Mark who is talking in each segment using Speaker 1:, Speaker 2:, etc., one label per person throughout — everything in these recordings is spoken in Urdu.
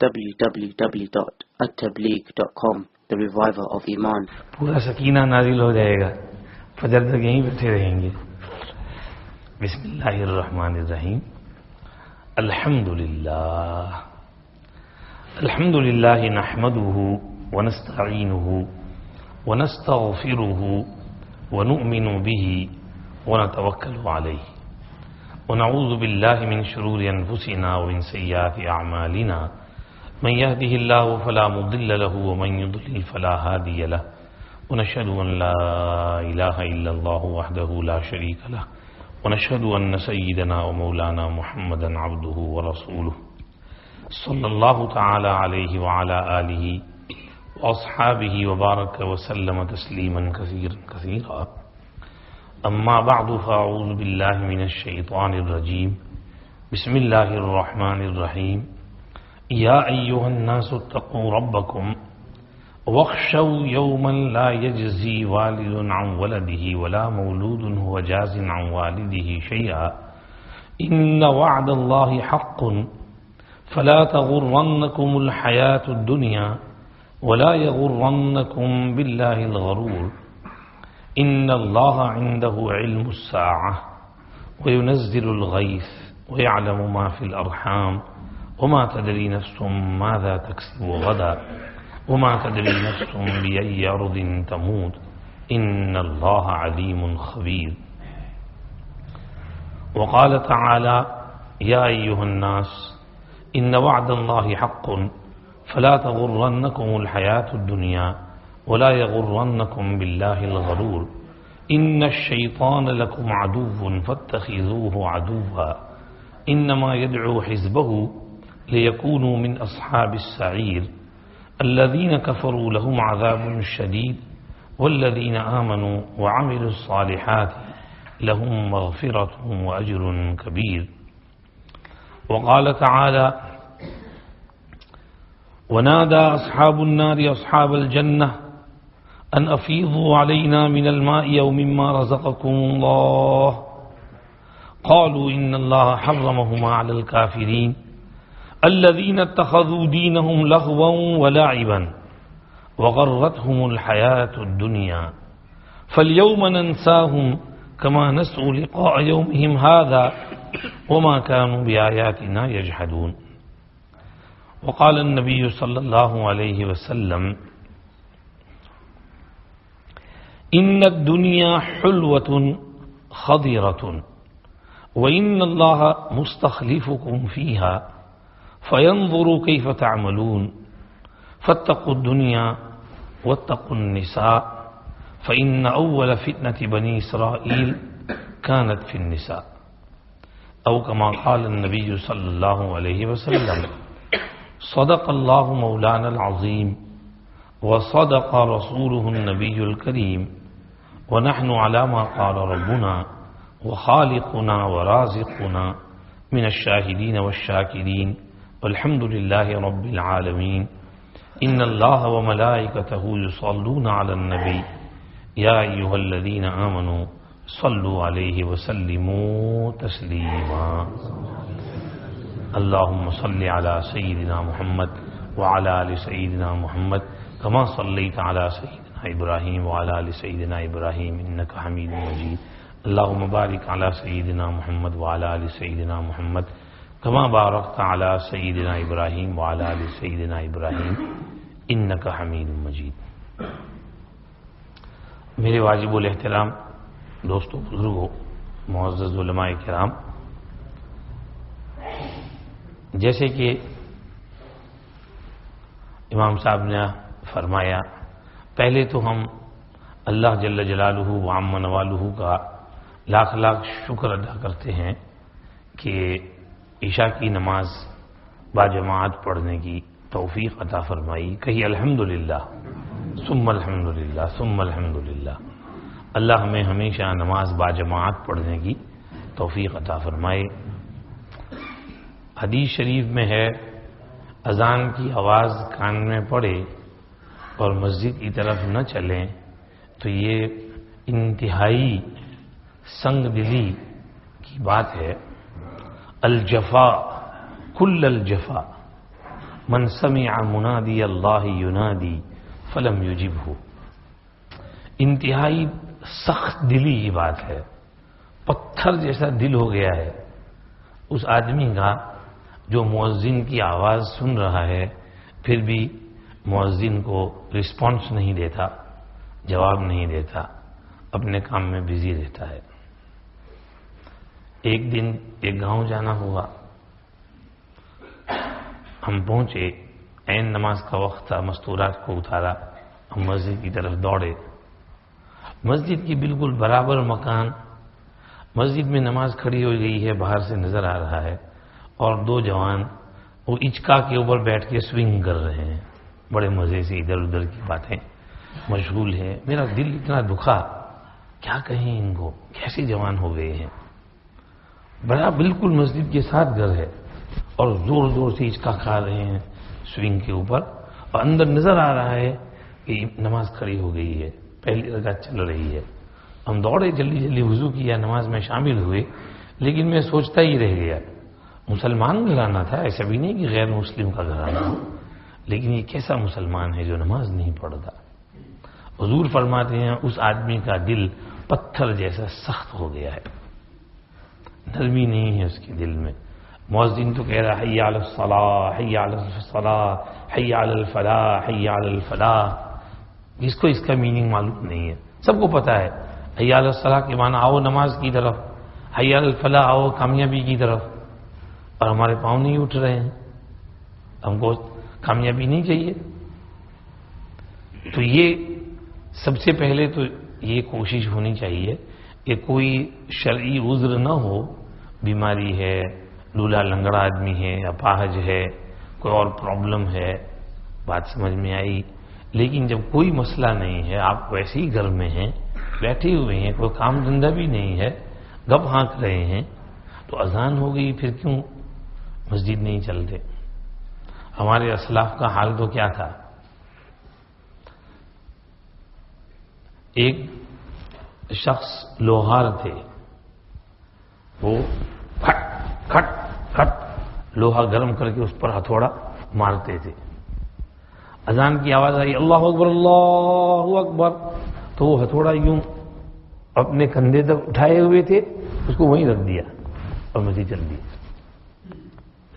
Speaker 1: www.attableek.com, the reviver of Iman.
Speaker 2: پورا سکینہ نازل ہو جائے گا، فجر تک یہیں بیٹھے رہیں گے. بسم اللہ الرحمن الرحیم. الحمد للہ نحمده ونستعینه ونستغفره ونؤمن به ونتوکل علیہ ونعوذ باللہ من شرور انفسنا ومن سیئات اعمالنا من يهده الله فلا مضل له ومن يضلل فلا هادي له ونشهد ان لا اله الا الله وحده لا شريك له ونشهد ان سيدنا ومولانا محمدا عبده ورسوله صلی اللہ تعالی علیہ وعلى آلہ واصحابہ وبارک وسلم تسلیما کثیرا کثیرا. اما بعد فاعوذ باللہ من الشیطان الرجیم. بسم اللہ الرحمن الرحیم. یا ایہا الناس اتقوا ربکم واخشوا یوما لا یجزی والد عن ولده ولا مولود هو جاز عن والده شیئا ان وعد اللہ حق فلا تغرنكم الحياة الدنيا ولا يغرنكم بالله الغرور إن الله عنده علم الساعة وينزل الغيث ويعلم ما في الأرحام وما تدري نفس ماذا تكسب غدا وما تدري نفس بأي أرض تموت إن الله عليم خبير. وقال تعالى يا أيها الناس إن وعد الله حق فلا تغرنكم الحياة الدنيا ولا يغرنكم بالله الغرور إن الشيطان لكم عدو فاتخذوه عدوا إنما يدعو حزبه ليكونوا من أصحاب السعير الذين كفروا لهم عذاب شديد والذين آمنوا وعملوا الصالحات لهم مغفرة وأجر كبير. وقال تعالى ونادى أصحاب النار أصحاب الجنة أن أفيضوا علينا من الماء أو مما رزقكم الله قالوا إن الله حرمهما على الكافرين الذين اتخذوا دينهم لهوا ولعبا وغرتهم الحياة الدنيا فاليوم ننساهم كما نسوا لقاء يومهم هذا وما كانوا بآياتنا يجحدون. وقال النبي صلى الله عليه وسلم إن الدنيا حلوة خضرة وإن الله مستخلفكم فيها فينظر كيف تعملون فاتقوا الدنيا واتقوا النساء فإن أول فتنة بني إسرائيل كانت في النساء أو كما قال النبي صلى الله عليه وسلم صدق الله مولانا العظيم وصدق رسوله النبي الكريم ونحن على ما قال ربنا وخالقنا ورازقنا من الشاهدين والشاكرين والحمد لله رب العالمين. إن الله وملائكته يصلون على النبي يا أيها الذين آمنوا صلوا عليه وسلموا تسليما. اللهم صل على سيدنا محمد وعلى آل سيدنا محمد كما صليت على سيدنا إبراهيم وعلى آل سيدنا إبراهيم إنك حميد مجيد. اللهم بارك على سيدنا محمد وعلى آل سيدنا محمد كما باركت على سيدنا إبراهيم وعلى آل سيدنا إبراهيم إنك حميد مجيد. میرے واجب الاحترام دوستو، بزرگوں، معزز علماء کرام، جیسے کہ امام صاحب نے فرمایا، پہلے تو ہم اللہ جل جلالہ و عم نوالہ کا لاکھ لاکھ شکر ادا کرتے ہیں کہ عشاء کی نماز باجماعت پڑھنے کی توفیق عطا فرمائی. کہی الحمدللہ ثم الحمدللہ ثم الحمدللہ. اللہ ہمیں ہمیشہ نماز باجماعت پڑھنے کی توفیق عطا فرمائے. حدیث شریف میں ہے اذان کی آواز کان میں پڑے اور مسجد کی طرف نہ چلیں تو یہ انتہائی سنگ دلی کی بات ہے. الجفا کل الجفا من سمع منادی اللہ ینادی فلم یجبہ. انتہائی سخت دلی کی بات ہے، پتھر جیسا دل ہو گیا ہے اس آدمی کا جو مؤذن کی آواز سن رہا ہے پھر بھی مؤذن کو رسپانس نہیں دیتا، جواب نہیں دیتا، اپنے کام میں بزی رہتا ہے. ایک دن ایک گاؤں جانا ہوا، ہم پہنچے، عین نماز کا وقت تھا، مستورات کو اتارا، ہم مسجد کی طرف دوڑے. مسجد کی بالکل برابر مکان، مسجد میں نماز کھڑی ہو گئی ہے، باہر سے نظر آ رہا ہے، اور دو جوان وہ اچکا کے اوپر بیٹھ کے سوئنگ کر رہے ہیں، بڑے مزے سے ادھر ادھر کی باتیں مشغول ہے. میرا دل اتنا دکھا، کیا کہیں ان کو، کیسے جوان ہو گئے ہیں. بڑا بالکل مسجد کے ساتھ گھر ہے اور زور زور سے اچکا کھا رہے ہیں سوئنگ کے اوپر، اور اندر نظر آ رہا ہے کہ نماز کھڑی ہو گئی ہے، پہلی رکعت چل رہی ہے. ہم دوڑے، جلدی جلدی وضو کیا، نماز میں شامل ہوئے، لیکن میں سوچتا ہی رہ گیا مسلمان گھرانہ تھا، ایسا بھی نہیں کہ غیر مسلم کا گھرانہ ہو، لیکن یہ کیسا مسلمان ہے جو نماز نہیں پڑھتا. حضور فرماتے ہیں اس آدمی کا دل پتھر جیسا سخت ہو گیا ہے، نرمی نہیں ہے اس کے دل میں. مؤذن تو کہہ رہا حی علی الصلاۃ، حی علی الصلاۃ، حی علی الفلاح، حی علی الفلاح. جس کو اس کا میننگ معلوم نہیں ہے، سب کو پتا ہے حی علی الصلاۃ کے معنی آؤ نماز کی طرف، حی علی الفلاح آؤ کامیابی کی طرف، اور ہمارے پاؤں نہیں اٹھ رہے ہیں، ہم کو کامیابی نہیں چاہیے. تو یہ سب سے پہلے تو یہ کوشش ہونی چاہیے کہ کوئی شرعی عذر نہ ہو، بیماری ہے، لولا لنگڑا آدمی ہے، اپاہج ہے، کوئی اور پرابلم ہے، بات سمجھ میں آئی. لیکن جب کوئی مسئلہ نہیں ہے، آپ ویسے ہی گھر میں ہیں، بیٹھے ہوئے ہیں، کوئی کام دھندہ بھی نہیں ہے، گپ ہانک رہے ہیں، تو اذان ہو گئی، پھر کیوں مسجد نہیں چلتے؟ ہمارے اسلاف کا حال تو کیا تھا؟ ایک شخص لوہار تھے، وہ کھٹ کھٹ کھٹ لوہا گرم کر کے اس پر ہتھوڑا مارتے تھے. اذان کی آواز آئی اللہ اکبر اللہ اکبر، تو وہ ہتھوڑا یوں اپنے کندھے تک اٹھائے ہوئے تھے، اس کو وہیں رکھ دیا اور مسجد چل دی.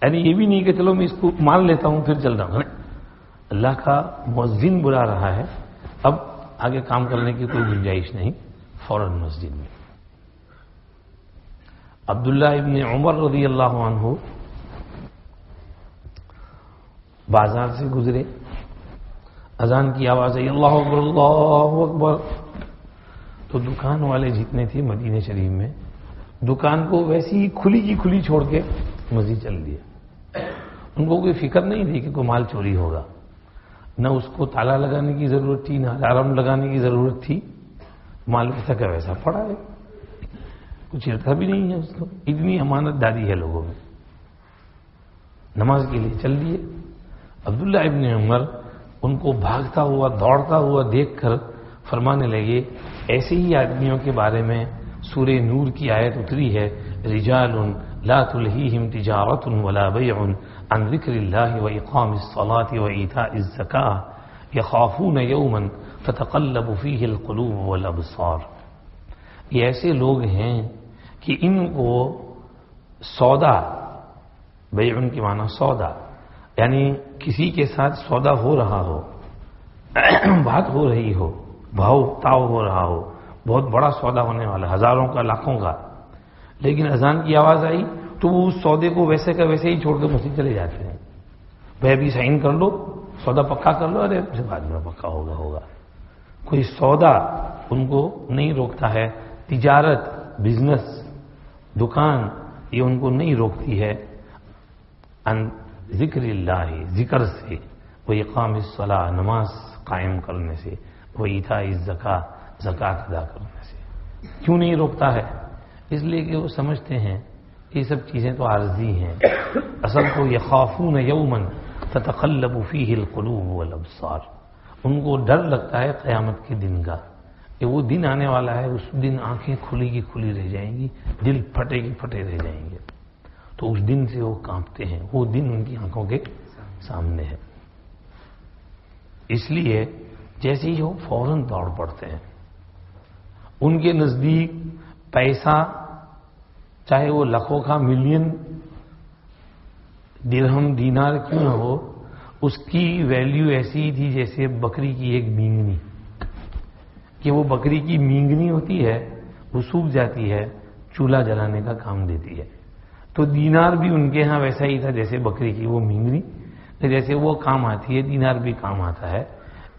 Speaker 2: یعنی یہ بھی نہیں کہ چلو میں اس کو مان لیتا ہوں پھر چل رہا ہوں. اللہ کا مؤذن بلا رہا ہے، اب آگے کام کرنے کی کوئی گنجائش نہیں، فوراً مسجد میں. عبداللہ ابن عمر رضی اللہ عنہ بازار سے گزرے، اذان کی آواز آئی اللہ اکبر اللہ اکبر، تو دکان والے جتنے تھے مدینہ شریف میں، دکان کو ویسی ہی کھلی کی کھلی چھوڑ کے مسجد چل دیا. ان کو کوئی فکر نہیں تھی کہ کوئی مال چوری ہوگا، نہ اس کو تالا لگانے کی ضرورت تھی، نہ الارم لگانے کی ضرورت تھی. مال ویسا کا ویسا پڑا ہے، کچھ چھڑکا بھی نہیں ہے اس کو. اتنی امانت داری ہے لوگوں میں. نماز کے لیے چل دیے. عبداللہ ابن عمر ان کو بھاگتا ہوا دوڑتا ہوا دیکھ کر فرمانے لگے، ایسے ہی آدمیوں کے بارے میں سورہ نور کی آیت اتری ہے، رجال لا تلہیہم تجارت ولا بیع عن ذکر اللہ واقام الصلاۃ وایتاء الزکاۃ یخافون یوما تتقلب فیہ القلوب والابصار. یہ ایسے لوگ ہیں کہ ان کو سودا، بیع کے معنی سودا، یعنی کسی کے ساتھ سودا ہو رہا ہو، بات ہو رہی ہو، بھاؤ تاؤ ہو رہا ہو، بہت بڑا سودا ہونے والا، ہزاروں کا لاکھوں کا، لیکن اذان کی آواز آئی تو وہ اس سودے کو ویسے کا ویسے ہی چھوڑ کے مسجد چلے جاتے ہیں. بھائی ابھی سائن کر لو، سودا پکا کر لو، ارے بعد میں پکا ہوگا. کوئی سودا ان کو نہیں روکتا ہے، تجارت، بزنس، دکان، یہ ان کو نہیں روکتی ہے ان ذکر اللہ، ذکر سے، وہ اقام الصلاۃ، نماز قائم کرنے سے، وہ ایتاء الزکاۃ، زکوٰۃ ادا کرنے سے. کیوں نہیں روکتا ہے؟ اس لیے کہ وہ سمجھتے ہیں یہ سب چیزیں تو عارضی ہیں. اصل کو یخافون یوما تتقلب فیہ القلوب والابصار، ان کو ڈر لگتا ہے قیامت کے دن کا، کہ وہ دن آنے والا ہے، اس دن آنکھیں کھلی کی کھلی رہ جائیں گی، دل پھٹے کی پھٹے رہ جائیں گے. تو اس دن سے وہ کانپتے ہیں، وہ دن ان کی آنکھوں کے سامنے ہے. اس لیے جیسے ہی وہ فوراً دوڑ پڑتے ہیں. ان کے نزدیک پیسہ چاہے وہ لاکھوں کا ملین درہم دینار کیوں نہ ہو، اس کی ویلیو ایسی تھی جیسے بکری کی ایک مینگنی، کہ وہ بکری کی مینگنی ہوتی ہے، وہ سوکھ جاتی ہے، چولہا جلانے کا کام دیتی ہے. تو دینار بھی ان کے ہاں ویسا ہی تھا جیسے بکری کی وہ مینگنی، جیسے وہ کام آتی ہے دینار بھی کام آتا ہے.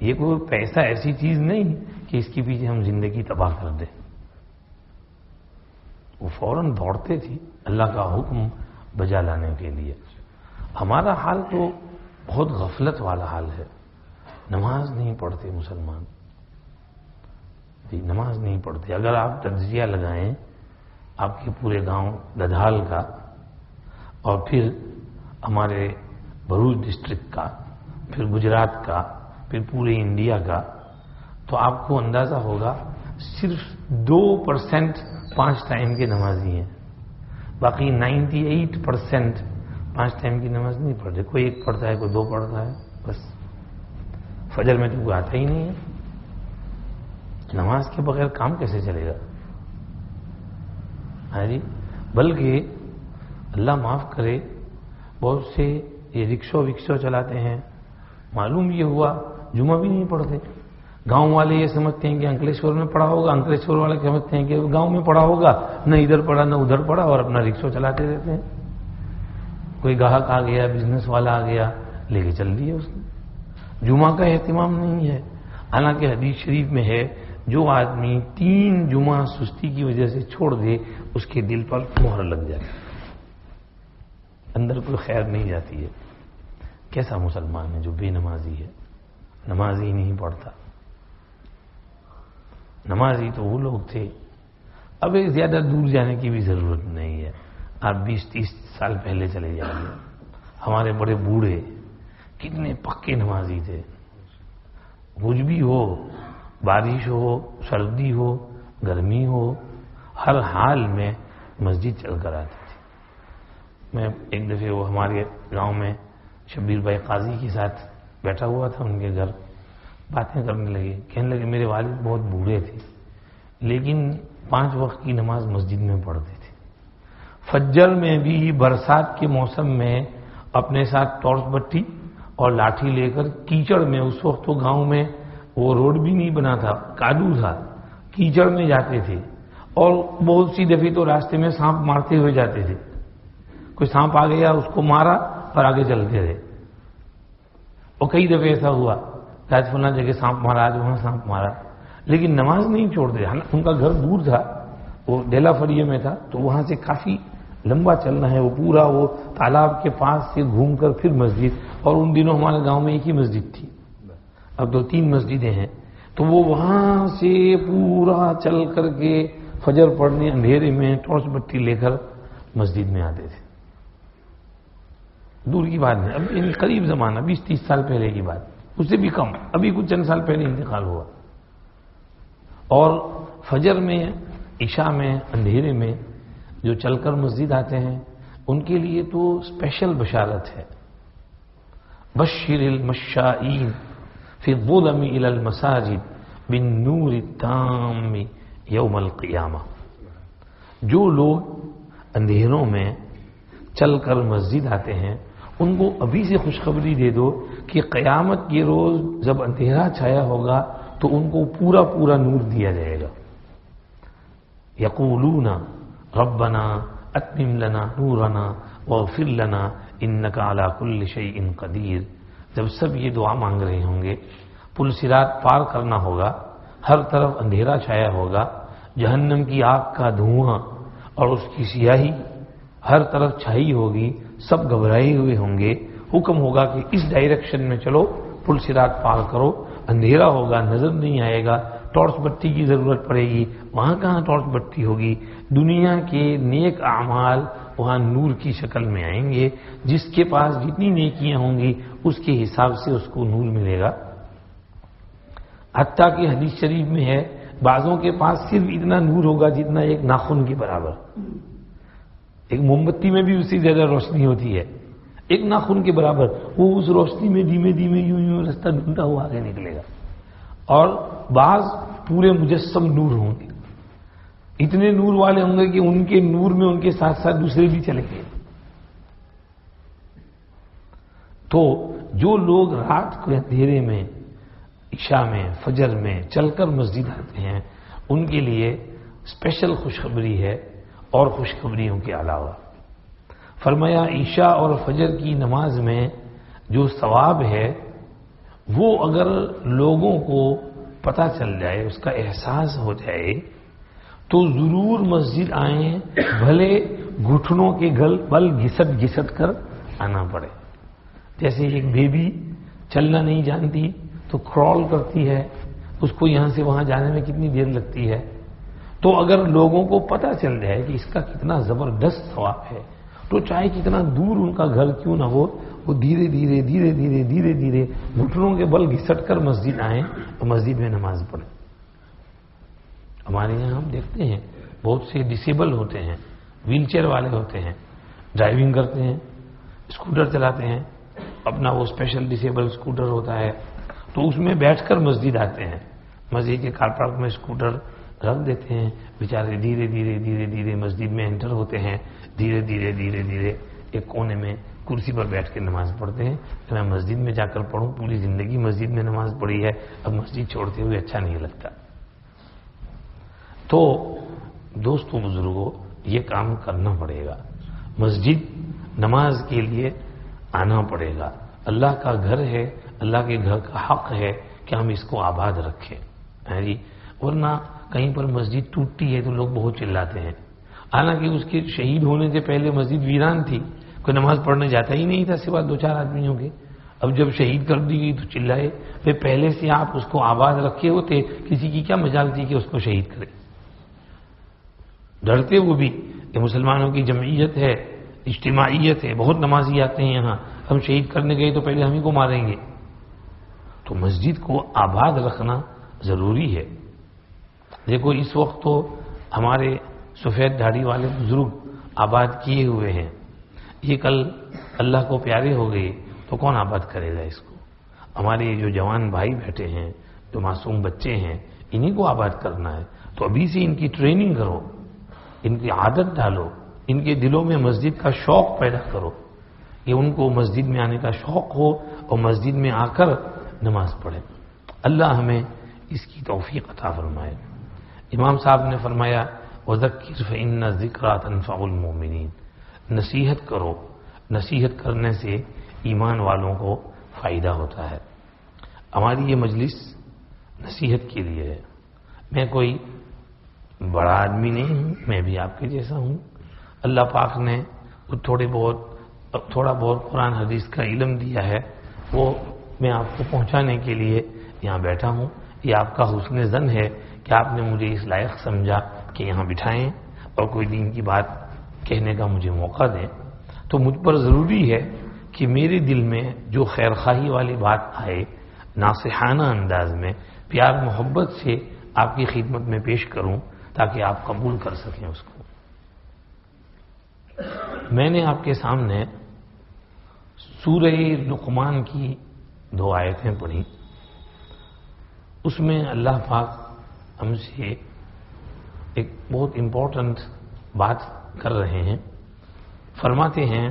Speaker 2: یہ کوئی پیسہ ایسی چیز نہیں کہ اس کے پیچھے ہم زندگی تباہ کر دیں. وہ فوراً دوڑتے تھے اللہ کا حکم بجا لانے کے لیے. ہمارا حال تو بہت غفلت والا حال ہے. نماز نہیں پڑھتے مسلمان، نماز نہیں پڑھتے. اگر آپ تجزیہ لگائیں آپ کے پورے گاؤں ددھال کا اور پھر ہمارے بھروچ ڈسٹرکٹ کا، پھر گجرات کا، پھر پورے انڈیا کا، تو آپ کو اندازہ ہوگا صرف 2% 5 ٹائم کے نمازی ہیں. باقی 98% 5 ٹائم کی نماز نہیں پڑھتے. کوئی ایک پڑھتا ہے، کوئی 2 پڑھتا ہے، بس. فجر میں تو کوئی آتا ہی نہیں ہے. نماز کے بغیر کام کیسے چلے گا؟ ہاں جی. بلکہ اللہ معاف کرے بہت سے یہ رکشو چلاتے ہیں، معلوم یہ ہوا جمعہ بھی نہیں پڑھتے. گاؤں والے یہ سمجھتے ہیں کہ انکلیشور میں پڑھا ہوگا، انکلیشور والے سمجھتے ہیں کہ گاؤں میں پڑھا ہوگا، نہ ادھر پڑھا نہ ادھر پڑھا، اور اپنا رکشا چلاتے رہتے ہیں. کوئی گاہک آ گیا، بزنس والا آ گیا، لے کے چل دیا اس نے. جمعہ کا اہتمام نہیں ہے. حالانکہ حدیث شریف میں ہے جو آدمی 3 جمعہ سستی کی وجہ سے چھوڑ دے اس کے دل پر مہر لگ جائے، اندر کوئی خیر نہیں جاتی ہے. کیسا مسلمان ہے جو بے نمازی ہے، نمازی نہیں پڑھتا. نمازی تو وہ لوگ تھے. اب زیادہ دور جانے کی بھی ضرورت نہیں ہے. آپ 20-30 سال پہلے چلے جائیے. ہمارے بڑے بوڑھے کتنے پکے نمازی تھے. کچھ بھی ہو، بارش ہو، سردی ہو، گرمی ہو، ہر حال میں مسجد چل کر آتے تھے. میں ایک دفعہ وہ ہمارے گاؤں میں شبیر بھائی قاضی کے ساتھ بیٹھا ہوا تھا ان کے گھر، باتیں کرنے لگے. کہنے لگے میرے والد بہت بوڑھے تھے لیکن 5 وقت کی نماز مسجد میں پڑھتے تھے. فجر میں بھی برسات کے موسم میں اپنے ساتھ ٹارچ بٹی اور لاٹھی لے کر کیچڑ میں، اس وقت تو گاؤں میں وہ روڈ بھی نہیں بنا تھا، کادو تھا، کیچڑ میں جاتے تھے. اور بہت سی دفعہ تو راستے میں سانپ مارتے ہوئے جاتے تھے. کوئی سانپ آ گیا اس کو مارا اور آگے چلتے رہے. اور کئی دفعہ ایسا ہوا آج فلاں جگہ سانپ مارا، آج وہاں سانپ مارا، لیکن نماز نہیں چھوڑتے. ان کا گھر دور تھا، وہ ڈیلا فریے میں تھا، تو وہاں سے کافی لمبا چلنا ہے. وہ پورا وہ تالاب کے پاس سے گھوم کر پھر مسجد. اور ان دنوں ہمارے گاؤں میں ایک ہی مسجد تھی، اب 2-3 مسجدیں ہیں. تو وہ وہاں سے پورا چل کر کے فجر پڑھنے اندھیرے میں ٹارچ بتی لے کر مسجد میں آتے تھے. دور کی بات نہیں، اب یعنی قریب زمانہ 20-30 سال پہلے کی بات، اس سے بھی کم، ابھی کچھ چند سال پہلے انتقال ہوا. اور فجر میں، عشاء میں، اندھیرے میں جو چل کر مسجد آتے ہیں ان کے لیے تو اسپیشل بشارت ہے. بشر المشائین فی الظلم الی المساجد بالنور التام یوم القیامہ. جو لوگ اندھیروں میں چل کر مسجد آتے ہیں ان کو ابھی سے خوشخبری دے دو کہ قیامت کے روز جب اندھیرا چھایا ہوگا تو ان کو پورا پورا نور دیا جائے گا. یقولون ربنا اتمم لنا نورنا واغفر لنا انک علی کل شیء قدیر. جب سب یہ دعا مانگ رہے ہوں گے، پل صراط پار کرنا ہوگا، ہر طرف اندھیرا چھایا ہوگا، جہنم کی آگ کا دھواں اور اس کی سیاہی ہر طرف چھائی ہوگی، سب گھبرائے ہوئے ہوں گے. حکم ہوگا کہ اس ڈائریکشن میں چلو، پل صراط پار کرو. اندھیرا ہوگا، نظر نہیں آئے گا، ٹارچ بتی کی ضرورت پڑے گی. وہاں کہاں ٹارچ بتی ہوگی؟ دنیا کے نیک اعمال وہاں نور کی شکل میں آئیں گے. جس کے پاس جتنی نیکیاں ہوں گی اس کے حساب سے اس کو نور ملے گا. حتیٰ کہ حدیث شریف میں ہے بعضوں کے پاس صرف اتنا نور ہوگا جتنا ایک ناخن کے برابر. ایک موم بتی میں بھی اس سے زیادہ روشنی ہوتی ہے. ایک ناخن کے برابر، وہ اس روشنی میں دھیمے دھیمے یوں یوں راستہ ڈھونڈتا ہوا آگے نکلے گا. اور بعض پورے مجسم نور ہوں گے، اتنے نور والے ہوں گے کہ ان کے نور میں ان کے ساتھ ساتھ دوسرے بھی چلیں گے. تو جو لوگ رات کے اندھیرے میں، عشاء میں، فجر میں چل کر مسجد آتے ہیں، ان کے لیے اسپیشل خوشخبری ہے. اور خوشخبریوں کے علاوہ فرمایا عشاء اور فجر کی نماز میں جو ثواب ہے وہ اگر لوگوں کو پتہ چل جائے، اس کا احساس ہو جائے، تو ضرور مسجد آئیں، بھلے گھٹنوں کے بل گھسٹ گھسٹ کر آنا پڑے. جیسے ایک بیبی چلنا نہیں جانتی تو کرال کرتی ہے، اس کو یہاں سے وہاں جانے میں کتنی دیر لگتی ہے. تو اگر لوگوں کو پتہ چل جائے کہ اس کا کتنا زبردست ثواب ہے، تو چاہے کتنا دور ان کا گھر کیوں نہ ہو، وہ دھیرے دھیرے دھیرے دھیرے دھیرے دھیرے گھٹنوں کے بل گھسٹ کر مسجد آئیں اور مسجد میں نماز پڑھیں. ہمارے یہاں ہم دیکھتے ہیں بہت سے ڈسیبل ہوتے ہیں، ویل چیئر والے ہوتے ہیں، ڈرائیونگ کرتے ہیں، اسکوٹر چلاتے ہیں، اپنا وہ اسپیشل ڈسیبل اسکوٹر ہوتا ہے، تو اس میں بیٹھ کر مسجد آتے ہیں. مسجد کے کار پارک میں اسکوٹر رکھ دیتے ہیں، بیچارے دھیرے دھیرے دھیرے دھیرے مسجد میں انٹر ہوتے ہیں، دھیرے دھیرے دھیرے دھیرے ایک کونے میں کرسی پر بیٹھ کے نماز پڑھتے ہیں کہ میں مسجد میں جا کر پڑھوں، پوری زندگی مسجد میں نماز پڑھی ہے، اب مسجد چھوڑتے ہوئے اچھا نہیں لگتا. تو دوستوں بزرگوں، یہ کام کرنا پڑے گا، مسجد نماز کے لیے آنا پڑے گا. اللہ کا گھر ہے، اللہ کے گھر کا حق ہے کہ ہم اس کو آباد رکھیں. جی، ورنہ کہیں پر مسجد ٹوٹتی ہے تو لوگ بہت چلاتے ہیں، حالانکہ اس کے شہید ہونے سے پہلے مسجد ویران تھی، کوئی نماز پڑھنے جاتا ہی نہیں تھا سوائے 2-4 آدمیوں کے. اب جب شہید کر دی گئی تو چلائے. پہلے سے آپ اس کو آباد رکھے ہوتے، کسی کی کیا مجال تھی کہ اس کو شہید کرے. ڈرتے وہ بھی کہ مسلمانوں کی جمعیت ہے، اجتماعیت ہے، بہت نمازی آتے ہیں یہاں، ہم شہید کرنے گئے تو پہلے ہم ہی کو ماریں گے. تو مسجد کو آباد رکھنا ضروری ہے. دیکھو اس وقت تو ہمارے سفید داڑھی والے بزرگ آباد کیے ہوئے ہیں، یہ کل اللہ کو پیارے ہو گئے تو کون آباد کرے گا اس کو؟ ہمارے جو جوان بھائی بیٹھے ہیں، جو معصوم بچے ہیں، انہی کو آباد کرنا ہے. تو ابھی سے ان کی ٹریننگ کرو، ان کی عادت ڈالو، ان کے دلوں میں مسجد کا شوق پیدا کرو کہ ان کو مسجد میں آنے کا شوق ہو اور مسجد میں آ کر نماز پڑھیں. اللہ ہمیں اس کی توفیق عطا فرمائے. امام صاحب نے فرمایا وَذَكِّرْ فَإِنَّ الذِّكْرَىٰ تَنفَعُ الْمُؤْمِنِينَ. نصیحت کرو، نصیحت کرنے سے ایمان والوں کو فائدہ ہوتا ہے. ہماری یہ مجلس نصیحت کے لیے ہے. میں کوئی بڑا آدمی نہیں ہوں، میں بھی آپ کے جیسا ہوں. اللہ پاک نے تھوڑا بہت قرآن حدیث کا علم دیا ہے، وہ میں آپ کو پہنچانے کے لیے یہاں بیٹھا ہوں. یہ آپ کا حسن ظن ہے کہ آپ نے مجھے اس لائق سمجھا کہ یہاں بٹھائیں اور کوئی دین کی بات کہنے کا مجھے موقع دیں. تو مجھ پر ضروری ہے کہ میرے دل میں جو خیر خواہی والی بات آئے، ناصحانہ انداز میں پیار محبت سے آپ کی خدمت میں پیش کروں تاکہ آپ قبول کر سکیں اس کو. میں نے آپ کے سامنے سورہ لقمان کی 2 آیتیں پڑھی. اس میں اللہ پاک ہم سے ایک بہت امپورٹنٹ بات کر رہے ہیں. فرماتے ہیں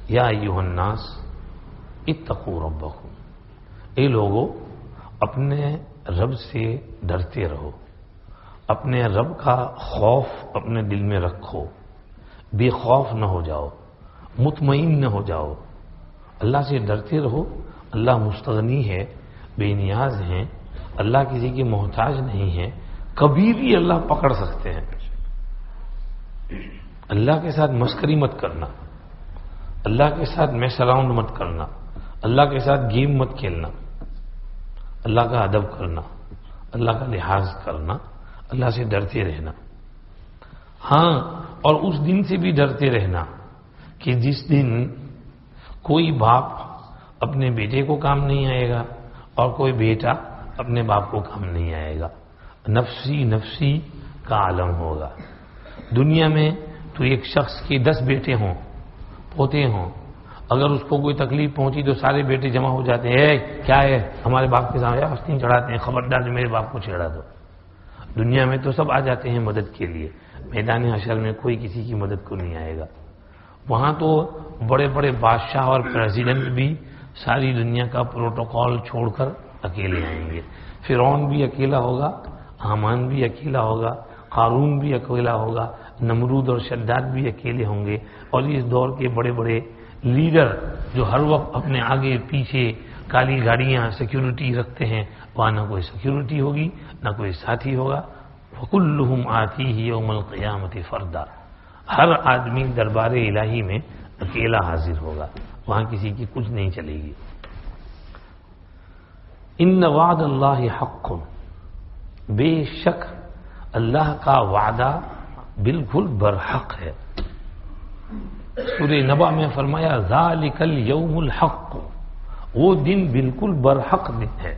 Speaker 2: یا ایھا الناس اتقوا ربکم. اے لوگو اپنے رب سے ڈرتے رہو، اپنے رب کا خوف اپنے دل میں رکھو، بے خوف نہ ہو جاؤ، مطمئن نہ ہو جاؤ. اللہ سے ڈرتے رہو. اللہ مستغنی ہے، بے نیاز ہیں، اللہ کسی کے محتاج نہیں ہے. کبھی بھی اللہ پکڑ سکتے ہیں. اللہ کے ساتھ مسکری مت کرنا، اللہ کے ساتھ میس اراؤنڈ مت کرنا، اللہ کے ساتھ گیم مت کھیلنا. اللہ کا ادب کرنا، اللہ کا لحاظ کرنا، اللہ سے ڈرتے رہنا. ہاں، اور اس دن سے بھی ڈرتے رہنا کہ جس دن کوئی باپ اپنے بیٹے کو کام نہیں آئے گا اور کوئی بیٹا اپنے باپ کو کام نہیں آئے گا. نفسی نفسی کا عالم ہوگا. دنیا میں تو ایک شخص کے 10 بیٹے ہوں، پوتے ہوں، اگر اس کو کوئی تکلیف پہنچی تو سارے بیٹے جمع ہو جاتے ہیں، کیا ہے ہمارے باپ کے سامنے آستین چڑھاتے ہیں، خبردار میرے باپ کو چھیڑا دو۔ دنیا میں تو سب آ جاتے ہیں مدد کے لیے، میدان حشر میں کوئی کسی کی مدد کو نہیں آئے گا۔ وہاں تو بڑے بڑے بادشاہ اور پریزیڈنٹ بھی ساری دنیا کا پروٹوکول چھوڑ کر اکیلے آئیں گے۔ فرعون بھی اکیلا ہوگا، حامان بھی اکیلا ہوگا، قارون بھی اکیلا ہوگا، نمرود اور شداد بھی اکیلے ہوں گے، اور اس دور کے بڑے بڑے لیڈر جو ہر وقت اپنے آگے پیچھے کالی گاڑیاں سیکیورٹی رکھتے ہیں، وہاں نہ کوئی سیکیورٹی ہوگی نہ کوئی ساتھی ہوگا۔ وَكُلُّهُمْ آتِيهِ يَوْمَ الْقِيَامَةِ فَرْدًا، ہر آدمی دربار الہی میں اکیلا حاضر ہوگا، وہاں کسی کی کچھ نہیں چلے گی۔ ان وعد اللہ حق، بے شک اللہ کا وعدہ بالکل برحق ہے۔ سورہ نبأ میں فرمایا ذالک الیوم الحق، وہ دن بالکل برحق دن ہے۔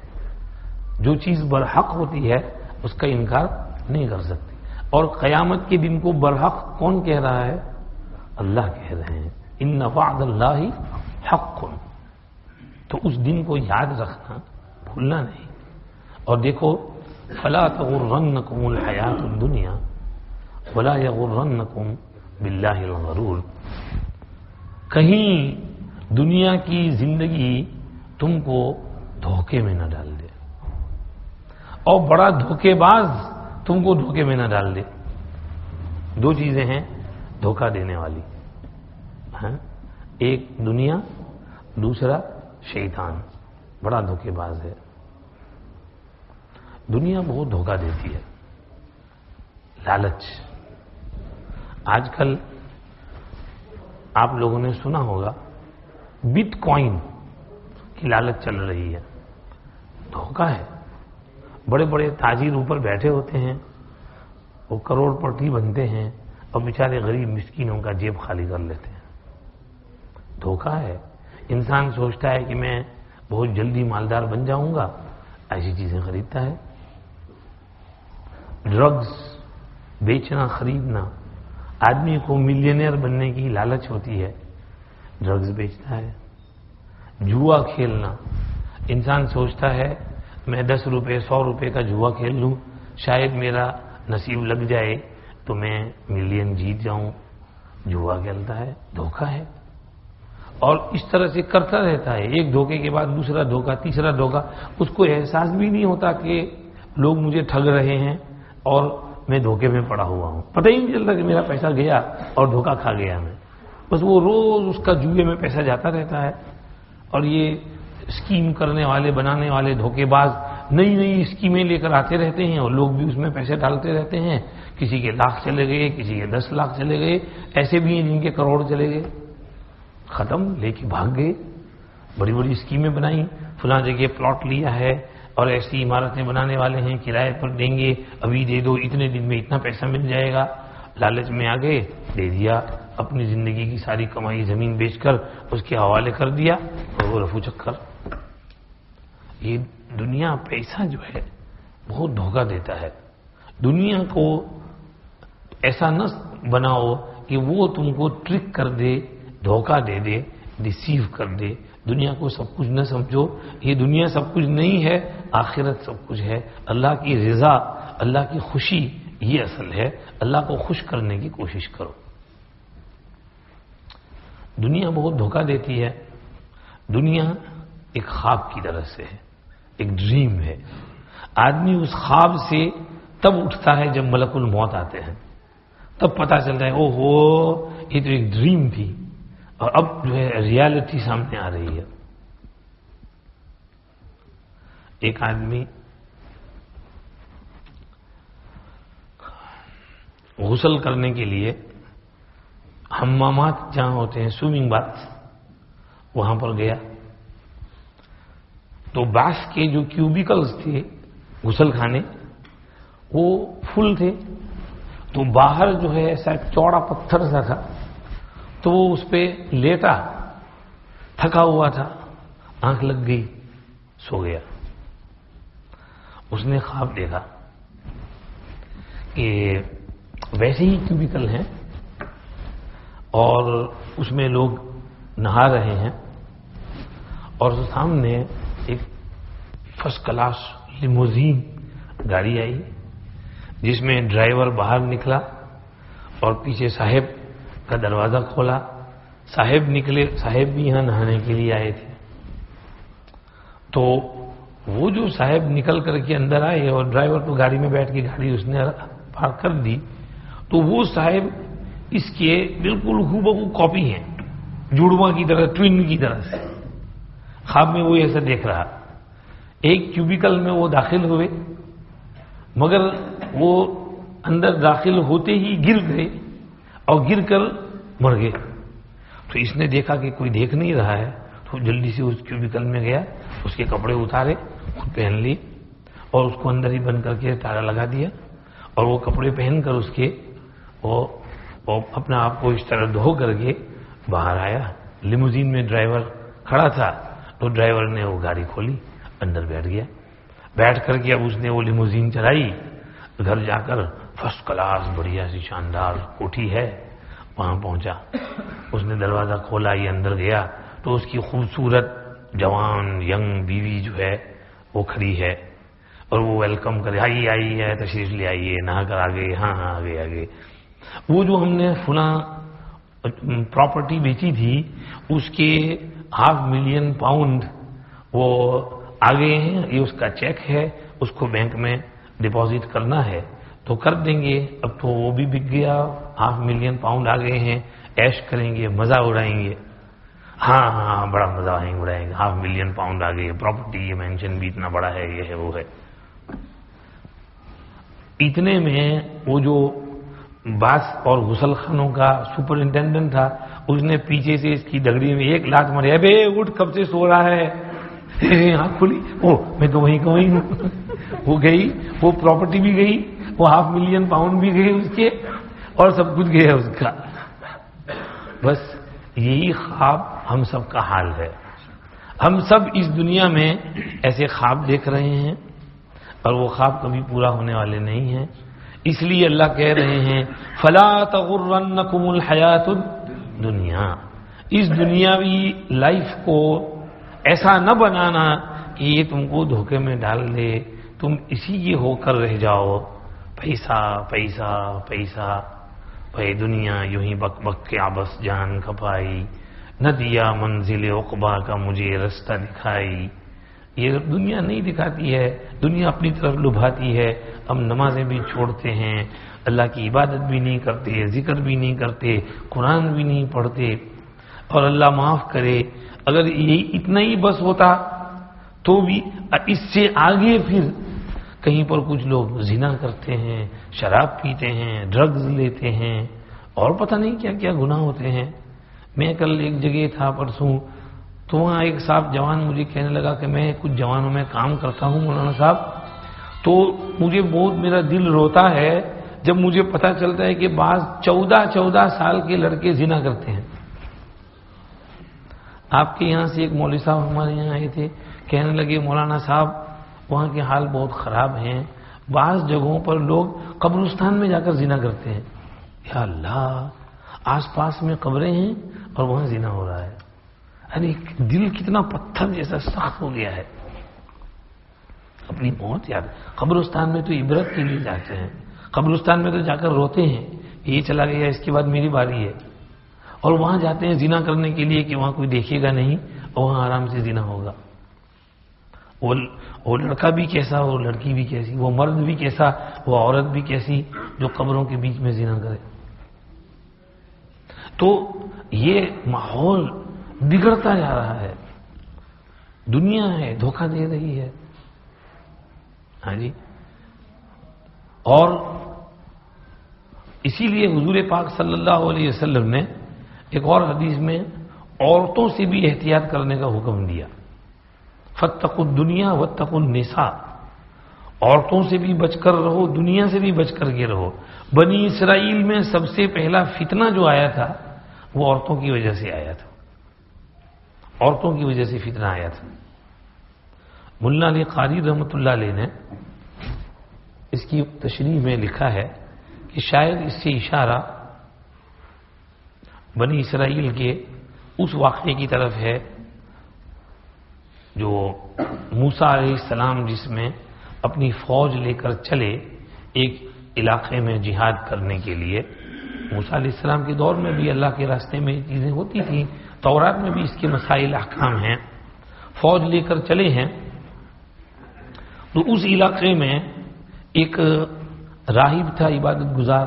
Speaker 2: جو چیز برحق ہوتی ہے اس کا انکار نہیں کر سکتی، اور قیامت کے دن کو برحق کون کہہ رہا ہے؟ اللہ کہہ رہے ہیں ان وعد اللہ حق، تو اس دن کو یاد رکھنا، بھولنا نہیں۔ اور دیکھو فلا تغرنکم الحیات الدنیا ولا یغرنکم باللہ الغرور، کہیں دنیا کی زندگی تم کو دھوکے میں نہ ڈال دے، اور بڑا دھوکے باز تم کو دھوکے میں نہ ڈال دے۔ دو چیزیں ہیں دھوکہ دینے والی، ایک دنیا، دوسرا شیطان، بڑا دھوکے باز ہے۔ دنیا بہت دھوکہ دیتی ہے، لالچ۔ آج کل آپ لوگوں نے سنا ہوگا بٹ کوائن کی لالچ چل رہی ہے، دھوکہ ہے۔ بڑے بڑے تاجر اوپر بیٹھے ہوتے ہیں، وہ کروڑ پتی بنتے ہیں، اور بیچارے غریب مسکینوں کا جیب خالی کر لیتے ہیں۔ دھوکہ ہے۔ انسان سوچتا ہے کہ میں بہت جلدی مالدار بن جاؤں گا، ایسی چیزیں خریدتا ہے۔ ڈرگز بیچنا خریدنا، آدمی کو ملینئر بننے کی لالچ ہوتی ہے، ڈرگز بیچتا ہے۔ جوا کھیلنا، انسان سوچتا ہے میں 10 روپے 100 روپے کا جوا کھیل لوں، شاید میرا نصیب لگ جائے تو میں ملین جیت جاؤں، جوا کھیلتا ہے، دھوکہ ہے۔ اور اس طرح سے کرتا رہتا ہے، ایک دھوکے کے بعد دوسرا دھوکہ، تیسرا دھوکہ، اس کو احساس بھی نہیں ہوتا کہ لوگ مجھے ٹھگ رہے ہیں اور میں دھوکے میں پڑا ہوا ہوں، پتہ ہی نہیں چلتا کہ میرا پیسہ گیا اور دھوکہ کھا گیا میں، بس وہ روز اس کا جوئے میں پیسہ جاتا رہتا ہے۔ اور یہ اسکیم کرنے والے بنانے والے دھوکے باز نئی نئی اسکیمیں لے کر آتے رہتے ہیں، اور لوگ بھی اس میں پیسے ڈالتے رہتے ہیں، کسی کے لاکھ چلے گئے، کسی کے 10 لاکھ چلے گئے، ایسے بھی ہیں جن کے کروڑ چلے گئے، ختم، لے کے بھاگ گئے۔ بڑی بڑی اسکیمیں بنائیں، فلاں جگہ پلاٹ لیا ہے اور ایسی عمارتیں بنانے والے ہیں، کرائے پر دیں گے، ابھی دے دو، اتنے دن میں اتنا پیسہ مل جائے گا، لالچ میں آ گئے، دے دیا، اپنی زندگی کی ساری کمائی زمین بیچ کر اس کے حوالے کر دیا، اور وہ رفو چکر۔ یہ دنیا پیسہ جو ہے بہت دھوکہ دیتا ہے۔ دنیا کو ایسا نہ بناؤ کہ وہ تم کو ٹرک کر دے، دھوکہ دے دے، ڈیسیو کر دے۔ دنیا کو سب کچھ نہ سمجھو، یہ دنیا سب کچھ نہیں ہے، آخرت سب کچھ ہے۔ اللہ کی رضا، اللہ کی خوشی یہ اصل ہے، اللہ کو خوش کرنے کی کوشش کرو۔ دنیا بہت دھوکہ دیتی ہے۔ دنیا ایک خواب کی طرح سے ہے، ایک ڈریم ہے۔ آدمی اس خواب سے تب اٹھتا ہے جب ملک الموت آتے ہیں، تب پتہ چلتا ہے او ہو یہ تو ایک ڈریم تھی، اور اب جو ہے ریالٹی سامنے آ رہی ہے۔ ایک آدمی غسل کرنے کے لیے حمامات جہاں ہوتے ہیں، سوئمنگ باتھ، وہاں پر گیا تو بانس کے جو کیوبیکلز تھے غسل خانے وہ فل تھے، تو باہر جو ہے ایسا چوڑا پتھر سا تھا، تو وہ اس پہ لیٹا، تھکا ہوا تھا، آنکھ لگ گئی، سو گیا۔ اس نے خواب دیکھا کہ ویسے ہی کیوبیکل ہیں اور اس میں لوگ نہا رہے ہیں اور سامنے ایک فرسٹ کلاس لیموزین گاڑی آئی جس میں ڈرائیور باہر نکلا اور پیچھے صاحب کا دروازہ کھولا. صاحب نکلے، صاحب بھی یہاں نہانے کے لیے آئے تھے. تو وہ جو صاحب نکل کر کے اندر آئے اور ڈرائیور تو گاڑی میں بیٹھ کے گاڑی اس نے پارک کر دی، تو وہ صاحب اس کے بالکل ہو کاپی ہیں، جڑواں کی طرح، ٹوین کی طرح سے. خواب میں وہ ایسا دیکھ رہا. ایک کیوبیکل میں وہ داخل ہوئے، مگر وہ اندر داخل ہوتے ہی گر گئے اور گر کر مر گئے. تو اس نے دیکھا کہ کوئی دیکھ نہیں رہا ہے، تو جلدی سے اس کیوبیکل میں گیا، اس کے کپڑے اتارے، خود پہن لیے اور اس کو اندر ہی بند کر کے تالا لگا دیا. اور وہ کپڑے پہن کر اس کے وہ اپنا آپ کو اس طرح دھو کر کے باہر آیا. لیموزین میں ڈرائیور کھڑا تھا، تو ڈرائیور نے وہ گاڑی کھولی، اندر بیٹھ گیا. بیٹھ کر کے اب اس نے وہ لیموزین چلائی. گھر جا کر فرسٹ کلاس بڑھیا سی شاندار کوٹھی ہے، وہاں پہنچا. اس نے دروازہ کھولا، یہ اندر گیا تو اس کی خوبصورت جوان ینگ بیوی جو ہے وہ کھڑی ہے اور وہ ویلکم کرے، آئی ہے، تشریف لے آئیے، نہا کر آ گئے. ہاں آگے. وہ جو ہم نے فلاں پراپرٹی بیچی تھی اس کے £500,000 وہ آ گئے ہیں، یہ اس کا چیک ہے، اس کو بینک میں ڈپازٹ کرنا ہے تو کر دیں گے. اب تو وہ بھی بک گیا، £500,000 آ گئے ہیں، ایش کریں گے، مزہ اڑائیں گے. ہاں بڑا مزہ اڑائیں گے. £500,000 آ گئے، پراپرٹی، یہ مینشن بھی اتنا بڑا ہے، یہ ہے وہ ہے. اتنے میں وہ جو باس اور غسل خانوں کا سپرنٹینڈنٹ تھا، اس نے پیچھے سے اس کی دگڑی میں ایک لات ماری. بے اٹھ، کب سے سو رہا ہے؟ آنکھ کھلی، میں تو وہیں ہوں. وہ گئی، وہ پراپرٹی بھی گئی، وہ £500,000 بھی گئے اس کے، اور سب کچھ گیا اس کا. بس یہی خواب ہم سب کا حال ہے. ہم سب اس دنیا میں ایسے خواب دیکھ رہے ہیں اور وہ خواب کبھی پورا ہونے والے نہیں ہیں. اس لیے اللہ کہہ رہے ہیں فَلَا تَغُرَّنَّكُمُ الْحَيَاةُ الدُّنْيَا، اس دنیاوی لائف کو ایسا نہ بنانا کہ یہ تم کو دھوکے میں ڈال دے، تم اسی کے ہو کر رہ جاؤ. پیسہ پیسہ پیسہ، بھائی دنیا یوں ہی بک بک کے آبس جان کھپائی، نہ دیا منزل عقبا کا مجھے رستہ دکھائی. یہ دنیا نہیں دکھاتی ہے، دنیا اپنی طرف لبھاتی ہے. ہم نمازیں بھی چھوڑتے ہیں، اللہ کی عبادت بھی نہیں کرتے، ذکر بھی نہیں کرتے، قرآن بھی نہیں پڑھتے. اور اللہ معاف کرے، اگر یہ اتنا ہی بس ہوتا تو بھی اس سے آگے پھر کہیں پر کچھ لوگ زنا کرتے ہیں، شراب پیتے ہیں، ڈرگز لیتے ہیں، اور پتہ نہیں کیا کیا گناہ ہوتے ہیں. میں کل ایک جگہ تھا پرسوں، تو وہاں ایک صاحب جوان مجھے کہنے لگا کہ میں کچھ جوانوں میں کام کرتا ہوں مولانا صاحب، تو مجھے بہت میرا دل روتا ہے جب مجھے پتہ چلتا ہے کہ بعض 14 سال کے لڑکے زنا کرتے ہیں. آپ کے یہاں سے ایک مولوی صاحب ہمارے یہاں آئے تھے، کہنے لگے مولانا صاحب وہاں کے حال بہت خراب ہیں، بعض جگہوں پر لوگ قبرستان میں جا کر زنا کرتے ہیں. یا اللہ، آس پاس میں قبریں ہیں اور وہاں زنا ہو رہا ہے. ارے دل کتنا پتھر جیسا سخت ہو گیا ہے. اپنی موت یاد، قبرستان میں تو عبرت کے لیے جاتے ہیں، قبرستان میں تو جا کر روتے ہیں یہ چلا گیا، اس کے بعد میری باری ہے. اور وہاں جاتے ہیں زنا کرنے کے لیے کہ وہاں کوئی دیکھے گا نہیں اور وہاں آرام سے زنا ہوگا. وہ لڑکا بھی کیسا، وہ لڑکی بھی کیسی، وہ مرد بھی کیسا، وہ عورت بھی کیسی جو قبروں کے بیچ میں زنا کرے. تو یہ ماحول بگڑتا جا رہا ہے، دنیا ہے دھوکہ دے رہی ہے. ہاں جی. اور اسی لیے حضور پاک صلی اللہ علیہ وسلم نے ایک اور حدیث میں عورتوں سے بھی احتیاط کرنے کا حکم دیا. فاتقوا الدنیا واتقوا النساء، عورتوں سے بھی بچ کر رہو، دنیا سے بھی بچ کر کے رہو. بنی اسرائیل میں سب سے پہلا فتنہ جو آیا تھا وہ عورتوں کی وجہ سے آیا تھا، عورتوں کی وجہ سے فتنہ آیا تھا. ملا علی قاری رحمۃ اللہ علیہ نے اس کی تشریح میں لکھا ہے کہ شاید اس سے اشارہ بنی اسرائیل کے اس واقعے کی طرف ہے جو موسیٰ علیہ السلام جس میں اپنی فوج لے کر چلے ایک علاقے میں جہاد کرنے کے لیے. موسیٰ علیہ السلام کے دور میں بھی اللہ کے راستے میں یہ چیزیں ہوتی تھیں، تورات میں بھی اس کے مسائل احکام ہیں. فوج لے کر چلے ہیں تو اس علاقے میں ایک راہب تھا عبادت گزار،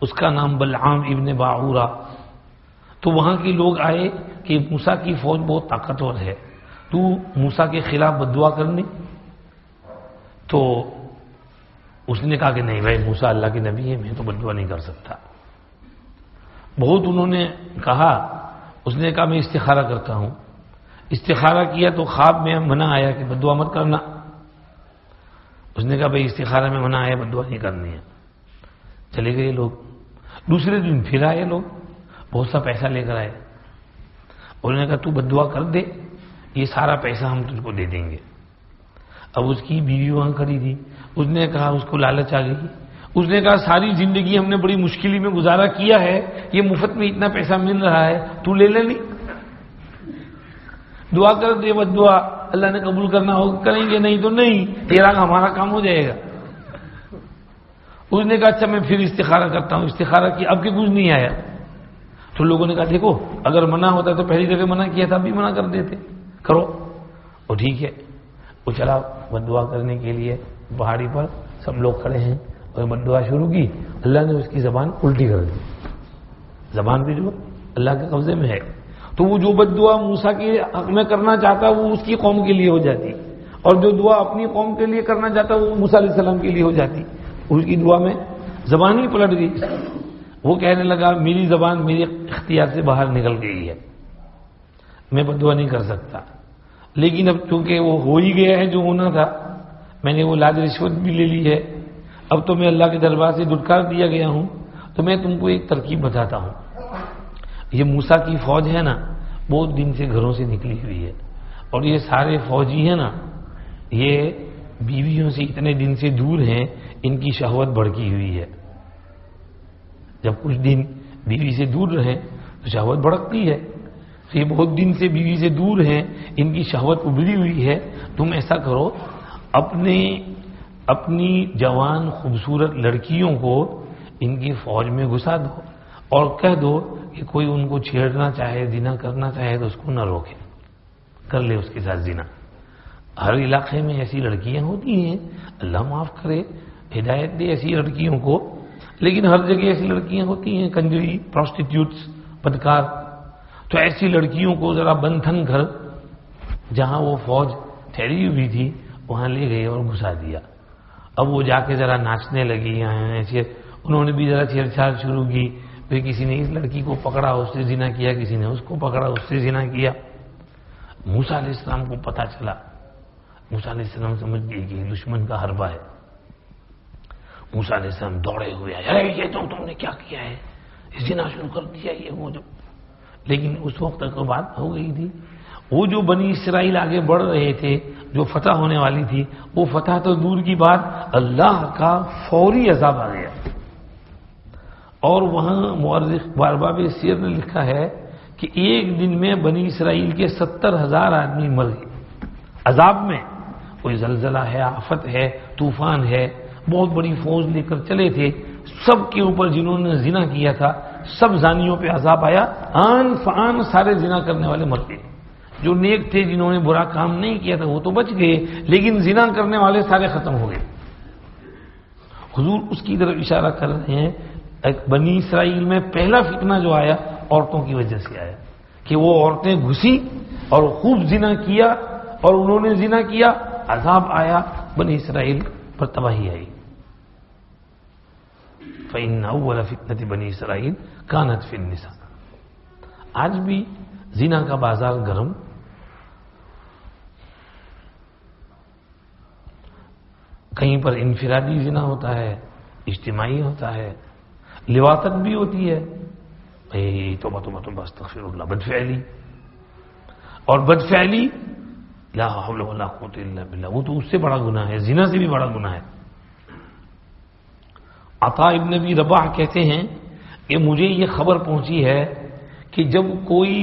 Speaker 2: اس کا نام بلعام ابن باعورہ. تو وہاں کے لوگ آئے کہ موسیٰ کی فوج بہت طاقتور ہے، تو موسیٰ کے خلاف بددعا کرنے. تو اس نے کہا کہ نہیں بھائی، موسیٰ اللہ کے نبی ہے، میں تو بددعا نہیں کر سکتا. بہت انہوں نے کہا. اس نے کہا میں استخارہ کرتا ہوں. استخارہ کیا تو خواب میں منع آیا کہ بددعا مت کرنا. اس نے کہا بھائی استخارہ میں منع آیا، بددعا نہیں کرنی ہے. چلے گئے لوگ. دوسرے دن پھر آئے لوگ، بہت سا پیسہ لے کر آئے. انہوں نے کہا تو بددعا کر دے، یہ سارا پیسہ ہم تجھ کو دے دیں گے. اب اس کی بیوی وہاں کھڑی تھی. اس نے کہا، اس کو لالچ آ گئی. اس نے کہا ساری زندگی ہم نے بڑی مشکلی میں گزارا کیا ہے، یہ مفت میں اتنا پیسہ مل رہا ہے، تو لے لے. نہیں دعا کر دے، بددعا اللہ نے قبول کرنا ہوگا، کریں گے، نہیں تو نہیں، تیرا ہمارا کام ہو جائے گا. اس نے کہا اچھا میں پھر استخارہ کرتا ہوں. استخارہ کی، اب کے کچھ نہیں آیا. تو لوگوں نے کہا دیکھو اگر منع ہوتا تو پہلی دفعہ منع کیا تھا، اب بھی منع کر دیتے، کرو. اور ٹھیک ہے، وہ چلا بددعا کرنے کے لیے. پہاڑی پر سب لوگ کھڑے ہیں اور بددعا شروع کی. اللہ نے اس کی زبان الٹی کر دی. زبان بھی جو اللہ کے قبضے میں ہے، تو وہ جو بددعا موسیٰ کے حق میں کرنا چاہتا وہ اس کی قوم کے لیے ہو جاتی، اور جو دعا اپنی قوم کے لیے کرنا چاہتا وہ موسیٰ علیہ السلام کے لیے ہو جاتی. اس کی دعا میں زبان ہی پلٹ گئی. وہ کہنے لگا میری زبان میری اختیار سے باہر نکل گئی ہے، میں بددعا نہیں کر سکتا. لیکن اب چونکہ وہ ہو ہی گیا ہے جو ہونا تھا، میں نے وہ لاج رشوت بھی لے لی ہے، اب تو میں اللہ کے دربار سے دھٹکار دیا گیا ہوں. تو میں تم کو ایک ترکیب بتاتا ہوں. یہ موسیٰ کی فوج ہے نا، بہت دن سے گھروں سے نکلی ہوئی ہے، اور یہ سارے فوجی ہیں نا، یہ بیویوں سے اتنے دن سے دور ہیں، ان کی شہوت بھڑکی ہوئی ہے. جب کچھ دن بیوی سے دور رہیں تو شہوت بھڑکتی ہے. تو یہ بہت دن سے بیوی سے دور ہیں، ان کی شہوت ابھری ہوئی ہے. تم ایسا کرو، اپنی جوان خوبصورت لڑکیوں کو ان کی فوج میں گھسا دو اور کہہ دو کہ کوئی ان کو چھیڑنا چاہے، زنا کرنا چاہے تو اس کو نہ روکے، کر لے اس کے ساتھ زنا. ہر علاقے میں ایسی لڑکیاں ہوتی ہیں، اللہ معاف کرے، ہدایت دے ایسی لڑکیوں کو. لیکن ہر جگہ ایسی لڑکیاں ہوتی ہیں، کنجری، پروسٹیٹیوٹس، بدکار. تو ایسی لڑکیوں کو ذرا بندھن گھر جہاں وہ فوج ٹھہری ہوئی تھی وہاں لے گئے اور گھسا دیا. اب وہ جا کے ذرا ناچنے لگی، ایسے انہوں نے بھی ذرا چھیڑ چھاڑ شروع کی. پھر کسی نے اس لڑکی کو پکڑا، اس سے زنا کیا، کسی نے اس کو پکڑا، اس سے زنا کیا. موسیٰ علیہ السلام کو پتہ چلا. موسیٰ علیہ السلام سمجھ گئے کہ دشمن کا حربہ ہے. موسیٰ علیہ السلام دوڑے ہوئے آئے، ارے یہ تو تم نے کیا کیا ہے، زنا شروع کر دیا یہ وہ جو. لیکن اس وقت تک بات ہو گئی تھی. وہ جو بنی اسرائیل آگے بڑھ رہے تھے، جو فتح ہونے والی تھی، وہ فتح تو دور کی بات، اللہ کا فوری عذاب آ گیا. اور وہاں مورخ بارباب سیر نے لکھا ہے کہ ایک دن میں بنی اسرائیل کے 70,000 آدمی مر گئے عذاب میں. کوئی زلزلہ ہے، آفت ہے، طوفان ہے، بہت بڑی فوج لے کر چلے تھے. سب کے اوپر جنہوں نے زنا کیا تھا سب زانیوں پہ عذاب آیا. آن فآن سارے زنا کرنے والے مر گئے. جو نیک تھے، جنہوں نے برا کام نہیں کیا تھا وہ تو بچ گئے، لیکن زنا کرنے والے سارے ختم ہو گئے. حضور اس کی طرف اشارہ کر رہے ہیں. بنی اسرائیل میں پہلا فتنہ جو آیا عورتوں کی وجہ سے آیا کہ وہ عورتیں گھسی اور خوب زنا کیا، اور انہوں نے زنا کیا، عذاب آیا، بنی اسرائیل پر تباہی آئی. فإن أول فتنة بنی اسرائیل كانت في النساء. آج بھی زنا کا بازار گرم. کہیں پر انفرادی زنا ہوتا ہے، اجتماعی ہوتا ہے، لواطت بھی ہوتی ہے. توبہ توبہ توبہ استغفر اللہ. بدفعلی، اور بدفعلی لا حول ولا قوت الا باللہ، وہ تو اس سے بڑا گناہ ہے، زنا سے بھی بڑا گناہ ہے. عطا ابن ابی رباح کہتے ہیں کہ مجھے یہ خبر پہنچی ہے کہ جب کوئی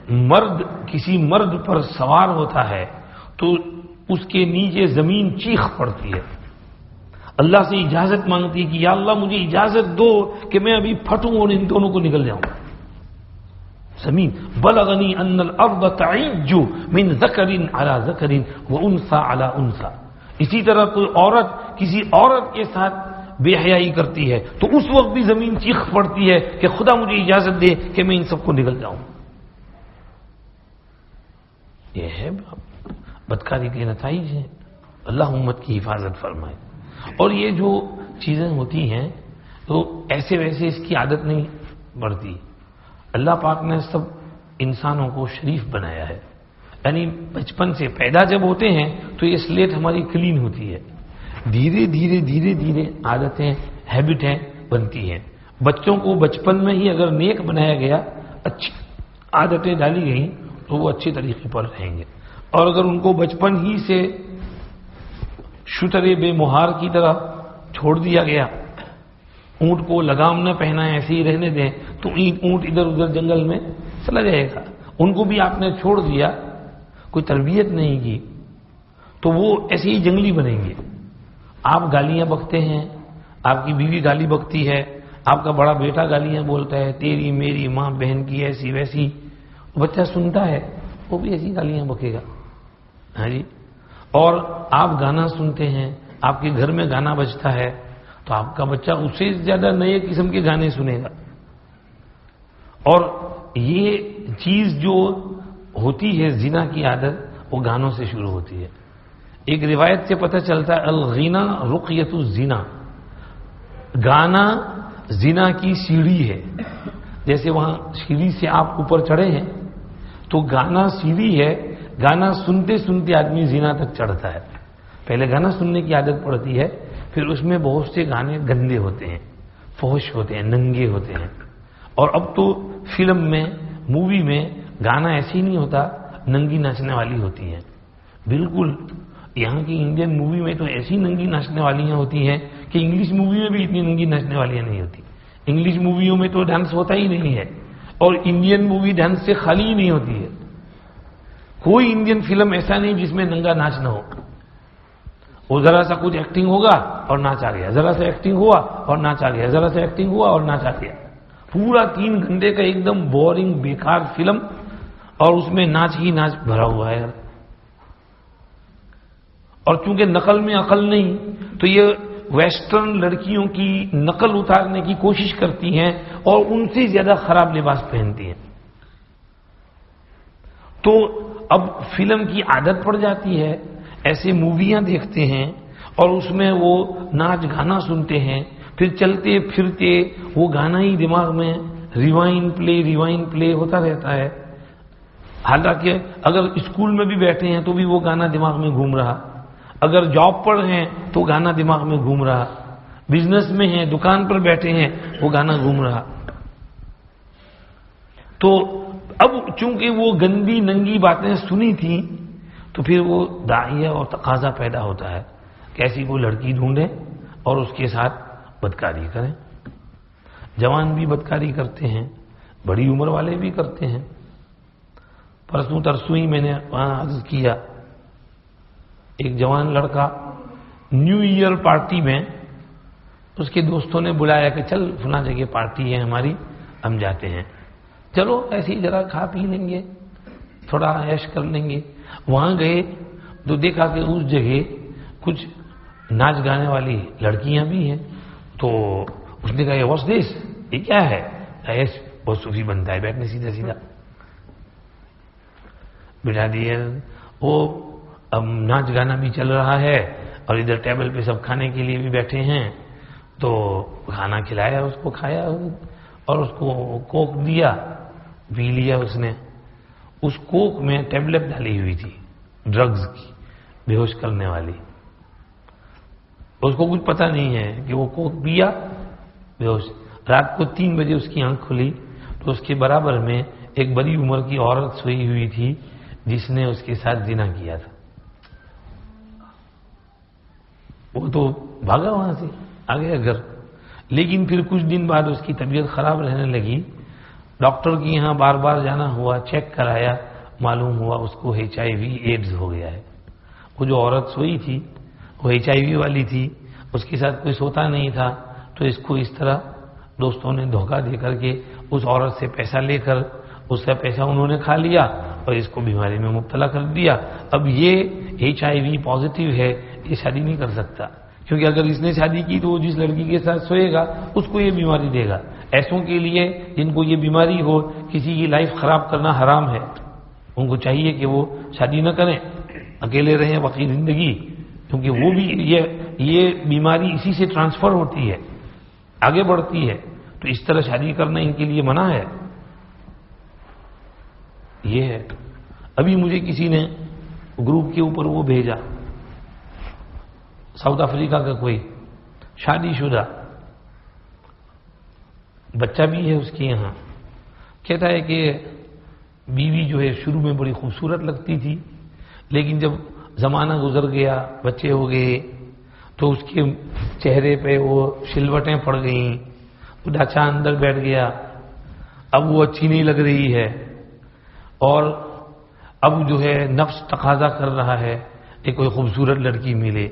Speaker 2: مرد کسی مرد پر سوار ہوتا ہے تو اس کے نیچے زمین چیخ پڑتی ہے، اللہ سے اجازت مانگتی ہے کہ یا اللہ مجھے اجازت دو کہ میں ابھی پھٹوں اور ان دونوں کو نکل جاؤں. زمین بلغنی ان الارض تعج من ذکر علی ذکر وانثى علی انثى. اسی طرح کوئی عورت کسی عورت کے ساتھ بے حیائی کرتی ہے تو اس وقت بھی زمین چیخ پڑتی ہے کہ خدا مجھے اجازت دے کہ میں ان سب کو نکل جاؤں. یہ ہے بدکاری کے نتائج ہیں. اللہ امت کی حفاظت فرمائے. اور یہ جو چیزیں ہوتی ہیں تو ایسے ویسے اس کی عادت نہیں بڑھتی. اللہ پاک نے سب انسانوں کو شریف بنایا ہے، یعنی بچپن سے پیدا جب ہوتے ہیں تو یہ سلیٹ ہماری کلین ہوتی ہے. دھیرے دھیرے دھیرے دھیرے عادتیں ہیبٹیں بنتی ہیں. بچوں کو بچپن میں ہی اگر نیک بنایا گیا، اچھی عادتیں ڈالی گئیں تو وہ اچھے طریقے پر رہیں گے. اور اگر ان کو بچپن ہی سے شترے بے مہار کی طرح چھوڑ دیا گیا، اونٹ کو لگام نہ پہنا ایسے ہی رہنے دیں تو اونٹ ادھر ادھر جنگل میں چلا جائے گا. ان کو بھی آپ نے چھوڑ دیا، کوئی تربیت نہیں کی تو وہ ایسے ہی جنگلی بنیں گے. آپ گالیاں بکتے ہیں، آپ کی بیوی گالی بکتی ہے، آپ کا بڑا بیٹا گالیاں بولتا ہے، تیری میری ماں بہن کی ایسی ویسی. بچہ سنتا ہے وہ بھی ایسی گالیاں بکے گا. ہاں جی. اور آپ گانا سنتے ہیں، آپ کے گھر میں گانا بجتا ہے تو آپ کا بچہ اس سے زیادہ نئے قسم کے گانے سنے گا. اور یہ چیز جو ہوتی ہے زنا کی عادت، وہ گانوں سے شروع ہوتی ہے. ایک روایت سے پتہ چلتا ہے الغنا رقیۃ الزنا، گانا زنا کی سیڑھی ہے. جیسے وہاں سیڑھی سے آپ اوپر چڑھے ہیں تو گانا سیڑھی ہے، گانا سنتے سنتے آدمی زنا تک چڑھتا ہے. پہلے گانا سننے کی عادت پڑتی ہے، پھر اس میں بہت سے گانے گندے ہوتے ہیں، فحش ہوتے ہیں، ننگے ہوتے ہیں. اور اب تو فلم میں، مووی میں گانا ایسے ہی نہیں ہوتا، ننگی ناچنے والی ہوتی ہیں. بالکل یہاں کی انڈین مووی میں تو ایسی ننگی ناچنے والیاں ہوتی ہیں کہ انگلش مووی میں بھی اتنی ننگی ناچنے والیاں نہیں ہوتی. انگلش موویوں میں تو ڈانس ہوتا ہی نہیں ہے، اور انڈین مووی ڈانس سے خالی ہی نہیں ہوتی ہے. کوئی انڈین فلم ایسا نہیں جس میں ننگا ناچ نہ ہو. وہ ذرا سا کچھ ایکٹنگ ہوگا اور ناچ آ گیا، ذرا سا ایکٹنگ ہوا اور ناچ آ گیا، ذرا سا ایکٹنگ ہوا اور ناچ آ گیا. پورا 3 گھنٹے کا ایک دم بورنگ بیکار فلم، اور اس میں ناچ ہی ناچ بھرا ہوا ہے. اور چونکہ نقل میں عقل نہیں تو یہ ویسٹرن لڑکیوں کی نقل اتارنے کی کوشش کرتی ہیں اور ان سے زیادہ خراب لباس پہنتی ہیں. تو اب فلم کی عادت پڑ جاتی ہے، ایسے موویاں دیکھتے ہیں اور اس میں وہ ناچ گانا سنتے ہیں، پھر چلتے پھرتے وہ گانا ہی دماغ میں ریوائن پلے ہوتا رہتا ہے. حالانکہ اگر اسکول میں بھی بیٹھے ہیں تو بھی وہ گانا دماغ میں گھوم رہا، اگر جاب پر ہیں تو گانا دماغ میں گھوم رہا، بزنس میں ہیں، دکان پر بیٹھے ہیں، وہ گانا گھوم رہا. تو اب چونکہ وہ گندی ننگی باتیں سنی تھیں تو پھر وہ داعیہ اور تقاضا پیدا ہوتا ہے کہ ایسی کوئی لڑکی ڈھونڈیں اور اس کے ساتھ بدکاری کریں. جوان بھی بدکاری کرتے ہیں، بڑی عمر والے بھی کرتے ہیں. پرسوں ترسوں ہی میں نے وہاں عرض کیا، ایک جوان لڑکا نیو ایئر پارٹی میں اس کے دوستوں نے بلایا کہ چل فلاں جگہ پارٹی ہے ہماری، ہم جاتے ہیں، چلو ایسے ہی ذرا کھا پی لیں گے، تھوڑا عیش کر لیں گے. وہاں گئے تو دیکھا کہ اس جگہ کچھ ناچ گانے والی لڑکیاں بھی ہیں. تو اس نے کہا واٹس دس، یہ کیا ہے؟ عیش بہت صوفی بنتا ہے، بیٹھنے سیدھا سیدھا بٹھا دیے. وہ اب ناچ گانا بھی چل رہا ہے اور ادھر ٹیبل پہ سب کھانے کے لیے بھی بیٹھے ہیں. تو کھانا کھلایا اس کو، کھایا اور اس کو کوک دیا، پی لیا اس نے. اس کوک میں ٹیبلٹ ڈالی ہوئی تھی ڈرگز کی، بے ہوش کرنے والی. اس کو کچھ پتہ نہیں ہے کہ وہ کوک پیا بے ہوش. رات کو 3 بجے اس کی آنکھ کھلی تو اس کے برابر میں ایک بڑی عمر کی عورت سوئی ہوئی تھی جس نے اس کے ساتھ زنا کیا تھا. وہ تو بھاگا وہاں سے، آ گیا گھر. لیکن پھر کچھ دن بعد اس کی طبیعت خراب رہنے لگی ڈاکٹر کے یہاں بار بار جانا ہوا، چیک کرایا، معلوم ہوا اس کو HIV ایڈز ہو گیا ہے۔ وہ جو عورت سوئی تھی وہ HIV والی تھی، اس کے ساتھ کوئی سوتا نہیں تھا، تو اس کو اس طرح دوستوں نے دھوکہ دے کر کے اس عورت سے پیسہ لے کر اس کا پیسہ انہوں نے کھا لیا اور اس کو بیماری میں مبتلا کر دیا۔ اب یہ HIV پازیٹیو ہے، یہ شادی نہیں کر سکتا، کیونکہ اگر اس نے شادی کی تو وہ جس لڑکی کے ساتھ سوئے گا اس کو یہ بیماری دے گا۔ ایسوں کے لیے جن کو یہ بیماری ہو، کسی کی لائف خراب کرنا حرام ہے، ان کو چاہیے کہ وہ شادی نہ کریں، اکیلے رہیں باقی زندگی، کیونکہ وہ بھی یہ بیماری اسی سے ٹرانسفر ہوتی ہے، آگے بڑھتی ہے، تو اس طرح شادی کرنا ان کے لیے منع ہے۔ یہ ہے، ابھی مجھے کسی نے گروپ کے اوپر وہ بھیجا، ساؤتھ افریقہ کا کوئی شادی شدہ بچہ بھی ہے اس کے یہاں، کہتا ہے کہ بیوی جو ہے شروع میں بڑی خوبصورت لگتی تھی، لیکن جب زمانہ گزر گیا، بچے ہو گئے، تو اس کے چہرے پہ وہ شلوٹیں پڑ گئیں، وہ ڈھانچہ اندر بیٹھ گیا، اب وہ اچھی نہیں لگ رہی ہے، اور اب جو ہے نفس تقاضا کر رہا ہے کہ کوئی خوبصورت لڑکی ملے،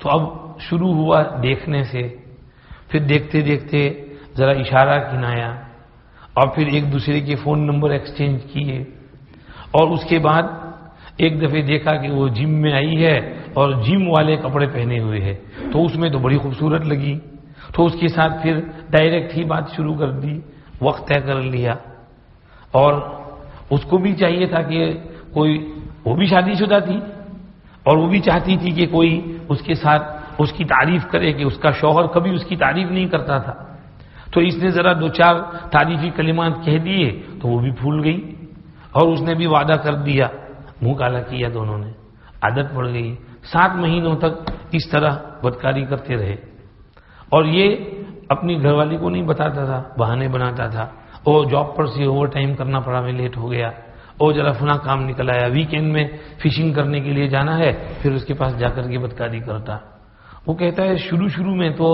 Speaker 2: تو اب شروع ہوا دیکھنے سے، پھر دیکھتے دیکھتے ذرا اشارہ کنایا، اور پھر ایک دوسرے کے فون نمبر ایکسچینج کیے، اور اس کے بعد ایک دفعہ دیکھا کہ وہ جم میں آئی ہے اور جم والے کپڑے پہنے ہوئے ہے، تو اس میں تو بڑی خوبصورت لگی، تو اس کے ساتھ پھر ڈائریکٹ ہی بات شروع کر دی، وقت طے کر لیا، اور اس کو بھی چاہیے تھا کہ کوئی، وہ بھی شادی شدہ تھی اور وہ بھی چاہتی تھی کہ کوئی اس کے ساتھ اس کی تعریف کرے، کہ اس کا شوہر کبھی اس کی تعریف نہیں کرتا تھا، تو اس نے ذرا دو چار تعریفی کلمات کہہ دیے تو وہ بھی پھول گئی، اور اس نے بھی وعدہ کر دیا، منہ کالا کیا، دونوں نے عادت پڑ گئی، 7 مہینوں تک اس طرح بدکاری کرتے رہے، اور یہ اپنی گھر والی کو نہیں بتاتا تھا، بہانے بناتا تھا، وہ جاب پر سے اوور ٹائم کرنا پڑا، میں لیٹ ہو گیا، اور ذرا فلاں کام نکل آیا، ویکینڈ میں فشنگ کرنے کے لیے جانا ہے، پھر اس کے پاس جا کر کے بدکاری کرتا۔ وہ کہتا ہے شروع میں تو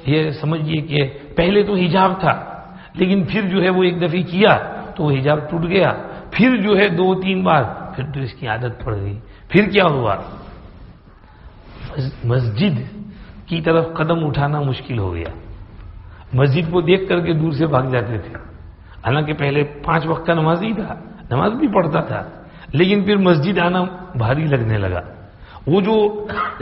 Speaker 2: یہ سمجھیے کہ پہلے تو حجاب تھا، لیکن پھر جو ہے وہ ایک دفعہ کیا تو وہ حجاب ٹوٹ گیا، پھر جو ہے 2-3 بار، پھر تو اس کی عادت پڑ گئی۔ پھر کیا ہوا، مسجد کی طرف قدم اٹھانا مشکل ہو گیا، مسجد کو دیکھ کر کے دور سے بھاگ جاتے تھے، حالانکہ پہلے 5 وقت کا نماز ہی تھا، نماز بھی پڑھتا تھا، لیکن پھر مسجد آنا بھاری لگنے لگا۔ وہ جو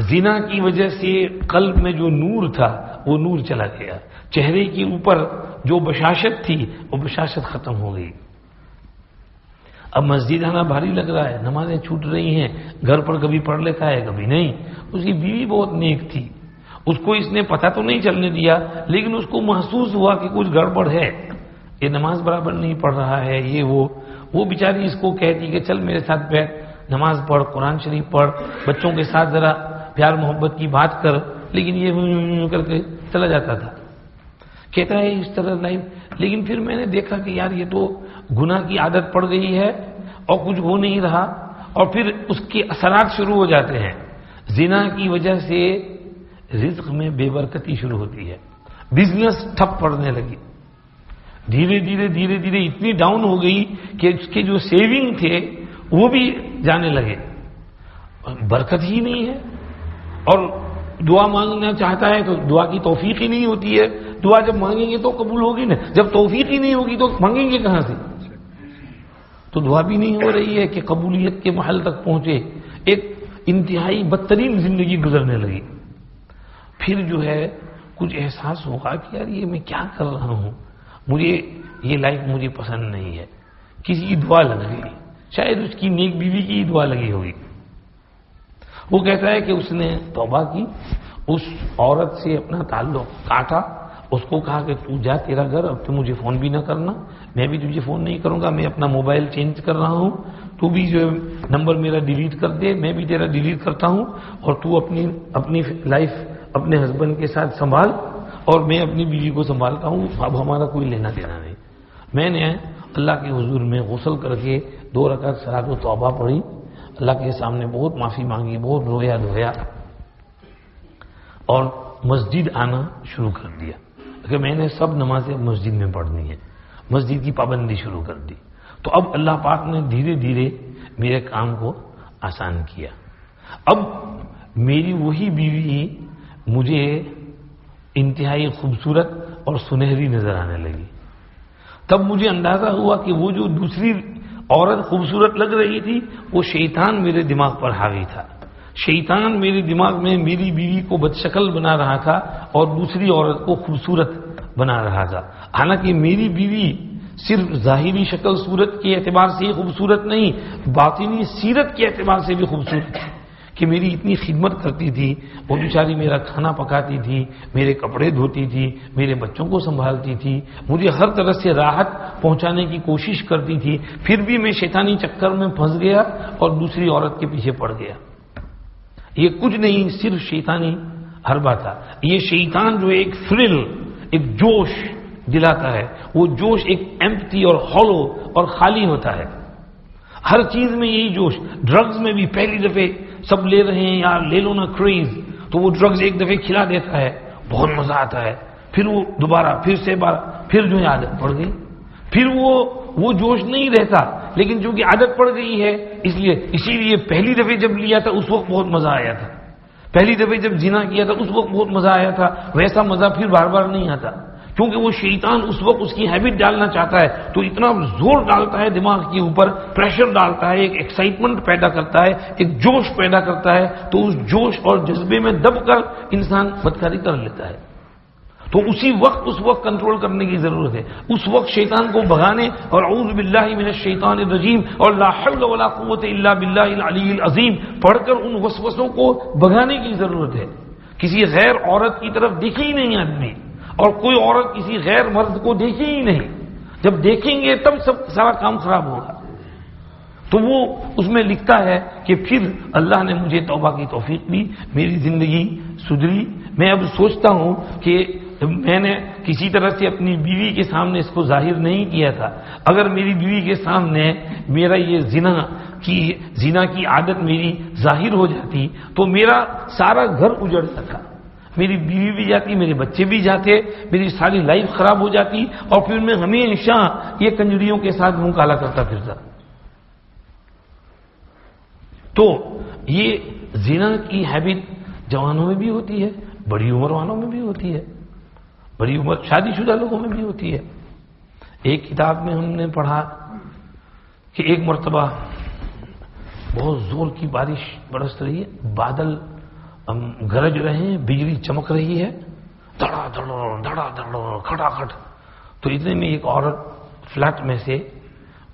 Speaker 2: زنا کی وجہ سے قلب میں جو نور تھا وہ نور چلا گیا، چہرے کے اوپر جو بشاشت تھی وہ بشاشت ختم ہو گئی، اب مسجد آنا بھاری لگ رہا ہے، نمازیں چھوٹ رہی ہیں، گھر پر کبھی پڑھ لیتا ہے کبھی نہیں۔ اس کی بیوی بہت نیک تھی، اس کو اس نے پتہ تو نہیں چلنے دیا، لیکن اس کو محسوس ہوا کہ کچھ گڑبڑ ہے، یہ نماز برابر نہیں پڑھ رہا ہے، یہ وہ بیچاری اس کو کہتی کہ چل میرے ساتھ بیٹھ، نماز پڑھ، قرآن شریف پڑھ، بچوں کے ساتھ ذرا پیار محبت کی بات کر، لیکن یہ کر کے چلا جاتا تھا، کہتا ہے اس طرح لائف۔ لیکن پھر میں نے دیکھا کہ یار یہ تو گناہ کی عادت پڑ گئی ہے اور کچھ ہو نہیں رہا، اور پھر اس کے اثرات شروع ہو جاتے ہیں، زنا کی وجہ سے رزق میں بے برکتی شروع ہوتی ہے، بزنس ٹھپ پڑنے لگی، دھیرے دھیرے اتنی ڈاؤن ہو گئی کہ اس کے جو سیونگ تھے وہ بھی جانے لگے، برکت ہی نہیں ہے، اور دعا مانگنا چاہتا ہے تو دعا کی توفیق ہی نہیں ہوتی ہے، دعا جب مانگیں گے تو قبول ہوگی نا، جب توفیق ہی نہیں ہوگی تو مانگیں گے کہاں سے؟ تو دعا بھی نہیں ہو رہی ہے کہ قبولیت کے محل تک پہنچے، ایک انتہائی بدترین زندگی گزرنے لگی۔ پھر جو ہے کچھ احساس ہوگا کہ یار یہ میں کیا کر رہا ہوں، مجھے یہ لائف مجھے پسند نہیں ہے، کسی کی دعا لگ گئی، شاید اس کی نیک بیوی کی دعا لگی ہوگی۔ وہ کہتا ہے کہ اس نے توبہ کی، اس عورت سے اپنا تعلق کاٹا، اس کو کہا کہ تو جا تیرا گھر، اب تو مجھے فون بھی نہ کرنا، میں بھی تجھے فون نہیں کروں گا، میں اپنا موبائل چینج کر رہا ہوں، تو بھی جو نمبر میرا ڈیلیٹ کر دے، میں بھی تیرا ڈیلیٹ کرتا ہوں، اور تو اپنی لائف اپنے ہسبینڈ کے ساتھ سنبھال، اور میں اپنی بیوی کو سنبھالتا ہوں، اب ہمارا کوئی لینا دینا نہیں۔ میں نے اللہ کے حضور میں غسل کر کے 2 رکعت صلاۃ و توبہ پڑھی، اللہ کے سامنے بہت معافی مانگی، بہت رویا دھویا، اور مسجد آنا شروع کر دیا کہ میں نے سب نمازیں مسجد میں پڑھنی ہے، مسجد کی پابندی شروع کر دی. تو اب اللہ پاک نے دھیرے دھیرے میرے کام کو آسان کیا. اب میری وہی بیوی مجھے انتہائی خوبصورت اور سنہری نظر آنے لگی. تب مجھے اندازہ ہوا کہ وہ جو دوسری عورت خوبصورت لگ رہی تھی وہ شیطان میرے دماغ پر حاوی تھا. شیطان میرے دماغ میں میری بیوی کو بدشکل بنا رہا تھا اور دوسری عورت کو خوبصورت بنا رہا تھا. حالانکہ میری بیوی صرف ظاہری شکل صورت کے اعتبار سے ہی خوبصورت نہیں، باطنی سیرت کے اعتبار سے بھی خوبصورت تھی کہ میری اتنی خدمت کرتی تھی. وہ بیچاری میرا کھانا پکاتی تھی، میرے کپڑے دھوتی تھی، میرے بچوں کو سنبھالتی تھی، مجھے ہر طرح سے راحت پہنچانے کی کوشش کرتی تھی. پھر بھی میں شیطانی چکر میں پھنس گیا اور دوسری عورت کے پیچھے پڑ گیا. یہ کچھ نہیں، صرف شیطانی حربہ تھا. یہ شیطان جو ایک تھرل، ایک جوش دلاتا ہے، وہ جوش ایک ایمپٹی اور ہالو اور خالی ہوتا ہے. ہر چیز میں یہی جوش. ڈرگز میں بھی پہلی دفعہ سب لے رہے ہیں، یار لے لو نا کریز، تو وہ ڈرگز ایک دفعہ کھلا دیتا ہے، بہت مزہ آتا ہے. پھر وہ دوبارہ پھر سے بار پھر جو ہے عادت پڑ گئی. پھر وہ جوش نہیں رہتا، لیکن چونکہ عادت پڑ گئی ہے اسی لیے پہلی دفعہ جب لیا تھا اس وقت بہت مزہ آیا تھا، پہلی دفعہ جب زنا کیا تھا اس وقت بہت مزہ آیا تھا، ویسا مزہ پھر بار بار نہیں آتا. کیونکہ وہ شیطان اس وقت اس کی ہیبٹ ڈالنا چاہتا ہے تو اتنا زور ڈالتا ہے دماغ کے اوپر، پریشر ڈالتا ہے، ایک ایکسائٹمنٹ پیدا کرتا ہے، ایک جوش پیدا کرتا ہے. تو اس جوش اور جذبے میں دب کر انسان بدکاری کر لیتا ہے. تو اس وقت کنٹرول کرنے کی ضرورت ہے. اس وقت شیطان کو بھگانے اور اعوذ باللہ من الشیطان الرجیم اور لا حول ولا قوت الا باللہ العلی العظیم پڑھ کر ان وسوسوں کو بھگانے کی ضرورت ہے. کسی غیر عورت کی طرف دیکھے ہی نہیں آدمی، اور کوئی عورت کسی غیر مرد کو دیکھے ہی نہیں. جب دیکھیں گے تب سارا کام خراب ہوگا. تو وہ اس میں لکھتا ہے کہ پھر اللہ نے مجھے توبہ کی توفیق دی، میری زندگی سدھری. میں اب سوچتا ہوں کہ میں نے کسی طرح سے اپنی بیوی کے سامنے اس کو ظاہر نہیں کیا تھا. اگر میری بیوی کے سامنے میرا یہ زنا کی عادت میری ظاہر ہو جاتی تو میرا سارا گھر اجڑتا تھا. میری بیوی بھی جاتی، میرے بچے بھی جاتے، میری ساری لائف خراب ہو جاتی، اور پھر میں ہمیشہ یہ کنجریوں کے ساتھ منہ کالا کرتا پھرتا. تو یہ زنا کی ہیبٹ جوانوں میں بھی ہوتی ہے، بڑی عمر والوں میں بھی ہوتی ہے، بڑی عمر شادی شدہ لوگوں میں بھی ہوتی ہے. ایک کتاب میں ہم نے پڑھا کہ ایک مرتبہ بہت زور کی بارش برس رہی ہے، بادل گرج رہے ہیں، بجلی چمک رہی ہے، دھڑا دھڑا دھڑا دھڑا کھٹا کھٹ. تو اتنے میں ایک عورت فلیٹ میں سے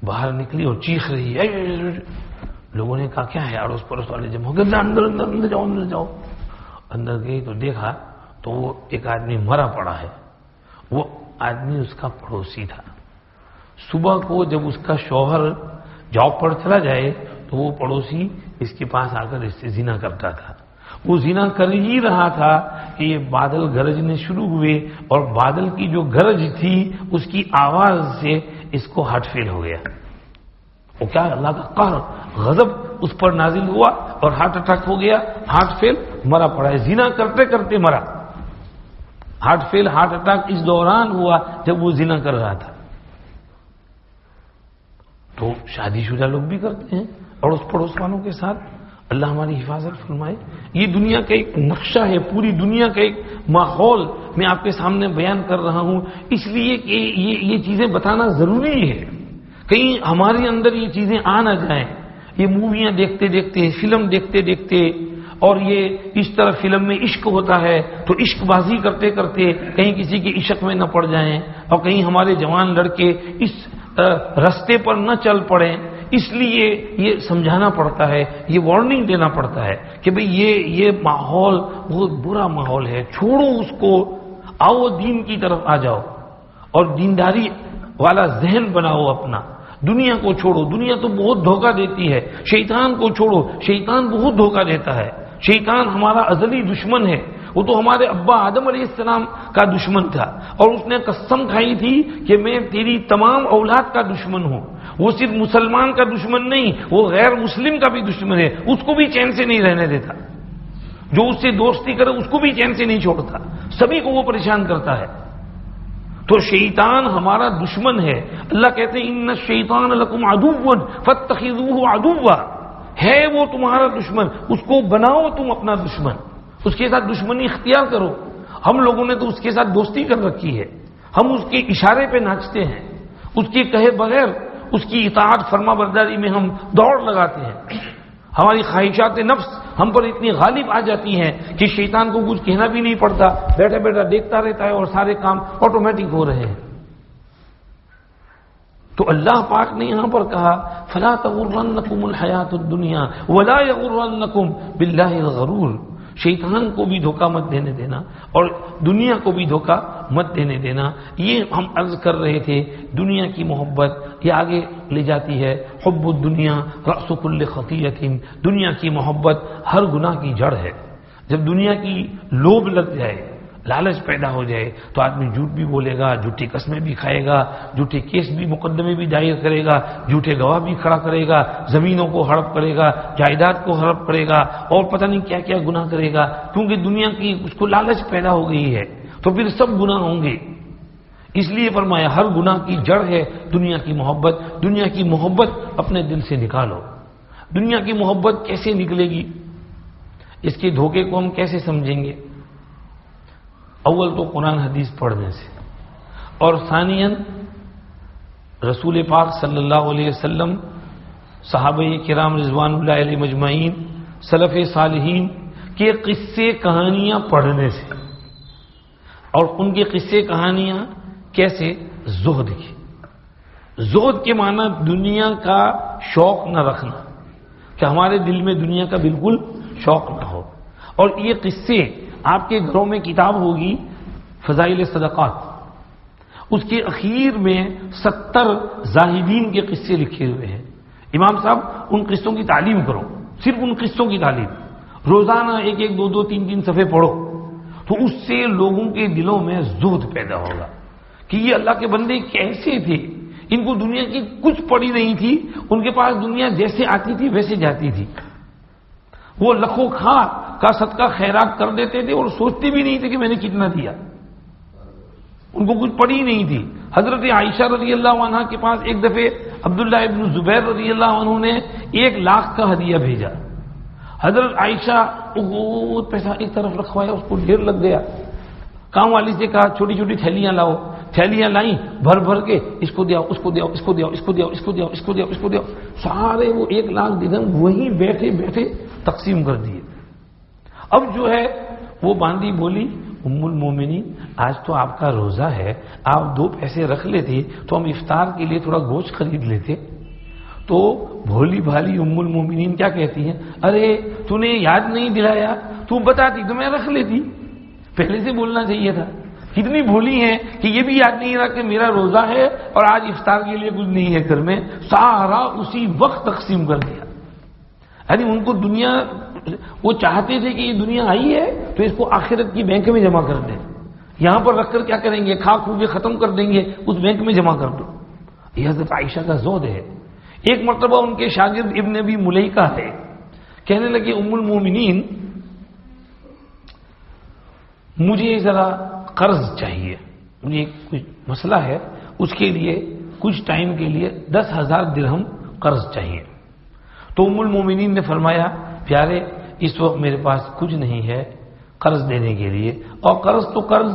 Speaker 2: باہر نکلی اور چیخ رہی ہے. لوگوں نے کہا کیا ہے؟ اڑوس پڑوس والے جمع ہو گئے، اندر جاؤ اندر جاؤ. اندر گئی تو دیکھا تو وہ ایک آدمی مرا پڑا ہے. وہ آدمی اس کا پڑوسی تھا. صبح کو جب اس کا شوہر جاب پر چلا جائے تو وہ پڑوسی اس کے پاس آ کر اس سے زنا کرتا تھا. وہ زنا کر ہی رہا تھا کہ یہ بادل گرجنے شروع ہوئے، اور بادل کی جو گرج تھی اس کی آواز سے اس کو ہارٹ فیل ہو گیا. وہ کیا اللہ کا قہر، غضب اس پر نازل ہوا اور ہارٹ اٹیک ہو گیا، ہارٹ فیل، مرا پڑا ہے. زنا کرتے کرتے مرا. ہارٹ فیل، ہارٹ اٹیک اس دوران ہوا جب وہ زنا کر رہا تھا. تو شادی شدہ لوگ بھی کرتے ہیں اڑوس پڑوس والوں کے ساتھ. اللہ ہماری حفاظت فرمائے. یہ دنیا کا ایک نقشہ ہے، پوری دنیا کا ایک ماحول میں آپ کے سامنے بیان کر رہا ہوں، اس لیے کہ یہ چیزیں بتانا ضروری ہے. کہیں ہمارے اندر یہ چیزیں آ نہ جائیں. یہ موویاں دیکھتے دیکھتے، فلم دیکھتے دیکھتے، اور یہ اس طرح فلم میں عشق ہوتا ہے تو عشق بازی کرتے کرتے کہیں کسی کے عشق میں نہ پڑ جائیں، اور کہیں ہمارے جوان لڑکے اس رستے پر نہ چل پڑیں. اس لیے یہ سمجھانا پڑتا ہے، یہ وارننگ دینا پڑتا ہے کہ بھئی یہ ماحول بہت برا ماحول ہے، چھوڑو اس کو، آؤ دین کی طرف آ جاؤ اور دینداری والا ذہن بناؤ اپنا. دنیا کو چھوڑو، دنیا تو بہت دھوکہ دیتی ہے. شیطان کو چھوڑو، شیطان بہت دھوکہ دیتا ہے. شیطان ہمارا ازلی دشمن ہے. وہ تو ہمارے ابا آدم علیہ السلام کا دشمن تھا، اور اس نے قسم کھائی تھی کہ میں تیری تمام اولاد کا دشمن ہوں. وہ صرف مسلمان کا دشمن نہیں، وہ غیر مسلم کا بھی دشمن ہے. اس کو بھی چین سے نہیں رہنے دیتا. جو اس سے دوستی کرے اس کو بھی چین سے نہیں چھوڑتا. سبھی کو وہ پریشان کرتا ہے. تو شیطان ہمارا دشمن ہے. اللہ کہتے ہیں ان الشیطان لکم عدو فاتخذوہ عدوا، ہے وہ تمہارا دشمن، اس کو بناؤ تم اپنا دشمن، اس کے ساتھ دشمنی اختیار کرو. ہم لوگوں نے تو اس کے ساتھ دوستی کر رکھی ہے، ہم اس کے اشارے پہ ناچتے ہیں، اس کے کہے بغیر اس کی اطاعت فرما برداری میں ہم دوڑ لگاتے ہیں. ہماری خواہشات نفس ہم پر اتنی غالب آ جاتی ہیں کہ شیطان کو کچھ کہنا بھی نہیں پڑتا، بیٹھا بیٹھا دیکھتا رہتا ہے اور سارے کام آٹومیٹک ہو رہے ہیں. تو اللہ پاک نے یہاں پر کہا فلا تغرنکم الحیات الدنیا ولا یغرنکم باللہ الغرور، شیطان کو بھی دھوکہ مت دینے دینا اور دنیا کو بھی دھوکہ مت دینے دینا. یہ ہم عرض کر رہے تھے دنیا کی محبت یہ آگے لے جاتی ہے. حب الدنیا رأس کل خطیئۃ، دنیا کی محبت ہر گناہ کی جڑ ہے. جب دنیا کی لوبھ لگ جائے، لالچ پیدا ہو جائے تو آدمی جھوٹ بھی بولے گا، جھوٹی قسمیں بھی کھائے گا، جھوٹے کیس بھی مقدمے بھی دائر کرے گا، جھوٹے گواہ بھی کھڑا کرے گا، زمینوں کو ہڑپ کرے گا، جائیداد کو ہڑپ کرے گا اور پتہ نہیں کیا کیا گناہ کرے گا، کیونکہ دنیا کی اس کو لالچ پیدا ہو گئی ہے. تو پھر سب گناہ ہوں گے. اس لیے فرمایا ہر گناہ کی جڑ ہے دنیا کی محبت. دنیا کی محبت اپنے دل سے نکالو. دنیا کی محبت کیسے نکلے گی؟ اس کے دھوکے کو ہم کیسے سمجھیں گے؟ اول تو قرآن حدیث پڑھنے سے، اور ثانیاً رسول پاک صلی اللہ علیہ وسلم، صحابہ کرام رضوان اللہ علیہ مجمعین، سلف صالحین کے قصے کہانیاں پڑھنے سے. اور ان کے قصے کہانیاں کیسے؟ زہد کی. زہد کے معنی دنیا کا شوق نہ رکھنا، کہ ہمارے دل میں دنیا کا بالکل شوق نہ ہو. اور یہ قصے آپ کے گھروں میں کتاب ہوگی فضائل صدقات، اس کے اخیر میں 70 زاہدین کے قصے لکھے ہوئے ہیں. امام صاحب ان قصوں کی تعلیم کرو، صرف ان قصوں کی تعلیم، روزانہ ایک ایک دو دو تین تین صفحے پڑھو، تو اس سے لوگوں کے دلوں میں زہد پیدا ہوگا کہ یہ اللہ کے بندے کیسے تھے. ان کو دنیا کی کچھ پڑی نہیں تھی، ان کے پاس دنیا جیسے آتی تھی ویسے جاتی تھی. وہ لکھوں کھا کا صدقہ خیرات کر دیتے تھے اور سوچتے بھی نہیں تھے کہ میں نے کتنا دیا. ان کو کچھ پڑی نہیں تھی. حضرت عائشہ رضی اللہ عنہ کے پاس ایک دفعہ عبداللہ ابن زبیر رضی اللہ عنہ نے 1 لاکھ کا ہدیہ بھیجا. حضرت عائشہ وہ پیسہ ایک طرف رکھوایا، اس کو ڈھیر لگ گیا. کام والی سے کہا چھوٹی چھوٹی تھیلیاں لاؤ. تھیلیاں لائیں بھر بھر کے، اس کو دیا، اس کو دیا، اس کو دیا، اس کو دیا، اس کو دیا، اس کو دیا، اس کو دیا، سارے وہ 1 لاکھ درہم وہیں بیٹھے بیٹھے تقسیم کر دیے. اب جو ہے وہ باندھی بولی ام المومنین آج تو آپ کا روزہ ہے، آپ 2 پیسے رکھ لیتے تو ہم افطار کے لیے تھوڑا گوشت خرید لیتے. تو بھولی بھالی ام المومنین کیا کہتی ہیں، ارے تو نے یاد نہیں دلایا، تو بتاتی تو میں رکھ لیتی، پہلے سے بولنا چاہیے تھا. کتنی بھولی ہیں کہ یہ بھی یاد نہیں رہا کہ میرا روزہ ہے اور آج افطار کے لیے کچھ نہیں ہے گھر میں، سارا اسی وقت تقسیم کر دیا. یعنی ان کو دنیا، وہ چاہتے تھے کہ یہ دنیا آئی ہے تو اس کو آخرت کی بینک میں جمع کر دیں، یہاں پر رکھ کر کیا کریں گے، کھا کھو کے ختم کر دیں گے، اس بینک میں جمع کر دو. یہ حضرت عائشہ کا زہد ہے. ایک مرتبہ ان کے شاگرد ابن ابی ملیکہ ہے، کہنے لگے ام المومنین مجھے ذرا قرض چاہیے، مجھے کچھ مسئلہ ہے، اس کے لیے کچھ ٹائم کے لیے 10,000 درہم قرض چاہیے. تو ام المومنین نے فرمایا پیارے اس وقت میرے پاس کچھ نہیں ہے قرض دینے کے لیے، اور قرض تو قرض،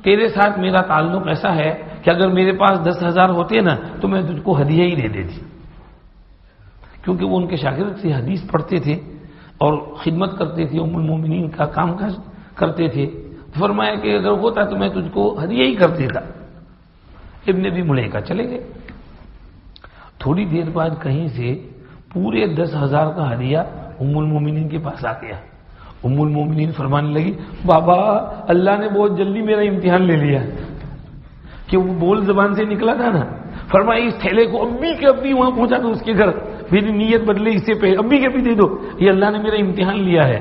Speaker 2: تیرے ساتھ میرا تعلق ایسا ہے کہ اگر میرے پاس 10,000 ہوتے نا تو میں تجھ کو ہدیہ ہی دے دیتی. کیونکہ وہ ان کے شاگرد سے حدیث پڑھتے تھے اور خدمت کرتے تھے، ام المومنین کا کام کاج کرتے تھے. فرمایا کہ اگر ہوتا تو میں تجھ کو ہدیہ ہی کر دیتا. ابن ابی ملیکہ چلے گئے. تھوڑی دیر بعد کہیں سے پورے 10,000 کا ہدیہ ام المومنین کے پاس آ گیا. ام المومنین فرمانے لگی بابا اللہ نے بہت جلدی میرا امتحان لے لیا، کہ وہ بول زبان سے نکلا تھا نا. فرمایا اس تھیلے کو ابھی کے ابھی وہاں پہنچا دو اس کے گھر، میری نیت بدلے اس سے پہلے ابھی کے ابھی دے دو. یہ اللہ نے میرا امتحان لیا ہے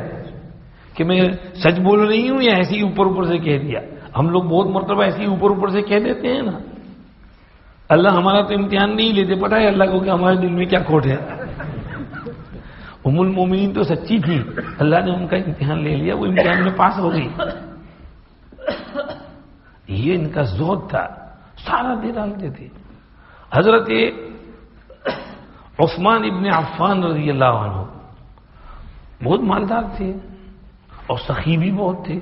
Speaker 2: کہ میں سچ بول رہی ہوں یا ایسے ہی اوپر اوپر سے کہہ دیا. ہم لوگ بہت مرتبہ ایسے ہی اوپر اوپر سے کہہ دیتے ہیں نا. اللہ ہمارا تو امتحان نہیں لیتے، پتہ ہے اللہ کو کہ ہمارے دل میں کیا کھوٹ ہے. ام المومنین تو سچی تھی، اللہ نے ان کا امتحان لے لیا، وہ امتحان میں پاس ہو گئی. یہ ان کا زہد تھا. سارا دے ڈالتے تھے. حضرت عثمان ابن عفان رضی اللہ عنہ بہت مالدار تھے اور سخی بھی بہت تھے،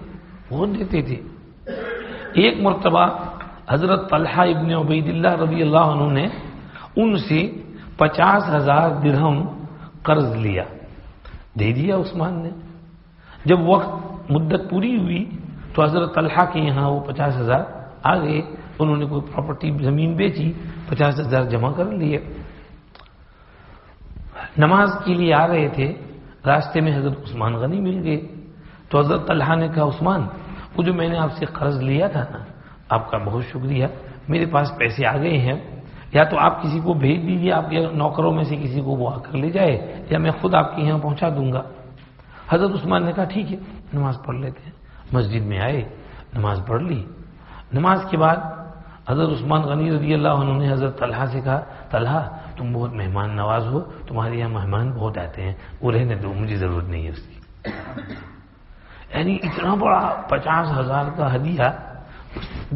Speaker 2: بہت دیتے تھے. ایک مرتبہ حضرت طلحہ ابن عبید اللہ رضی اللہ عنہ نے ان سے 50,000 درہم قرض لیا، دے دیا عثمان نے. جب وقت مدت پوری ہوئی تو حضرت طلحہ کے یہاں وہ 50,000 آ گئے. انہوں نے کوئی پراپرٹی زمین بیچی، 50,000 جمع کر لیے. نماز کے لیے آ رہے تھے، راستے میں حضرت عثمان غنی مل گئے. تو حضرت طلحہ نے کہا عثمان، وہ جو میں نے آپ سے قرض لیا تھا نا، آپ کا بہت شکریہ، میرے پاس پیسے آ گئے ہیں، یا تو آپ کسی کو بھیج دیجیے، آپ کے نوکروں میں سے کسی کو وہ آ کر لے جائے، یا میں خود آپ کے یہاں پہنچا دوں گا. حضرت عثمان نے کہا ٹھیک ہے، نماز پڑھ لیتے ہیں. مسجد میں آئے، نماز پڑھ لی. نماز کے بعد حضرت عثمان غنی رضی اللہ عنہ نے حضرت طلحہ سے کہا طلحہ تم بہت مہمان نواز ہو، تمہارے یہاں مہمان بہت آتے ہیں، وہ رہنے دو، مجھے ضرورت نہیں ہے اس کی. یعنی اتنا بڑا 50,000 کا ہدیہ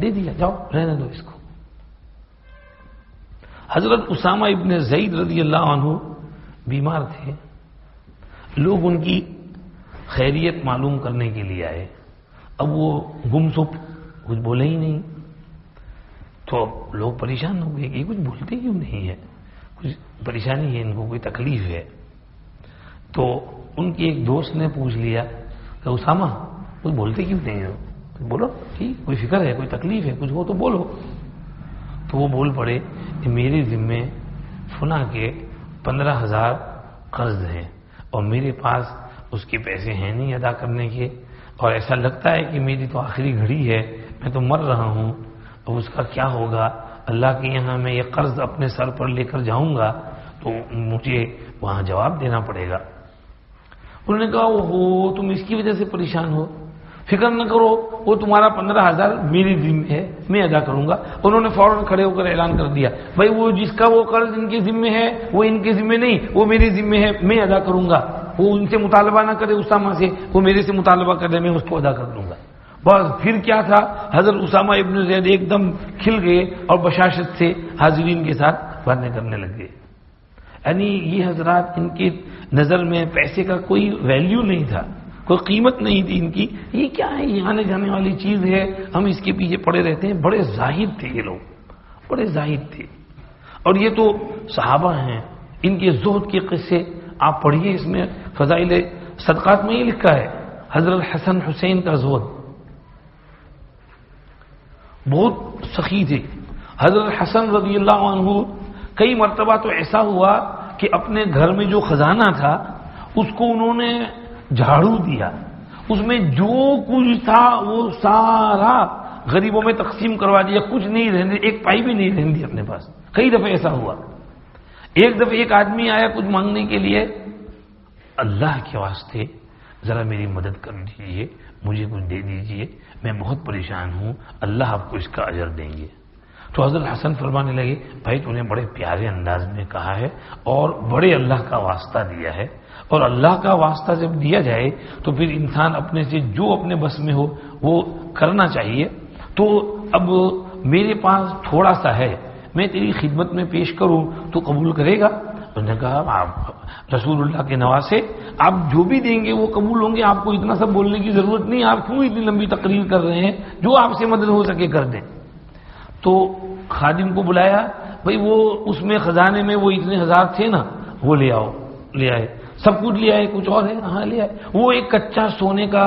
Speaker 2: دے دیا، جاؤ رہنے دو اس کو. حضرت اسامہ ابن زید رضی اللہ عنہ بیمار تھے. لوگ ان کی خیریت معلوم کرنے کے لیے آئے. اب وہ گمسم کچھ بولے ہی نہیں، تو لوگ پریشان ہو گئے کہ کچھ بولتے کیوں نہیں ہے، کچھ پریشانی ہے، ان کو کوئی تکلیف ہے. تو ان کے ایک دوست نے پوچھ لیا کہ اسامہ کچھ بولتے کیوں نہیں ہو، بولو ٹھیک، کوئی فکر ہے، کوئی تکلیف ہے، کچھ ہو تو بولو. تو وہ بول پڑے کہ میرے ذمے فلاں کے 15,000 قرض ہیں اور میرے پاس اس کے پیسے ہیں نہیں ادا کرنے کے، اور ایسا لگتا ہے کہ میری تو آخری گھڑی ہے، میں تو مر رہا ہوں، اب اس کا کیا ہوگا. اللہ کے یہاں میں یہ قرض اپنے سر پر لے کر جاؤں گا تو مجھے وہاں جواب دینا پڑے گا. انہوں نے کہا وہ تم اس کی وجہ سے پریشان ہو، فکر نہ کرو، وہ تمہارا 15,000 میری ذمہ ہے، میں ادا کروں گا. انہوں نے فوراً کھڑے ہو کر اعلان کر دیا بھائی وہ جس کا وہ قرض ان کے ذمہ ہے وہ ان کے ذمہ نہیں، وہ میرے ذمہ ہے، میں ادا کروں گا. وہ ان سے مطالبہ نہ کرے اسامہ سے، وہ میرے سے مطالبہ کرے، میں اس کو ادا کر دوں گا. بس پھر کیا تھا، حضرت اسامہ ابن زید ایک دم کھل گئے اور بشاشت سے حاضرین کے ساتھ باتیں کرنے لگ گئے. یعنی یہ حضرات، ان کی نظر میں پیسے کا کوئی ویلیو نہیں تھا، کوئی قیمت نہیں تھی ان کی. یہ کیا ہے، یہ آنے جانے والی چیز ہے، ہم اس کے پیچھے پڑے رہتے ہیں. بڑے زاہد تھے یہ لوگ، بڑے زاہد تھے. اور یہ تو صحابہ ہیں، ان کے زہد کے قصے آپ پڑھیے، اس میں فضائل صدقات میں یہ لکھا ہے. حضرت حسن حسین کا زہد، بہت سخی تھے. حضرت حسن رضی اللہ عنہ کئی مرتبہ تو ایسا ہوا کہ اپنے گھر میں جو خزانہ تھا اس کو انہوں نے جھاڑو دیا، اس میں جو کچھ تھا وہ سارا غریبوں میں تقسیم کروا دیا، کچھ نہیں رہنے، ایک پائی بھی نہیں رہنے دی اپنے پاس. کئی دفعہ ایسا ہوا. ایک دفعہ ایک آدمی آیا کچھ مانگنے کے لیے، اللہ کے واسطے ذرا میری مدد کر دیجیے، مجھے کچھ دے دیجیے، میں بہت پریشان ہوں، اللہ آپ کو اس کا اجر دیں گے. تو حضرت حسن فرمانے لگے بھائی تو نے بڑے پیارے انداز میں کہا ہے اور بڑے اللہ کا واسطہ دیا ہے، اور اللہ کا واسطہ جب دیا جائے تو پھر انسان اپنے سے جو اپنے بس میں ہو وہ کرنا چاہیے. تو اب میرے پاس تھوڑا سا ہے، میں تیری خدمت میں پیش کروں تو قبول کرے گا؟ انہوں نے کہا آپ رسول اللہ کے نواسے، آپ جو بھی دیں گے وہ قبول ہوں گے، آپ کو اتنا سب بولنے کی ضرورت نہیں، آپ کیوں اتنی لمبی تقریر کر رہے ہیں، جو آپ سے مدد ہو سکے کر دیں. تو خادم کو بلایا، بھئی وہ اس میں خزانے میں وہ اتنے ہزار تھے نا، وہ لے آؤ. لے آئے، سب کچھ لے آئے، کچھ اور ہے؟ ہاں لے آئے. وہ ایک کچا سونے کا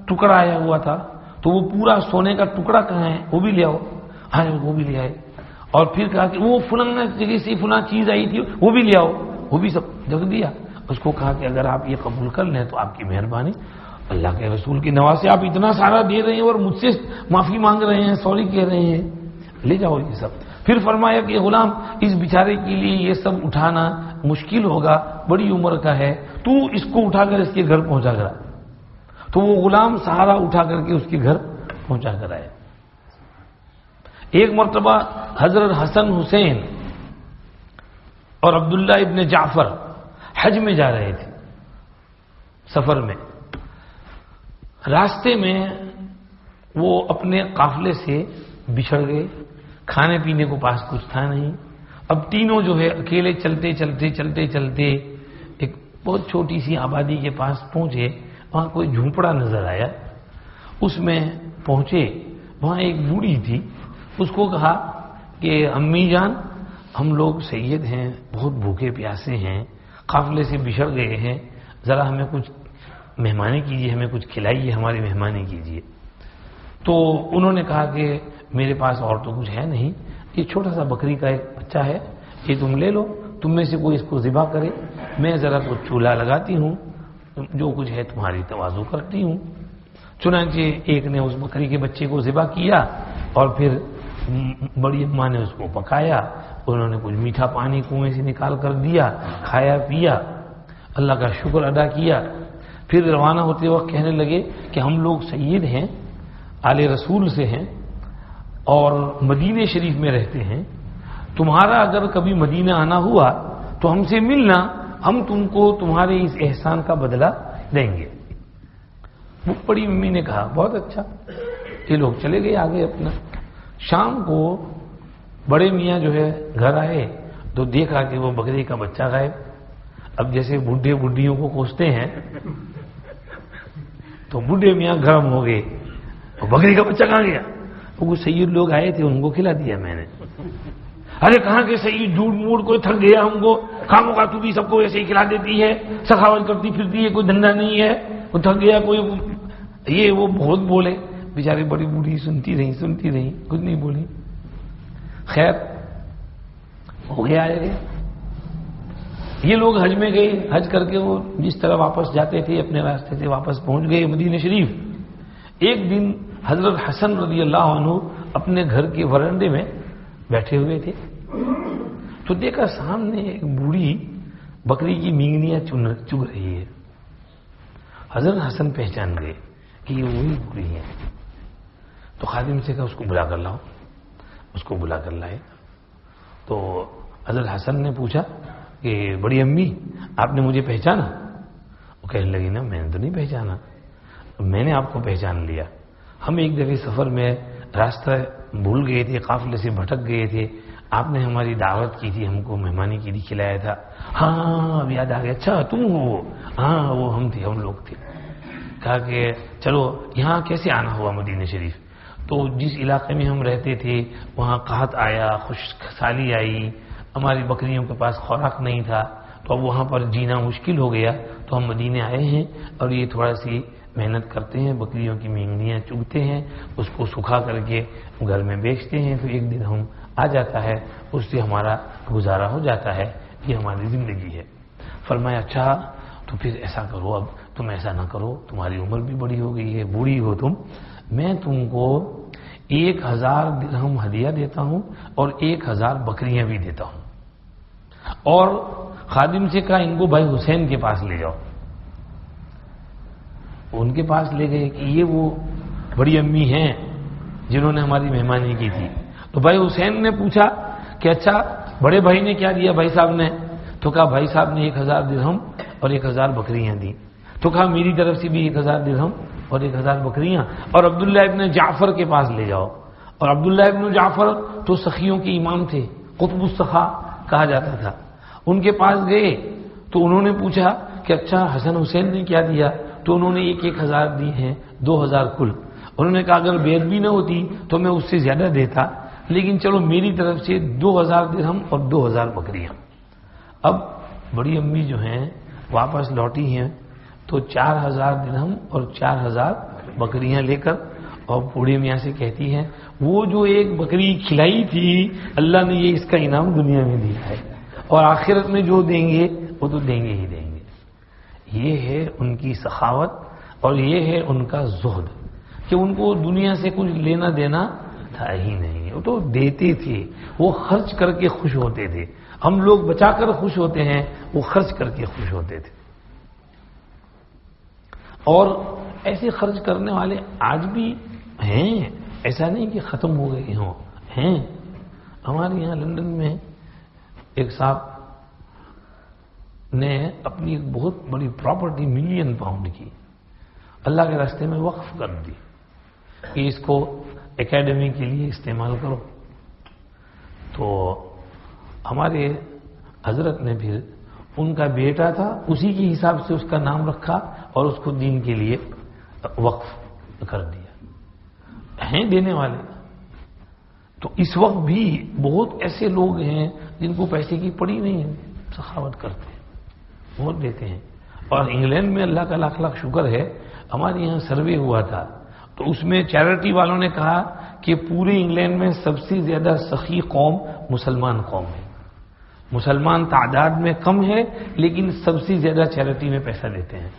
Speaker 2: ٹکڑا آیا ہوا تھا، تو وہ پورا سونے کا ٹکڑا کہاں ہے، وہ بھی لے آؤ. ہاں وہ بھی لے آئے. اور پھر کہا کہ وہ فلاں جگہ سے فلاں چیز آئی تھی، وہ بھی لے آؤ. وہ بھی سب جگ دیا. اس کو کہا کہ اگر آپ یہ قبول کر لیں تو آپ کی مہربانی، اللہ کے رسول کی نواز سے آپ اتنا سارا دے رہے ہیں اور مجھ سے معافی مانگ رہے ہیں، سوری کہہ رہے ہیں، لے جاؤ یہ سب. پھر فرمایا کہ غلام اس بیچارے کے لیے یہ سب اٹھانا مشکل ہوگا، بڑی عمر کا ہے، تو اس کو اٹھا کر اس کے گھر پہنچا کر. تو وہ غلام سہارا اٹھا کر کے اس کے گھر پہنچا کر آئے. ایک مرتبہ حضرت حسن حسین اور عبداللہ ابن جعفر حج میں جا رہے تھے، سفر میں. راستے میں وہ اپنے قافلے سے بچھڑ گئے، کھانے پینے کو پاس کچھ تھا نہیں. اب تینوں جو ہے اکیلے چلتے چلتے چلتے چلتے ایک بہت چھوٹی سی آبادی کے پاس پہنچے. وہاں کوئی جھونپڑا نظر آیا. اس میں پہنچے. وہاں ایک بوڑھی تھی. اس کو کہا کہ امی جان ہم لوگ سید ہیں, بہت بھوکے پیاسے ہیں, قافلے سے بچھڑ گئے ہیں, ذرا ہمیں کچھ مہمانی کیجیے, ہمیں کچھ کھلائیے, ہماری مہمانی کیجیے. تو انہوں نے کہا کہ میرے پاس اور تو کچھ ہے نہیں, یہ چھوٹا سا بکری کا ایک بچہ ہے, یہ تم لے لو, تم میں سے کوئی اس کو ذبح کرے, میں ذرا کچھ چولہا لگاتی ہوں, جو کچھ ہے تمہاری تواضع کرتی ہوں. چنانچہ ایک نے اس بکری کے بچے کو ذبح کیا اور پھر بڑی اماں نے اس کو پکایا. انہوں نے کچھ میٹھا پانی کنویں سے نکال کر دیا, کھایا پیا, اللہ کا شکر ادا کیا. پھر روانہ ہوتے وقت کہنے لگے کہ ہم لوگ سید ہیں, آل رسول سے ہیں اور مدینہ شریف میں رہتے ہیں. تمہارا اگر کبھی مدینہ آنا ہوا تو ہم سے ملنا, ہم تم کو تمہارے اس احسان کا بدلہ دیں گے. وہ بڑی امی نے کہا بہت اچھا. یہ لوگ چلے گئے آگے اپنا. شام کو بڑے میاں جو ہے گھر آئے تو دیکھا کہ وہ بکری کا بچہ غائب. اب جیسے بڈھے بڈھیوں کو کوستے ہیں تو بڈھے میاں گرم ہو گئے, بکری کا بچہ کہاں گیا؟ وہ سید لوگ آئے تھے, ان کو کھلا دیا میں نے. ارے کہاں کے سید, جھوٹ موٹ, کوئی تھک گیا ہم کو, کھاؤ کا تو بھی سب کو ایسے ہی کھلا دیتی ہے, سخاوت کرتی پھرتی ہے, کوئی دھندا نہیں ہے, وہ تھک گیا کوئی. یہ وہ بہت بولے, بیچاری بڑی بوڑھی سنتی رہی, کچھ نہیں بولی. خیر ہو گیا آئے گئے. یہ لوگ حج میں گئے, حج کر کے وہ جس طرح واپس جاتے تھے اپنے راستے سے واپس پہنچ گئے مدینہ شریف. ایک دن حضرت حسن رضی اللہ عنہ اپنے گھر کے ورنڈے میں بیٹھے ہوئے تھے تو دیکھا سامنے ایک بوڑھی بکری کی مینگنیاں چگ رہی ہے. حضرت حسن پہچان گئے کہ یہ وہی بوڑھی ہے. تو خادم سے کہا اس کو بلا کر لاؤ. اس کو بلا کر لائے. تو حضرت حسن نے پوچھا کہ بڑی امی آپ نے مجھے پہچانا؟ وہ کہنے لگی نا میں نے تو نہیں پہچانا, میں نے آپ کو پہچان لیا. ہم ایک دفعہ سفر میں راستہ بھول گئے تھے, قافلے سے بھٹک گئے تھے, آپ نے ہماری دعوت کی تھی, ہم کو مہمانی کے لیے کھلایا تھا. ہاں اب یاد آ گیا, اچھا تم ہو وہ؟ ہاں وہ ہم تھے, ہم لوگ تھے. کہا کہ چلو یہاں کیسے آنا ہوا مدینہ شریف؟ تو جس علاقے میں ہم رہتے تھے وہاں قحط آیا, خشک سالی آئی, ہماری بکریوں کے پاس خوراک نہیں تھا, تو اب وہاں پر جینا مشکل ہو گیا, تو ہم مدینے آئے ہیں اور یہ تھوڑا سی محنت کرتے ہیں, بکریوں کی مینگنیاں چگتے ہیں, اس کو سکھا کر کے گھر میں بیچتے ہیں, تو ایک دن ہم آ جاتا ہے, اس سے ہمارا گزارا ہو جاتا ہے, یہ ہماری زندگی ہے. فرمایا اچھا تو پھر ایسا کرو, اب تم ایسا نہ کرو, تمہاری عمر بھی بڑی ہو گئی ہے, بوڑھی ہو تم, میں تم کو 1000 درہم ہدیہ دیتا ہوں اور 1000 بکریاں بھی دیتا ہوں. اور خادم سے کہا ان کو بھائی حسین کے پاس لے جاؤ. ان کے پاس لے گئے کہ یہ وہ بڑی امی ہیں جنہوں نے ہماری مہمانی کی تھی. تو بھائی حسین نے پوچھا کہ اچھا بڑے بھائی نے کیا دیا بھائی صاحب نے؟ تو کہا بھائی صاحب نے 1000 درہم اور 1000 بکریاں دی. تو کہا میری طرف سے بھی 1000 درہم اور 1000 بکریاں, اور عبداللہ ابن جعفر کے پاس لے جاؤ. اور عبداللہ ابن جعفر تو سخیوں کے امام تھے, قطب السخا کہا جاتا تھا. ان کے پاس گئے تو انہوں نے پوچھا کہ اچھا حسن حسین نے کیا دیا؟ تو انہوں نے 1000 دی ہیں, 2000 کل. انہوں نے کہا اگر بیعت بھی نہ ہوتی تو میں اس سے زیادہ دیتا, لیکن چلو میری طرف سے 2000 درہم اور 2000 بکریاں. اب بڑی امی جو ہیں واپس لوٹی ہیں تو 4000 درہم اور 4000 بکریاں لے کر, اور بوڑھے میاں سے کہتی ہیں وہ جو ایک بکری کھلائی تھی اللہ نے یہ اس کا انعام دنیا میں دیا ہے, اور آخرت میں جو دیں گے وہ تو دیں گے ہی دیں گے. یہ ہے ان کی سخاوت اور یہ ہے ان کا زہد کہ ان کو دنیا سے کچھ لینا دینا تھا ہی نہیں, وہ تو دیتے تھے, وہ خرچ کر کے خوش ہوتے تھے. ہم لوگ بچا کر خوش ہوتے ہیں, وہ خرچ کر کے خوش ہوتے تھے. اور ایسے خرچ کرنے والے آج بھی ہیں, ایسا نہیں کہ ختم ہو گئے ہوں, ہیں. ہمارے یہاں لندن میں ایک صاحب نے اپنی ایک بہت بڑی پراپرٹی £1,000,000 کی اللہ کے راستے میں وقف کر دی کہ اس کو اکیڈمی کے لیے استعمال کرو. تو ہمارے حضرت نے پھر ان کا بیٹا تھا اسی کے حساب سے اس کا نام رکھا اور اس کو دین کے لیے وقف کر دیا. ہیں دینے والے. تو اس وقت بھی بہت ایسے لوگ ہیں جن کو پیسے کی پڑی نہیں ہے, سخاوت کرتے ہیں, بہت دیتے ہیں. اور انگلینڈ میں اللہ کا لاکھ لاکھ شکر ہے, ہمارے یہاں سروے ہوا تھا تو اس میں چیریٹی والوں نے کہا کہ پورے انگلینڈ میں سب سے زیادہ سخی قوم مسلمان قوم ہے. مسلمان تعداد میں کم ہے لیکن سب سے زیادہ چیریٹی میں پیسہ دیتے ہیں.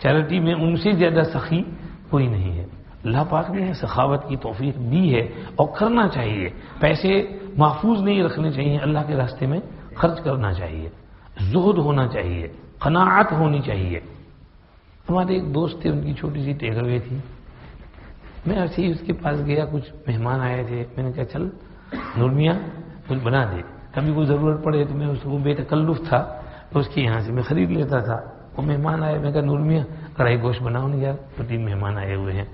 Speaker 2: چیریٹی میں ان سے زیادہ سخی کوئی نہیں ہے. اللہ پاک نے سخاوت کی توفیق دی ہے اور کرنا چاہیے. پیسے محفوظ نہیں رکھنے چاہیے, اللہ کے راستے میں خرچ کرنا چاہیے. زہد ہونا چاہیے, قناعت ہونی چاہیے. ہمارے ایک دوست تھے, ان کی چھوٹی سی ٹیک اوے تھی. میں ایسے ہی اس کے پاس گیا, کچھ مہمان آئے تھے, میں نے کہا چل نور میاں کچھ بنا دے, کبھی کوئی ضرورت پڑے تو میں اس کو بے تکلف تھا تو اس کے یہاں سے میں خرید لیتا تھا. وہ مہمان آئے, میں کہا نور میاں کڑھائی گوشت بناؤ نہیں یار, 2-3 مہمان آئے ہوئے ہیں.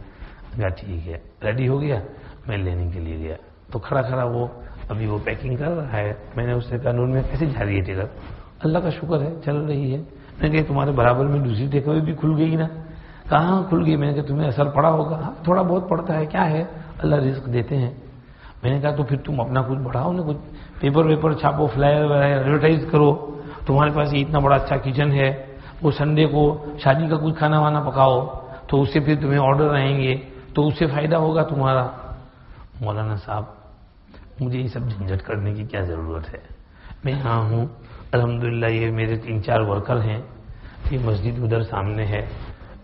Speaker 2: کہا ٹھیک ہے, ریڈی ہو گیا. میں لینے کے لیے گیا تو کھڑا کھڑا وہ ابھی وہ پیکنگ کر رہا ہے. میں نے اس سے کہا نور میاں کیسے جا رہی ہے ٹکٹ؟ اللہ کا شکر ہے چل رہی ہے. میں نے کہا تمہارے برابر میں دوسری ٹیک اوے بھی کھل گئی نا. کہاں کھل گئی؟ میں نے کہا تمہیں اثر پڑا ہوگا. تھوڑا بہت پڑتا ہے, کیا ہے, اللہ رزق دیتے ہیں. میں نے کہا تو پھر تم اپنا کچھ بڑھاؤ نا, کچھ پیپر ویپر چھاپو, فلائر ایڈورٹائز کرو. تمہارے پاس یہ اتنا بڑا اچھا کچن ہے, وہ سنڈے کو شادی کا کچھ کھانا وانا پکاؤ تو اس سے پھر تمہیں آرڈر آئیں گے تو اس سے فائدہ ہوگا تمہارا. مولانا صاحب مجھے یہ سب جھنجھٹ کرنے کی کیا ضرورت ہے؟ میں یہاں ہوں الحمدللہ, یہ میرے 3-4 ورکر ہیں, یہ مسجد ادھر سامنے ہے.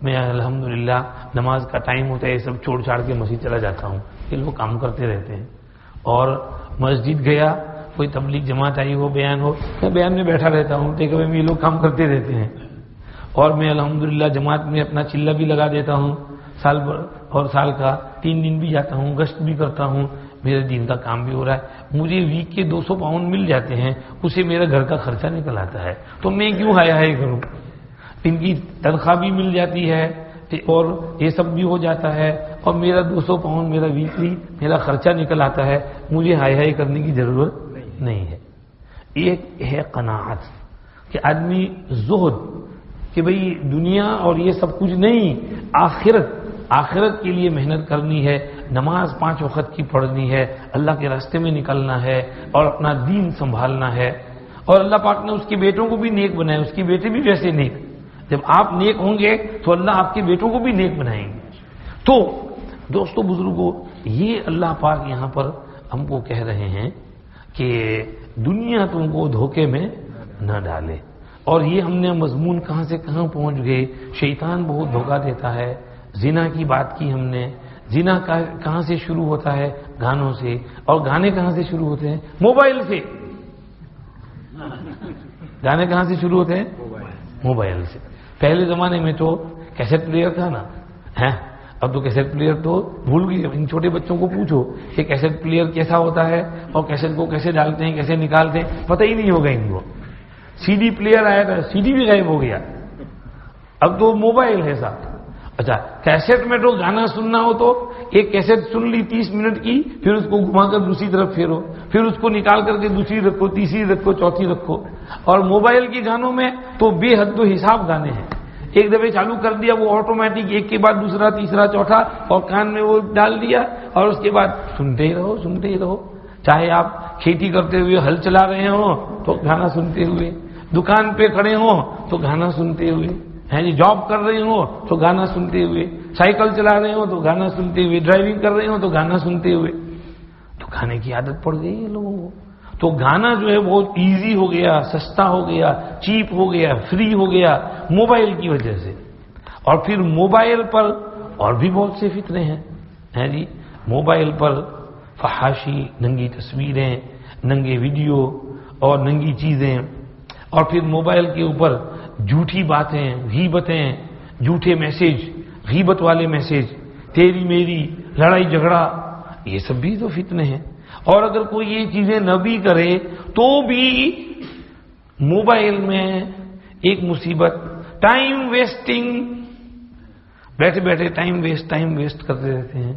Speaker 2: میں الحمدللہ نماز کا ٹائم ہوتا ہے یہ سب چھوڑ چھاڑ کے مسجد چلا جاتا ہوں. یہ لوگ کام کرتے رہتے ہیں. اور مسجد گیا, کوئی تبلیغ جماعت آئی ہو, بیان ہو, میں بیان میں بیٹھا رہتا ہوں. ٹیک اوے میں یہ لوگ کام کرتے رہتے ہیں. اور میں الحمدللہ جماعت میں اپنا چلہ بھی لگا دیتا ہوں, سال بھر اور سال کا 3 دن بھی جاتا ہوں, گشت بھی کرتا ہوں. میرے دین کا کام بھی ہو رہا ہے. مجھے ویک کے 200 پاؤنڈ مل جاتے ہیں, اسے میرا گھر کا خرچہ نکل آتا ہے. تو میں کیوں ہایا کروں؟ ان کی تنخواہ بھی مل جاتی ہے اور یہ سب بھی ہو جاتا ہے, اور میرا 200 پاؤنڈ میرا ویکلی میرا خرچہ نکل آتا ہے. مجھے ہائی کرنے کی ضرورت نہیں ہے. ایک ہے قناعت کہ آدمی زہد کہ بھئی دنیا اور یہ سب کچھ نہیں, آخرت کے لیے محنت کرنی ہے, نماز 5 وقت کی پڑھنی ہے, اللہ کے راستے میں نکلنا ہے اور اپنا دین سنبھالنا ہے. اور اللہ پاک نے اس کے بیٹوں کو بھی نیک بنایا, اس کے بیٹے بھی ویسے نیک. جب آپ نیک ہوں گے تو اللہ آپ کے بیٹوں کو بھی نیک بنائیں گے. تو دوستو بزرگوں, یہ اللہ پاک یہاں پر ہم کو کہہ رہے ہیں کہ دنیا تم کو دھوکے میں نہ ڈالے. اور یہ ہم نے مضمون کہاں سے کہاں پہنچ گئے. شیطان بہت دھوکہ دیتا ہے. زنا کی بات کی ہم نے. زنا کہاں سے شروع ہوتا ہے؟ گانوں سے. اور گانے کہاں سے شروع ہوتے ہیں؟ موبائل سے. گانے کہاں سے شروع ہوتے ہیں؟ موبائل سے. پہلے زمانے میں تو کیسٹ پلیئر تھا نا, اب تو کیسٹ پلیئر تو بھول گئے. ان چھوٹے بچوں کو پوچھو کہ کیسٹ پلیئر کیسا ہوتا ہے اور کیسٹ کو کیسے ڈالتے ہیں, کیسے نکالتے ہیں, پتہ ہی نہیں ہوگا ان کو. سی ڈی پلیئر آیا تھا, سی ڈی بھی غائب ہو گیا. اب تو موبائل ہے صاحب. اچھا, کیسٹ میں تو گانا سننا ہو تو ایک کیسٹ سن لی 30 منٹ کی, پھر اس کو گھما کر دوسری طرف پھیرو, پھر اس کو نکال کر کے دوسری رکھو, تیسری رکھو, چوتھی رکھو. اور موبائل کے گانوں میں تو بے حد و حساب گانے ہیں. ایک دفعہ چالو کر دیا وہ آٹومیٹک, ایک کے بعد دوسرا, تیسرا, چوتھا, اور کان میں وہ ڈال دیا اور اس کے بعد سنتے ہی رہو, سنتے ہی رہو. چاہے آپ کھیتی کرتے ہوئے ہل چلا رہے ہوں تو گانا سنتے ہوئے, دکان پہ کھڑے ہوں تو گانا سنتے ہوئے, جاب کر رہے ہوں تو گانا سنتے ہوئے, سائیکل چلا رہے ہوں تو گانا سنتے ہوئے, ڈرائیونگ کر رہے ہوں تو گانا سنتے ہوئے. تو گانے کی عادت پڑ گئی ہے لوگوں کو. تو گانا جو ہے بہت ایزی ہو گیا, سستا ہو گیا, چیپ ہو گیا, فری ہو گیا موبائل کی وجہ سے. اور پھر موبائل پر اور بھی بہت سے فتنے ہیں جی. موبائل پر فحاشی, ننگی تصویریں, ننگے ویڈیو اور ننگی چیزیں. اور پھر موبائل کے اوپر جھوٹی باتیں, غیبتیں, جھوٹے میسج, غیبت والے میسج, تیری میری لڑائی جھگڑا, یہ سب بھی تو فتنے ہیں. اور اگر کوئی یہ چیزیں نہ بھی کرے تو بھی موبائل میں ایک مصیبت, ٹائم ویسٹنگ. بیٹھے بیٹھے ٹائم ویسٹ کرتے رہتے ہیں.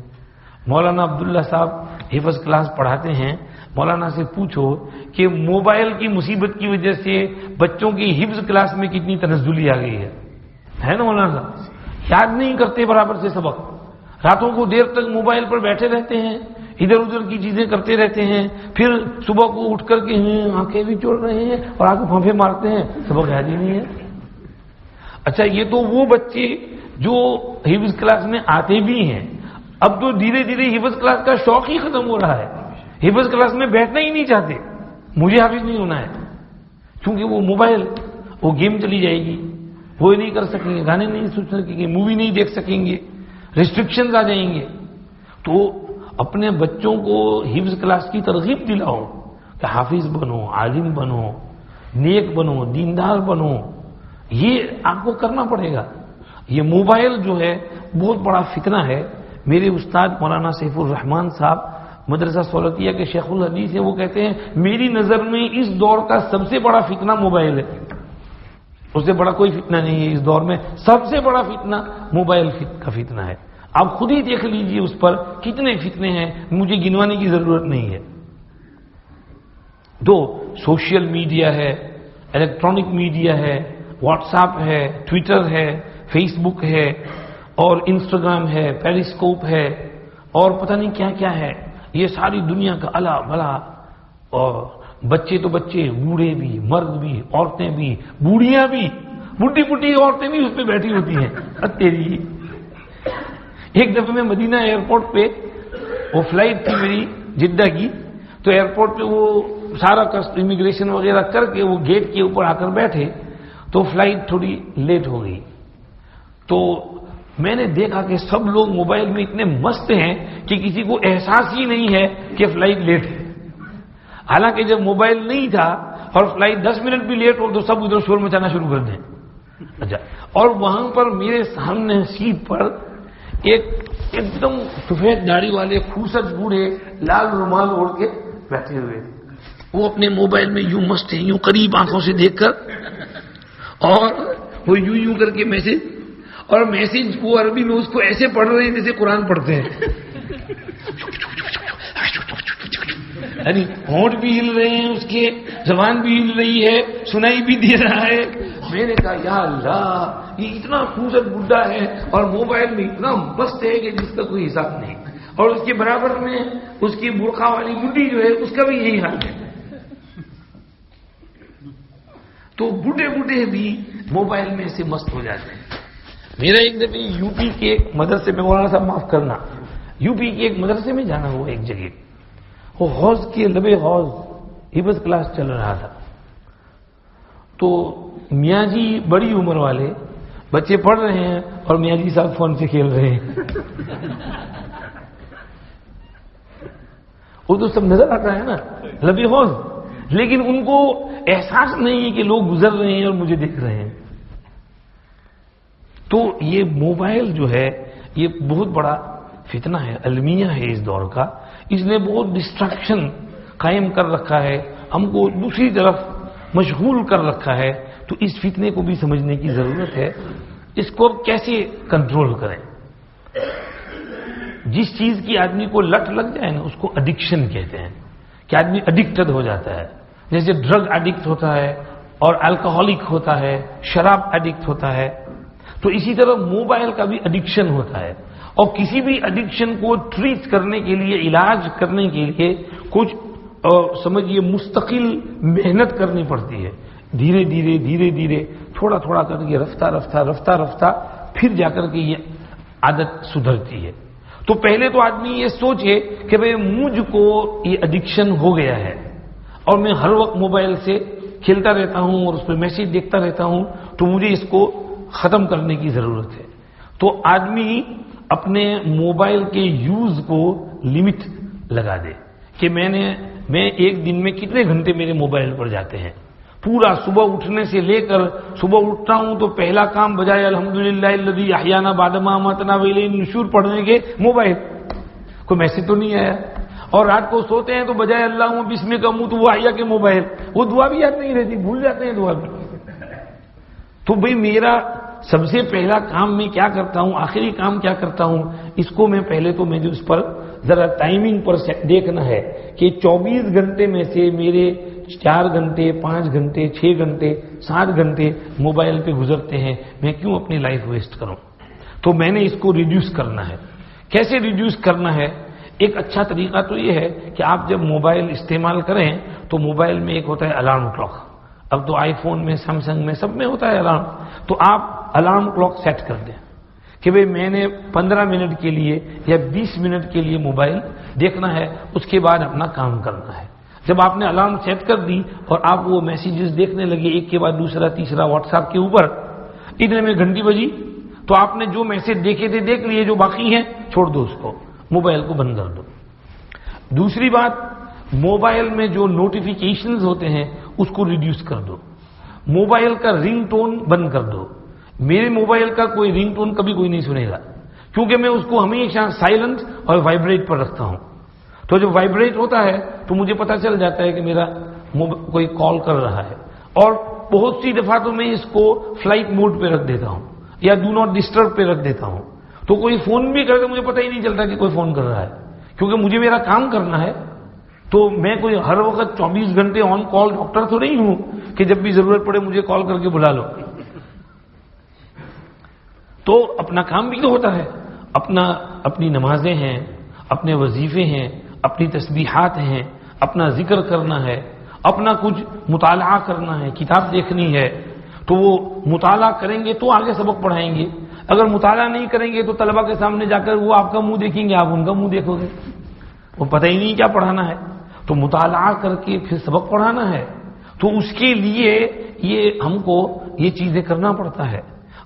Speaker 2: مولانا عبداللہ صاحب حفظ کلاس پڑھاتے ہیں, مولانا سے پوچھو کہ موبائل کی مصیبت کی وجہ سے بچوں کی حفظ کلاس میں کتنی تنزلی آ گئی ہے نا مولانا صاحب؟ یاد نہیں کرتے برابر سے سبق، راتوں کو دیر تک موبائل پر بیٹھے رہتے ہیں، ادھر ادھر کی چیزیں کرتے رہتے ہیں، پھر صبح کو اٹھ کر کے آنکھیں بھی چوڑ رہے ہیں اور آگے پھانپے مارتے ہیں، سبق یاد ہی نہیں ہے۔ اچھا یہ تو وہ بچے جو حفظ کلاس میں آتے بھی ہیں، اب تو دھیرے دھیرے حفظ کلاس کا شوق ہی ختم ہو رہا ہے، حفظ کلاس میں بیٹھنا ہی نہیں چاہتے، مجھے حافظ نہیں ہونا ہے، کیونکہ وہ موبائل، وہ گیم چلی جائے گی، وہ نہیں کر سکیں گے، گانے نہیں سن سکیں گے، مووی نہیں دیکھ سکیں گے، ریسٹرکشنز آ جائیں گے۔ تو اپنے بچوں کو حفظ کلاس کی ترغیب دلاؤ کہ حافظ بنو، عالم بنو، نیک بنو، دیندار بنو، یہ آپ کو کرنا پڑے گا۔ یہ موبائل جو ہے بہت بڑا فتنہ ہے۔ میرے استاد مولانا سیف الرحمان صاحب مدرسہ سولتیہ کے شیخ الحدیث ہیں، وہ کہتے ہیں میری نظر میں اس دور کا سب سے بڑا فتنہ موبائل ہے، اس سے بڑا کوئی فتنہ نہیں ہے اس دور میں، سب سے بڑا فتنہ موبائل کا فتنہ ہے۔ آپ خود ہی دیکھ لیجئے اس پر کتنے فتنے ہیں، مجھے گنوانے کی ضرورت نہیں ہے۔ دو سوشل میڈیا ہے، الیکٹرانک میڈیا ہے، واٹس ایپ ہے، ٹویٹر ہے، فیس بک ہے، اور انسٹاگرام ہے، پیریسکوپ ہے، اور پتہ نہیں کیا کیا ہے، یہ ساری دنیا کا الا بلا، اور بچے تو بچے، بوڑھے بھی، مرد بھی، عورتیں بھی، بوڑھیاں بھی، بڈھی بڈھی عورتیں بھی اس پہ بیٹھی ہوتی ہیں۔ تیری ایک دفعہ میں مدینہ ایئرپورٹ پہ، وہ فلائٹ تھی میری جدہ کی، تو ایئرپورٹ پہ وہ سارا امیگریشن وغیرہ کر کے وہ گیٹ کے اوپر آ کر بیٹھے، تو فلائٹ تھوڑی لیٹ ہو گئی۔ تو میں نے دیکھا کہ سب لوگ موبائل میں اتنے مست ہیں کہ کسی کو احساس ہی نہیں ہے کہ فلائٹ لیٹ ہے، حالانکہ جب موبائل نہیں تھا اور فلائٹ 10 منٹ بھی لیٹ ہو تو سب ادھر شور مچانا شروع کر دیں۔ اچھا، اور وہاں پر میرے سامنے سیٹ پر ایک دم سفید داڑھی والے خوبصورت بوڑھے لال رومال اوڑھ کے بیٹھے ہوئے، وہ اپنے موبائل میں یوں مست ہیں، یوں قریب آنکھوں سے دیکھ کر، اور وہ یوں کر کے میسج، اور میسج وہ عربی میں اس کو ایسے پڑھ رہے ہیں جیسے قرآن پڑھتے ہیں، یعنی ہونٹ بھی ہل رہے ہیں اس کے، زبان بھی ہل رہی ہے، سنائی بھی دے رہا ہے۔ میں نے کہا یا اللہ، یہ اتنا خوبصورت بڈھا ہے اور موبائل میں اتنا مست ہے کہ جس کا کوئی حساب نہیں، اور اس کے برابر میں اس کی برقع والی بڈھی جو ہے اس کا بھی یہی حال ہے۔ تو بوڑھے بوڑھے بھی موبائل میں سے مست ہو جاتے ہیں۔ میرا ایک دفعہ یو پی کے ایک مدرسے میں، مولانا صاحب معاف کرنا، یو پی کے ایک مدرسے میں جانا ہوا ایک جگہ، وہ حوض کے لبے حوض حفظ کلاس چل رہا تھا، تو میاں جی بڑی عمر والے بچے پڑھ رہے ہیں اور میاں جی صاحب فون سے کھیل رہے ہیں، وہ تو سب نظر آتا ہے نا لبے حوض، لیکن ان کو احساس نہیں ہے کہ لوگ گزر رہے ہیں اور مجھے دیکھ رہے ہیں۔ تو یہ موبائل جو ہے یہ بہت بڑا فتنہ ہے، المیہ ہے اس دور کا، اس نے بہت ڈسٹریکشن قائم کر رکھا ہے، ہم کو دوسری طرف مشغول کر رکھا ہے۔ تو اس فتنے کو بھی سمجھنے کی ضرورت ہے، اس کو کیسے کنٹرول کریں۔ جس چیز کی آدمی کو لت لگ جائے نا، اس کو ایڈکشن کہتے ہیں، کہ آدمی ایڈکٹڈ ہو جاتا ہے، جیسے ڈرگ ایڈکٹ ہوتا ہے اور الکوہولک ہوتا ہے، شراب ایڈکٹ ہوتا ہے، تو اسی طرح موبائل کا بھی ایڈکشن ہوتا ہے، اور کسی بھی ایڈکشن کو ٹریٹ کرنے کے لیے، علاج کرنے کے لیے کچھ سمجھیے مستقل محنت کرنی پڑتی ہے، دھیرے دھیرے دھیرے دھیرے تھوڑا تھوڑا کر کے رفتہ رفتہ رفتہ رفتہ پھر جا کر کے یہ عادت سدھرتی ہے۔ تو پہلے تو آدمی یہ سوچے کہ بھئی مجھ کو یہ ایڈکشن ہو گیا ہے اور میں ہر وقت موبائل سے کھیلتا رہتا ہوں اور اس پہ میسج دیکھتا رہتا ہوں، تو مجھے اس کو ختم کرنے کی ضرورت ہے۔ تو آدمی اپنے موبائل کے یوز کو لمٹ لگا دے کہ میں ایک دن میں کتنے گھنٹے میرے موبائل پر جاتے ہیں۔ پورا صبح اٹھنے سے لے کر، صبح اٹھتا ہوں تو پہلا کام بجائے الحمدللہ الذی احیانا بعد ما اماتنا والیہ النشور پڑھنے کے موبائل، کوئی میسج تو نہیں آیا، اور رات کو سوتے ہیں تو بجائے اللہم بسمک اموت واحیا کے موبائل، وہ دعا بھی یاد نہیں رہتی، بھول جاتے ہیں دعا بھی۔ تو بھئی میرا سب سے پہلا کام میں کیا کرتا ہوں، آخری کام کیا کرتا ہوں، اس کو میں پہلے تو میں جو اس پر
Speaker 3: ذرا ٹائمنگ پر دیکھنا ہے کہ 24 گھنٹے میں سے میرے 4 گھنٹے 5 گھنٹے 6 گھنٹے 7 گھنٹے موبائل پہ گزرتے ہیں، میں کیوں اپنی لائف ویسٹ کروں؟ تو میں نے اس کو ریڈیوس کرنا ہے۔ کیسے ریڈیوس کرنا ہے؟ ایک اچھا طریقہ تو یہ ہے کہ آپ جب موبائل استعمال کریں تو موبائل میں ایک ہوتا ہے الارم کلاک، اب تو آئی فون میں سیمسنگ میں سب میں ہوتا ہے الارم، تو آپ الارم کلاک سیٹ کر دیں کہ بھئی میں نے 15 منٹ کے لیے یا 20 منٹ کے لیے موبائل دیکھنا ہے، اس کے بعد اپنا کام کرنا ہے۔ جب آپ نے الارم سیٹ کر دی اور آپ وہ میسیجز دیکھنے لگے ایک کے بعد دوسرا تیسرا واٹس ایپ کے اوپر، اتنے میں گھنٹی بجی تو آپ نے جو میسج دیکھے تھے دیکھ لیے، جو باقی ہیں چھوڑ دو، اس کو موبائل کو بند کر دو۔ دوسری بات، موبائل میں جو نوٹیفیکیشنز ہوتے ہیں اس کو ریڈیوس کر دو، موبائل کا رنگ ٹون بند کر دو۔ میرے موبائل کا کوئی رنگ ٹون کبھی کوئی نہیں سنے گا، کیونکہ میں اس کو ہمیشہ سائلنٹ اور وائبریٹ پر رکھتا ہوں، تو جب وائبریٹ ہوتا ہے تو مجھے پتا چل جاتا ہے کہ میرا کوئی کال کر رہا ہے، اور بہت سی دفعہ تو میں اس کو فلائٹ موڈ پہ رکھ دیتا ہوں یا ڈو ناٹ ڈسٹرب پہ رکھ دیتا ہوں، تو کوئی فون بھی کرے تو مجھے پتہ ہی نہیں چلتا کہ کوئی فون کر رہا ہے، کیونکہ مجھے میرا کام کرنا ہے۔ تو میں کوئی ہر وقت 24 گھنٹے آن کال ڈاکٹر تو نہیں ہوں کہ جب بھی ضرورت پڑے مجھے کال کر کے بلا لو۔ تو اپنا کام بھی تو ہوتا ہے، اپنی نمازیں ہیں، اپنے وظیفے ہیں، اپنی تسبیحات ہیں، اپنا ذکر کرنا ہے، اپنا کچھ مطالعہ کرنا ہے، کتاب دیکھنی ہے، تو وہ مطالعہ کریں گے تو آگے سبق پڑھائیں گے۔ اگر مطالعہ نہیں کریں گے تو طلبہ کے سامنے جا کر وہ آپ کا منہ دیکھیں گے، آپ ان کا منہ دیکھو گے، وہ پتہ ہی نہیں کیا پڑھانا ہے۔ تو مطالعہ کر کے پھر سبق پڑھانا ہے، تو اس کے لیے یہ ہم کو یہ چیزیں کرنا پڑتا ہے۔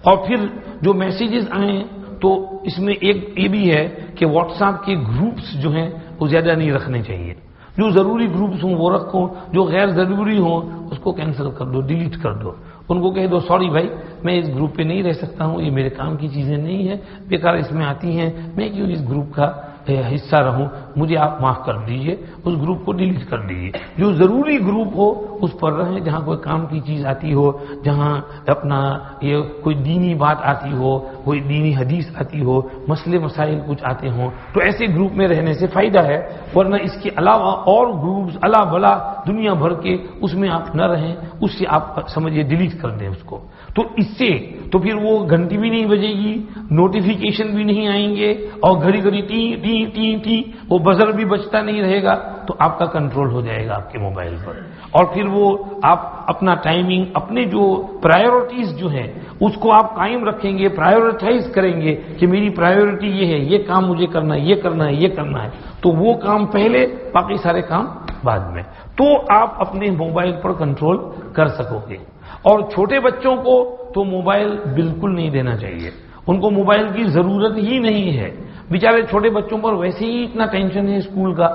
Speaker 3: اور پھر جو میسیجز آئیں تو اس میں ایک یہ بھی ہے کہ واٹس ایپ کے گروپس جو ہیں وہ زیادہ نہیں رکھنے چاہیے، جو ضروری گروپس ہوں وہ رکھو، جو غیر ضروری ہوں اس کو کینسل کر دو، ڈیلیٹ کر دو، ان کو کہہ دو سوری بھائی میں اس گروپ پہ نہیں رہ سکتا ہوں، یہ میرے کام کی چیزیں نہیں ہیں، بیکار اس میں آتی ہیں، میں کیوں اس گروپ کا حصہ رہوں، مجھے آپ معاف کر دیجئے، اس گروپ کو ڈیلیٹ کر دیجئے۔ جو ضروری گروپ ہو اس پر رہیں، جہاں کوئی کام کی چیز آتی ہو، جہاں اپنا یہ کوئی دینی بات آتی ہو، کوئی دینی حدیث آتی ہو، مسئلے مسائل کچھ آتے ہوں، تو ایسے گروپ میں رہنے سے فائدہ ہے، ورنہ اس کے علاوہ اور گروپس الا بلا دنیا بھر کے اس میں آپ نہ رہیں، اس سے آپ سمجھے ڈیلیٹ کر دیں اس کو۔ تو اس سے تو پھر وہ گھنٹی بھی نہیں بجے گی، نوٹیفیکیشن بھی نہیں آئیں گے، اور گھڑی گھڑی ٹی ٹی ٹی ٹی وہ بزر بھی بجتا نہیں رہے گا، تو آپ کا کنٹرول ہو جائے گا آپ کے موبائل پر۔ اور پھر وہ آپ اپنا ٹائمنگ، اپنے جو پرائیورٹیز جو ہیں اس کو آپ قائم رکھیں گے، پرائیورٹائز کریں گے کہ میری پرائیورٹی یہ ہے، یہ کام مجھے کرنا ہے، یہ کرنا ہے، یہ کرنا ہے، تو وہ کام پہلے، باقی سارے کام بعد میں، تو آپ اپنے موبائل پر کنٹرول کر سکو گے۔ اور چھوٹے بچوں کو تو موبائل بالکل نہیں دینا چاہیے، ان کو موبائل کی ضرورت ہی نہیں ہے، بیچارے چھوٹے بچوں پر ویسے ہی اتنا ٹینشن ہے اسکول کا۔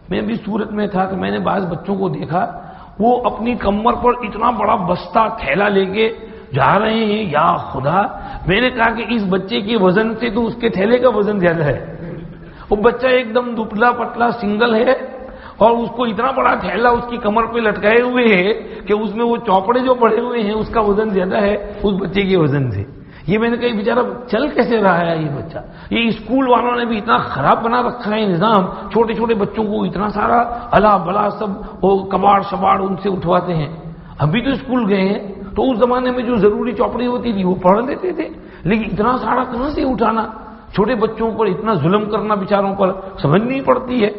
Speaker 3: میں بھی سورت میں تھا تو میں نے بعض بچوں کو دیکھا، وہ اپنی کمر پر اتنا بڑا بستہ تھیلا لے کے جا رہے ہیں، یا خدا، میں نے کہا کہ اس بچے کے وزن سے تو اس کے تھیلے کا وزن زیادہ ہے۔ وہ بچہ ایک دم دبلا پتلا سنگل ہے، اور اس کو اتنا بڑا تھیلا اس کی کمر پہ لٹکائے ہوئے ہے کہ اس میں وہ چوپڑے جو پڑے ہوئے ہیں اس کا وزن زیادہ ہے اس بچے کے وزن سے۔ یہ میں نے کہا بیچارہ چل کیسے رہا ہے یہ بچہ؟ یہ اسکول والوں نے بھی اتنا خراب بنا رکھا ہے نظام، چھوٹے چھوٹے بچوں کو اتنا سارا الا بلا سب وہ کباڑ شباڑ ان سے اٹھواتے ہیں۔ ابھی تو اسکول گئے ہیں تو اس زمانے میں جو ضروری چوپڑی ہوتی تھی وہ پڑھ لیتے تھے، لیکن اتنا سارا کہاں سے اٹھانا؟ چھوٹے بچوں پر اتنا ظلم کرنا بیچاروں پر سمجھ نہیں پڑتی ہے۔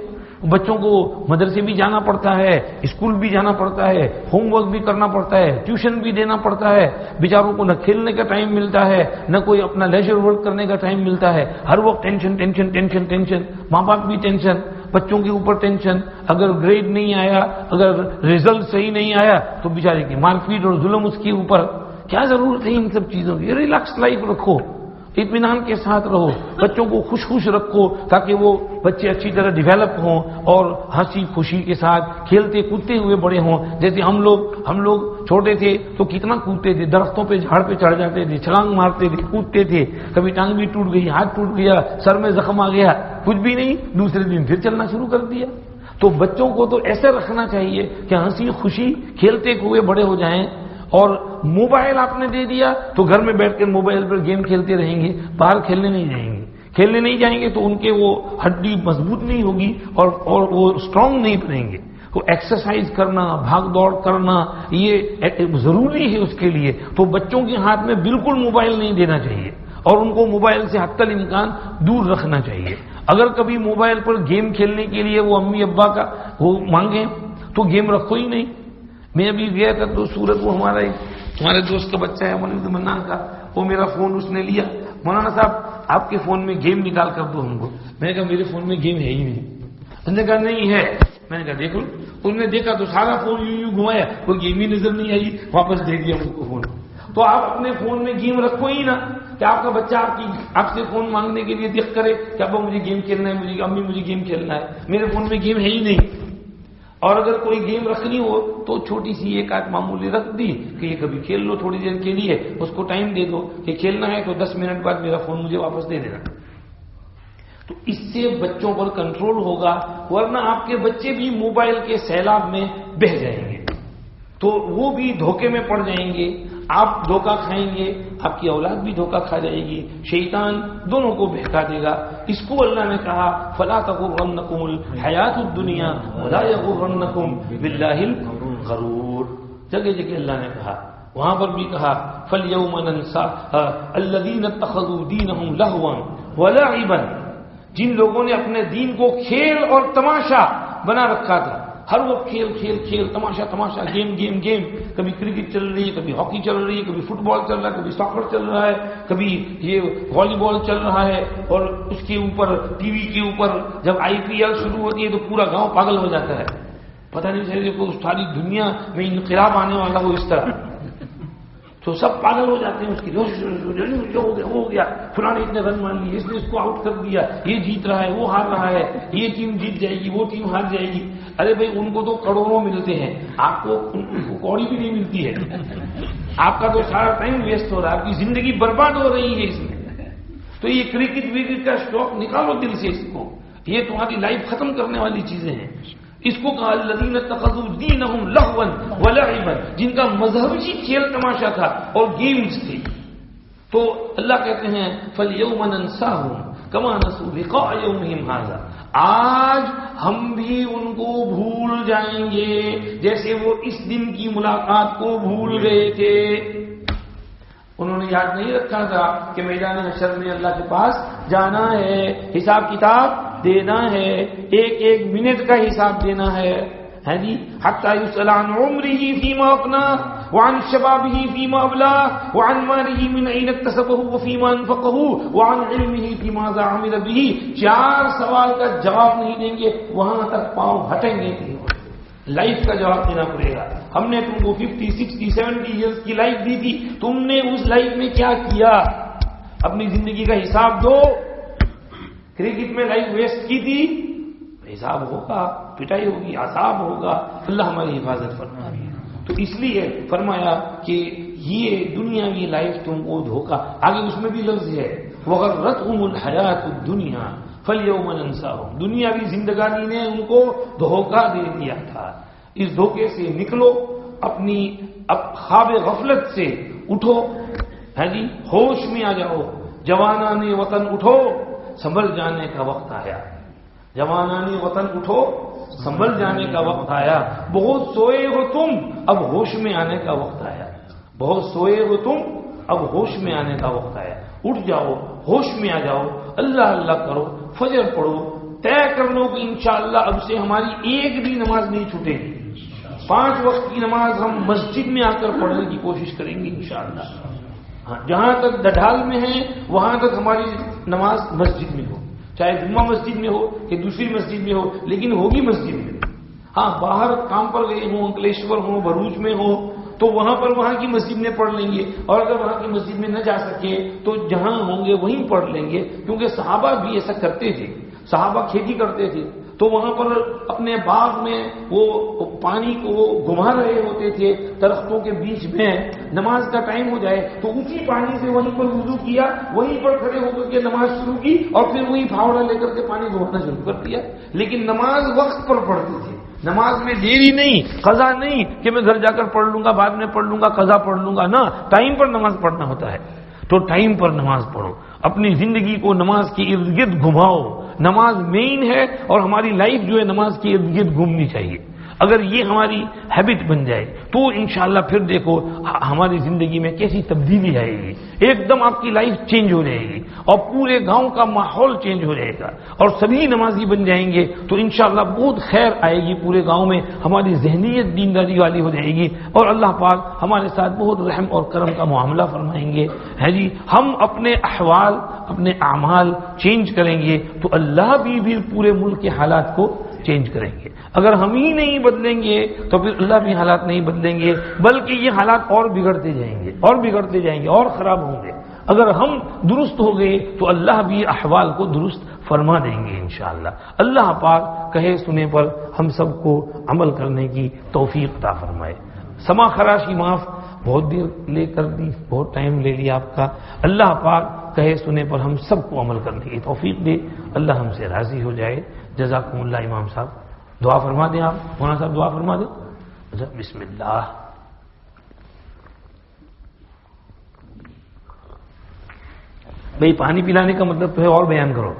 Speaker 3: بچوں کو مدرسے بھی جانا پڑتا ہے، اسکول بھی جانا پڑتا ہے، ہوم ورک بھی کرنا پڑتا ہے، ٹیوشن بھی دینا پڑتا ہے، بیچاروں کو نہ کھیلنے کا ٹائم ملتا ہے، نہ کوئی اپنا لیجر ورک کرنے کا ٹائم ملتا ہے، ہر وقت ٹینشن ٹینشن ٹینشن ٹینشن، ماں باپ بھی ٹینشن، بچوں کے اوپر ٹینشن، اگر گریڈ نہیں آیا، اگر رزلٹ صحیح نہیں آیا تو بیچارے کی مار پیٹ اور ظلم اس کے اوپر۔ کیا ضرورت ہے ان سب چیزوں کی؟ ریلیکس لائف رکھو، اطمینان کے ساتھ رہو، بچوں کو خوش خوش رکھو تاکہ وہ بچے اچھی طرح ڈیولپ ہوں اور ہنسی خوشی کے ساتھ کھیلتے کودتے ہوئے بڑے ہوں۔ جیسے ہم لوگ چھوٹے تھے تو کتنا کودتے تھے، درختوں پہ جھاڑ پہ چڑھ جاتے تھے، چھلانگ مارتے تھے، کودتے تھے، کبھی ٹانگ بھی ٹوٹ گئی، ہاتھ ٹوٹ گیا، سر میں زخم آ گیا، کچھ بھی نہیں، دوسرے دن پھر چلنا شروع کر دیا۔ تو بچوں کو تو ایسے رکھنا چاہیے کہ ہنسی خوشی کھیلتے ہوئے بڑے ہو جائیں۔ اور موبائل آپ نے دے دیا تو گھر میں بیٹھ کر موبائل پر گیم کھیلتے رہیں گے، باہر کھیلنے نہیں جائیں گے، کھیلنے نہیں جائیں گے تو ان کے وہ ہڈی مضبوط نہیں ہوگی اور وہ اسٹرانگ نہیں بنیں گے. تو ایکسرسائز کرنا، بھاگ دوڑ کرنا یہ ضروری ہے اس کے لیے. تو بچوں کے ہاتھ میں بالکل موبائل نہیں دینا چاہیے اور ان کو موبائل سے حتی الامکان دور رکھنا چاہیے. اگر کبھی موبائل پر گیم کھیلنے کے لیے وہ امی ابا کا وہ مانگیں تو گیم رکھو ہی نہیں. میں ابھی گیا تھا تو سورت وہ ہمارے دوست کا بچہ ہے مولانا منان کا، وہ میرا فون اس نے لیا، مولانا صاحب آپ کے فون میں گیم نکال کر دو ہم کو. میں نے کہا میرے فون میں گیم ہے ہی نہیں. انہوں نے کہا نہیں ہے. میں نے کہا دیکھ لو. انہوں نے دیکھا تو سارا فون یوں گھمایا، کوئی گیم ہی نظر نہیں آئی، واپس دے دیا ان کو فون. تو آپ اپنے فون میں گیم رکھو ہی نا کہ آپ کا بچہ آپ سے فون مانگنے کے لیے دیکھ کرے کہ ابا مجھے گیم کھیلنا ہے، مجھے امی مجھے گیم کھیلنا ہے. میرے فون میں گیم ہے ہی نہیں. اور اگر کوئی گیم رکھنی ہو تو چھوٹی سی ایک آدھ معمولی رکھ دی کہ یہ کبھی کھیل لو تھوڑی دیر کے لیے، اس کو ٹائم دے دو کہ کھیلنا ہے تو 10 منٹ بعد میرا فون مجھے واپس دے دینا. تو اس سے بچوں پر کنٹرول ہوگا، ورنہ آپ کے بچے بھی موبائل کے سیلاب میں بہہ جائیں گے تو وہ بھی دھوکے میں پڑ جائیں گے. آپ دھوکہ کھائیں گے، آپ کی اولاد بھی دھوکہ کھا جائے گی، شیطان دونوں کو بہکا دے گا. اس کو اللہ نے کہا فلا تغرنکم الحیات الدنیا ولا یغرنکم باللہ الغرور. جگہ جگہ اللہ نے کہا، وہاں پر بھی کہا فالیوم ننسى الذین اتخذوا دینہم لہوا ولعبا. جن لوگوں نے اپنے دین کو کھیل اور تماشا بنا رکھا تھا، ہر وقت کھیل کھیل کھیل، تماشا تماشا، گیم گیم گیم. کبھی کرکٹ چل رہی ہے، کبھی ہاکی چل رہی ہے، کبھی فٹ بال چل رہا ہے، کبھی ساکر چل رہا ہے، کبھی یہ والی بال چل رہا ہے. اور اس کے اوپر ٹی وی کے اوپر جب IPL شروع ہوتی ہے تو پورا گاؤں پاگل ہو جاتا ہے. پتہ نہیں چلے کو ساری دنیا میں انقلاب آنے والا ہو اس طرح. تو سب پاگل ہو جاتے ہیں اس کی، جو ہو گیا فلاں نے اتنے رن مان لیے، اس نے اس کو آؤٹ کر دیا، یہ جیت رہا ہے وہ ہار رہا ہے، یہ ٹیم جیت جائے گی وہ ٹیم ہار جائے گی. ارے بھائی ان کو تو کروڑوں ملتے ہیں، آپ کو کوڑی بھی نہیں ملتی ہے. آپ کا تو سارا ٹائم ویسٹ ہو رہا ہے، آپ کی زندگی برباد ہو رہی ہے اس میں. تو یہ کرکٹ وکٹ کا شوق نکالو دل سے، اس کو، یہ تمہاری لائف ختم کرنے والی چیزیں ہیں. اس کو کہا الذین اتخذوا دینہم لہوا ولعبا، جن کا مذہبی کھیل تماشا تھا اور گیمز تھی. تو اللہ کہتے ہیں فالیوم ننساہم کما نسوا لقاء یومہم ھذا. آج ہم بھی ان کو بھول جائیں گے جیسے وہ اس دن کی ملاقات کو بھول گئے تھے. انہوں نے یاد نہیں رکھا تھا کہ میدان حشر میں اللہ کے پاس جانا ہے، حساب کتاب دینا ہے، ایک ایک منٹ کا حساب دینا ہے جی. حتی یسأل عن عمرہ فیما افناہ وعن شبابہ فیما ابلاہ وعن مالہ من این اکتسبہ وفیما انفقہ وعن علمہ فیماذا عمل بہ. 4 سوال کا جواب نہیں دیں گے وہاں تک پاؤں ہٹیں گے نہیں. لائف کا جواب دینا پڑے گا. ہم نے تم کو 50 60 70 ایئرس کی لائف دی تھی، تم نے اس لائف میں کیا کیا؟ اپنی زندگی کا حساب دو. کرکٹ میں لائف ویسٹ کی تھی، حساب ہوگا، پٹائی ہوگی، عذاب ہوگا. اللہ ہماری حفاظت فرمائے. تو اس لیے فرمایا کہ یہ دنیاوی لائف تم کو دھوکہ، آگے اس میں بھی لفظ ہے وغرتہم الحیات الدنیا فالیوم ننساہم. دنیاوی زندگانی نے ان کو دھوکہ دے دیا تھا. اس دھوکے سے نکلو، اپنی خواب غفلت سے اٹھو جی، ہوش میں آ جاؤ. جوانان وطن اٹھو، سنبھل جانے کا وقت آیا. جوانان وطن اٹھو، سنبھل جانے کا وقت آیا. بہت سوئے ہو تم، اب ہوش میں آنے کا وقت آیا. بہت سوئے ہو تم، اب ہوش میں آنے کا وقت آیا. اٹھ جاؤ، ہوش میں آ جاؤ، اللہ اللہ کرو، فجر پڑھو. طے کر لو کہ انشاءاللہ اب سے ہماری ایک بھی نماز نہیں چھوٹے گی. 5 وقت کی نماز ہم مسجد میں آ کر پڑھنے کی کوشش کریں گے انشاءاللہ. ہاں، جہاں تک ڈڈھال میں ہیں وہاں تک ہماری نماز مسجد میں ہو، چاہے جمعہ مسجد میں ہو کہ دوسری مسجد میں ہو، لیکن ہوگی مسجد میں. ہاں، باہر کام پر گئے ہوں، انکلیشور ہوں، بھروچ میں ہو تو وہاں پر وہاں کی مسجد میں پڑھ لیں گے. اور اگر وہاں کی مسجد میں نہ جا سکے تو جہاں ہوں گے وہیں پڑھ لیں گے. کیونکہ صحابہ بھی ایسا کرتے تھے. صحابہ کھیتی کرتے تھے تو وہاں پر اپنے باغ میں وہ پانی کو گھما رہے ہوتے تھے درختوں کے بیچ میں. نماز کا ٹائم ہو جائے تو اسی پانی سے وہیں پر وضو کیا، وہیں پر کھڑے ہو کر کے نماز شروع کی اور پھر وہیں پھاوڑا لے کر کے پانی گھمانا شروع کر دیا. لیکن نماز وقت پر پڑھتے تھے. نماز میں دیری نہیں، قضا نہیں کہ میں گھر جا کر پڑھ لوں گا، بعد میں پڑھ لوں گا، قضا پڑھ لوں گا. نہ، ٹائم پر نماز پڑھنا ہوتا ہے. تو ٹائم پر نماز پڑھو. اپنی زندگی کو نماز کے ارد گرد گھماؤ. نماز مین ہے اور ہماری لائف جو ہے نماز کے ارد گرد گھومنی چاہیے. اگر یہ ہماری ہیبٹ بن جائے تو انشاءاللہ پھر دیکھو ہماری زندگی میں کیسی تبدیلی آئے گی. ایک دم آپ کی لائف چینج ہو جائے گی اور پورے گاؤں کا ماحول چینج ہو جائے گا اور سبھی نمازی بن جائیں گے تو انشاءاللہ بہت خیر آئے گی پورے گاؤں میں. ہماری ذہنیت دینداری والی ہو جائے گی اور اللہ پاک ہمارے ساتھ بہت رحم اور کرم کا معاملہ فرمائیں گے. ہے جی, ہم اپنے احوال اپنے اعمال چینج کریں گے تو اللہ بھی پورے ملک کے حالات کو چینج کریں گے. اگر ہم ہی نہیں بدلیں گے تو پھر اللہ بھی حالات نہیں بدلیں گے, بلکہ یہ حالات اور بگڑتے جائیں گے اور بگڑتے جائیں گے اور خراب ہوں گے. اگر ہم درست ہو گئے تو اللہ بھی احوال کو درست فرما دیں گے انشاءاللہ. اللہ پاک کہے سنے پر ہم سب کو عمل کرنے کی توفیق عطا فرمائے. سما خراشی معاف, بہت دیر لے کر دی, بہت ٹائم لے لیا آپ کا. اللہ پاک کہے سنے پر ہم سب کو عمل کرنے کی توفیق دے. اللہ ہم سے راضی ہو جائے. جزاکم اللہ. امام صاحب دعا فرما دیں. آپ مولانا صاحب دعا فرما دیں. اچھا بسم اللہ. بھئی پانی پلانے کا مطلب تو ہے اور بیان کرو.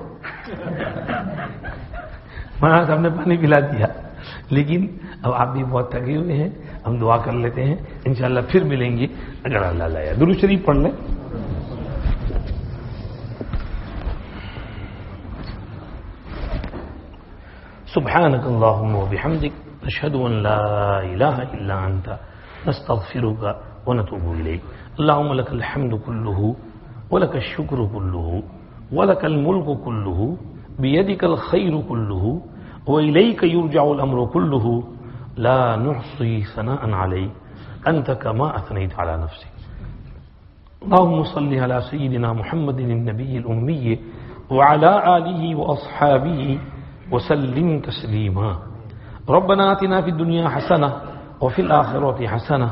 Speaker 3: مولانا صاحب نے پانی پلا دیا, لیکن اب آپ بھی بہت تھکے ہوئے ہیں. ہم دعا کر لیتے ہیں, انشاءاللہ پھر ملیں گے اگر اللہ لایا. درود شریف پڑھ لیں. سبحانك اللهم وبحمدك نشهد أن لا إله إلا أنت نستغفرك ونتوب إليك. اللهم لك الحمد كله ولك الشكر كله ولك الملك كله بيدك الخير كله وإليك يرجع الأمر كله لا نحصي ثناء عليك أنت كما أثنيت على نفسك. اللهم صل على سيدنا محمد النبي الأمي وعلى آله وأصحابه وسلم تسلیما. ربنا آتنا فی الدنیا حسنہ وفی الآخرۃ حسنہ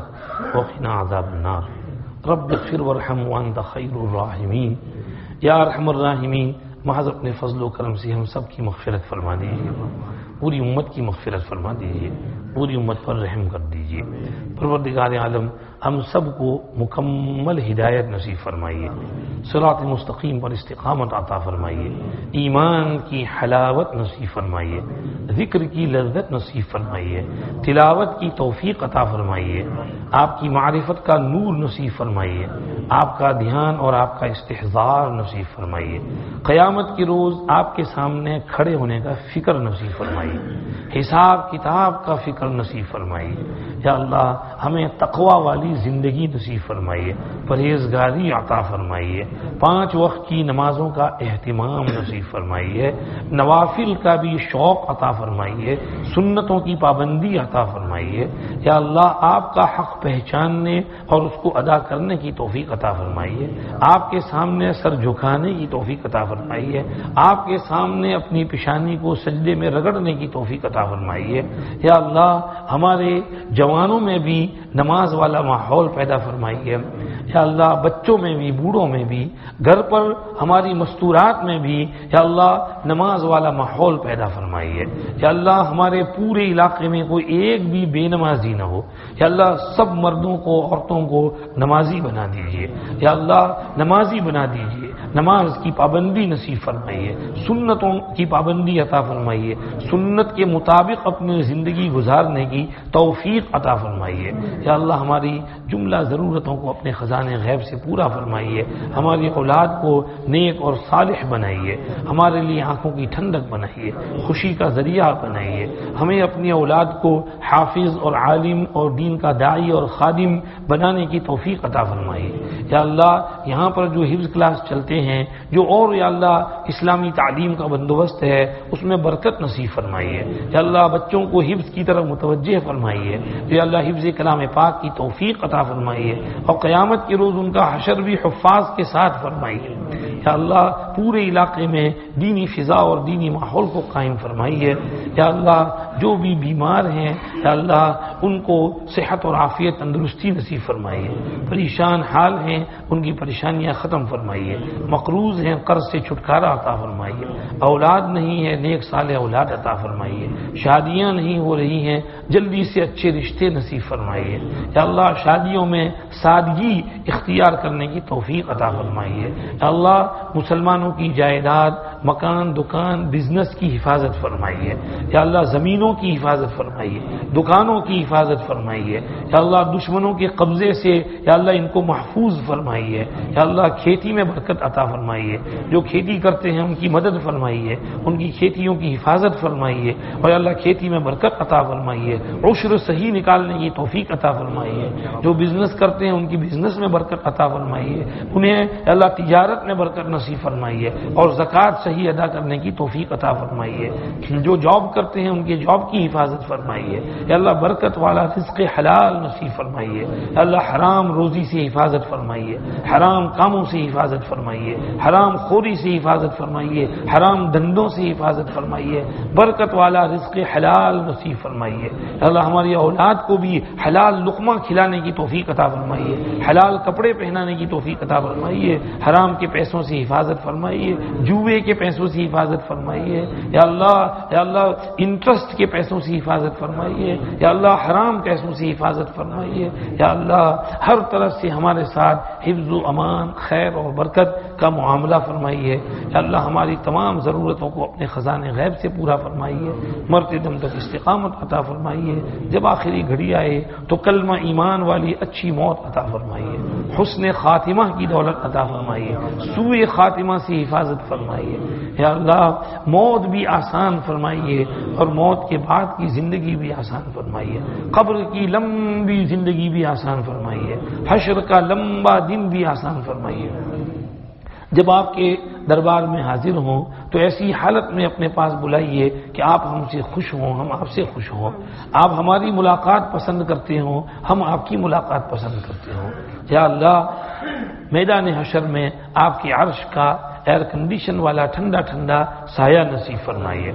Speaker 3: وقنا عذاب النار. رب اغفر وارحم وانت خیر الراحمین. یا ارحم الراحمین, محض اپنے فضل و کرم سے ہم سب کی مغفرت فرما دیجیے, پوری امت کی مغفرت فرما دیجیے, پوری امت پر رحم کر دیجیے. پروردگار عالم ہم سب کو مکمل ہدایت نصیب فرمائیے, صراط مستقیم پر استقامت عطا فرمائیے, ایمان کی حلاوت نصیب فرمائیے, ذکر کی لذت نصیب فرمائیے, تلاوت کی توفیق عطا فرمائیے, آپ کی معرفت کا نور نصیب فرمائیے, آپ کا دھیان اور آپ کا استحضار نصیب فرمائیے, قیامت کے روز آپ کے سامنے کھڑے ہونے کا فکر نصیب فرمائیے, حساب کتاب کا فکر نصیب فرمائیے. یا اللہ ہمیں تقوی والی زندگی نصیب فرمائیے, پرہیزگاری عطا فرمائیے, 5 وقت کی نمازوں کا اہتمام نصیب فرمائیے, نوافل کا بھی شوق عطا فرمائیے, سنتوں کی پابندی عطا فرمائیے. یا اللہ آپ کا حق پہچاننے اور اس کو ادا کرنے کی توفیق عطا فرمائیے, آپ کے سامنے سر جھکانے کی توفیق عطا فرمائیے, آپ کے سامنے اپنی پیشانی کو سجدے میں رگڑنے کی توفیق عطا فرمائیے. یا اللہ ہمارے جوانوں میں بھی نماز والا ماحول پیدا فرمائیے. یا اللہ بچوں میں بھی, بوڑھوں میں بھی, گھر پر ہماری مستورات میں بھی یا اللہ نماز والا ماحول پیدا فرمائیے. یا اللہ ہمارے پورے علاقے میں کوئی ایک بھی بے نمازی نہ ہو. یا اللہ سب مردوں کو عورتوں کو نمازی بنا دیجیے. یا اللہ نمازی بنا دیجیے, نماز کی پابندی نصیب فرمائیے, سنتوں کی پابندی عطا فرمائیے, سنت کے مطابق اپنی زندگی گزارنے کی توفیق عطا فرمائیے. یا اللہ ہماری جملہ ضرورتوں کو اپنے خزانے غیب سے پورا فرمائیے, ہماری اولاد کو نیک اور صالح بنائیے, ہمارے لیے آنکھوں کی ٹھنڈک بنائیے, خوشی کا ذریعہ بنائیے, ہمیں اپنی اولاد کو حافظ اور عالم اور دین کا داعی اور خادم بنانے کی توفیق عطا فرمائیے. یا اللہ یہاں پر جو حفظ کلاس چلتے ہیں جو اور یا اللہ اسلامی تعلیم کا بندوبست ہے اس میں برکت نصیب فرمائیے. یا اللہ بچوں کو حفظ کی طرف متوجہ فرمائیے. یا اللہ حفظ کلام پاک کی توفیق عطا فرمائیے اور قیامت کے روز ان کا حشر بھی حفاظ کے ساتھ فرمائیے. یا اللہ پورے علاقے میں دینی فضا اور دینی ماحول کو قائم فرمائیے. یا اللہ جو بھی بیمار ہیں یا اللہ ان کو صحت اور عافیت تندرستی نصیب فرمائیے, پریشان حال ہیں ان کی پریشانیاں ختم فرمائیے, مقروض ہیں قرض سے چھٹکارا عطا فرمائیے، اولاد نہیں ہے نیک صالح اولاد عطا فرمائیے، شادیاں نہیں ہو رہی ہیں جلدی سے اچھے رشتے نصیب فرمائیے، یا اللہ شادیوں میں سادگی اختیار کرنے کی توفیق عطا فرمائیے، یا اللہ مسلمانوں کی جائیداد مکان دکان بزنس کی حفاظت فرمائیے، یا اللہ زمینوں کی حفاظت فرمائیے، دکانوں کی حفاظت فرمائیے، یا اللہ دشمنوں کے قبضے سے یا اللہ ان کو محفوظ فرمائیے، یا اللہ کھیتی میں برکت عطا فرمائیے، جو کھیتی کرتے ہیں ان کی مدد فرمائیے، ان کی کھیتیوں کی حفاظت فرمائیے، اور یا اللہ کھیتی میں برکت عطا فرمائیے، عشر صحیح نکالنے کی توفیق عطا فرمائیے، جو بزنس کرتے ہیں ان کی بزنس میں برکت عطا فرمائیے، انہیں یا اللہ تجارت میں برکت نصیب فرمائیے، اور زکوٰۃ صحیح ادا کرنے کی توفیق عطا فرمائیے، جو جاب کرتے ہیں ان کے جاب کی حفاظت فرمائیے، یا اللہ برکت والا رزق حلال نصیب فرمائیے، یا اللہ حرام روزی سے حفاظت فرمائیے، حرام کاموں سے حفاظت فرمائیے، حرام خوری سے حفاظت فرمائیے، حرام دندوں سے حفاظت فرمائیے، برکت والا رزق حلال نصیب فرمائیے، یا اللہ ہماری اولاد کو بھی حلال لقمہ کھلانے کی توفیق عطا فرمائیے، حلال کپڑے پہنانے کی توفیق عطا فرمائیے، حرام کے پیسوں سے حفاظت فرمائیے، جوئے کے پیسوں سے حفاظت فرمائیے، یا اللہ انٹرسٹ کے پیسوں سے حفاظت فرمائیے، یا اللہ حرام پیسوں سے حفاظت فرمائیے، یا اللہ ہر طرف سے ہمارے ساتھ حفظ و امان خیر اور برکت کا معاملہ فرمائیے، یا اللہ ہماری تمام ضرورتوں کو اپنے خزانے غیب سے پورا فرمائیے، مرتے دم تک استقامت عطا فرمائیے، جب آخری گھڑی آئے تو کلمہ ایمان والی اچھی موت عطا فرمائیے، حسن خاتمہ کی دولت عطا فرمائیے، سوء خاتمہ سے حفاظت فرمائیے، یا اللہ موت بھی آسان فرمائیے اور موت کے بعد کی زندگی بھی آسان فرمائیے، قبر کی لمبی زندگی بھی آسان فرمائیے، حشر کا لمبا دن بھی آسان فرمائیے۔ جب آپ کے دربار میں حاضر ہوں تو ایسی حالت میں اپنے پاس بلائیے کہ آپ ہم سے خوش ہوں، ہم آپ سے خوش ہوں، آپ ہماری ملاقات پسند کرتے ہوں، ہم آپ کی ملاقات پسند کرتے ہوں۔ یا اللہ میدان حشر میں آپ کے عرش کا ایئر کنڈیشن والا ٹھنڈا ٹھنڈا سایہ نصیب فرمائیے،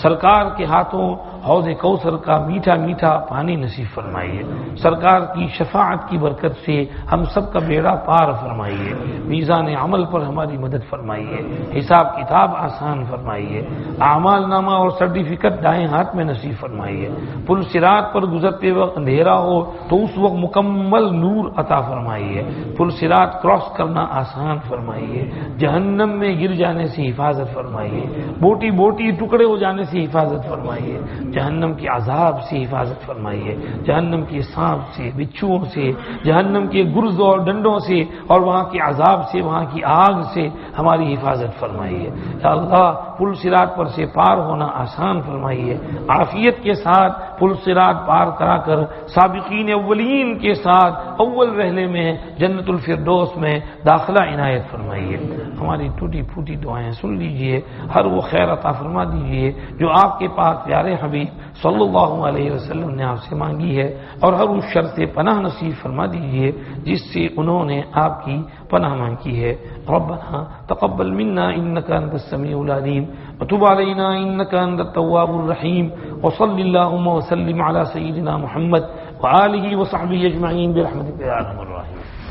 Speaker 3: سرکار کے ہاتھوں حوض کوثر کا میٹھا میٹھا پانی نصیب فرمائیے، سرکار کی شفاعت کی برکت سے ہم سب کا بیڑا پار فرمائیے، میزان عمل پر ہماری مدد فرمائیے، حساب کتاب آسان فرمائیے، اعمال نامہ اور سرٹیفکیٹ دائیں ہاتھ میں نصیب فرمائیے، پل صراط پر گزرتے وقت اندھیرا ہو تو اس وقت مکمل نور عطا فرمائیے، پل صراط کراس کرنا آسان فرمائیے، جہنم میں گر جانے سے حفاظت فرمائیے، بوٹی بوٹی ٹکڑے ہو جانے سے حفاظت فرمائیے، جہنم کے عذاب سے حفاظت فرمائیے، جہنم کے سانپ سے بچھوؤں سے، جہنم کے گرز اور ڈنڈوں سے اور وہاں کے عذاب سے، وہاں کی آگ سے ہماری حفاظت فرمائیے، یا اللہ پل صراط پر سے پار ہونا آسان فرمائیے، عافیت کے ساتھ پل صراط پار کرا کر سابقین اولین کے ساتھ اول رحلے میں جنت الفردوس میں داخلہ عنایت فرمائیے، ہماری ٹوٹی پھوٹی دعائیں سن لیجئے، ہر وہ خیر عطا فرما دیجئے جو آپ کے پاک پیارے حبیب صلی اللہ علیہ وسلم نے آپ سے مانگی ہے، اور ہر اس شر سے پناہ نصیب فرما دیجئے جس سے انہوں نے آپ کی پناہ مانگی ہے۔ ربنا تقبل منا انك انت السميع العليم وتب علينا انك انت التواب الرحيم وصل اللهم وسلم على سيدنا محمد وآله وصحبه اجمعين برحمتك يا ارحم الراحمين۔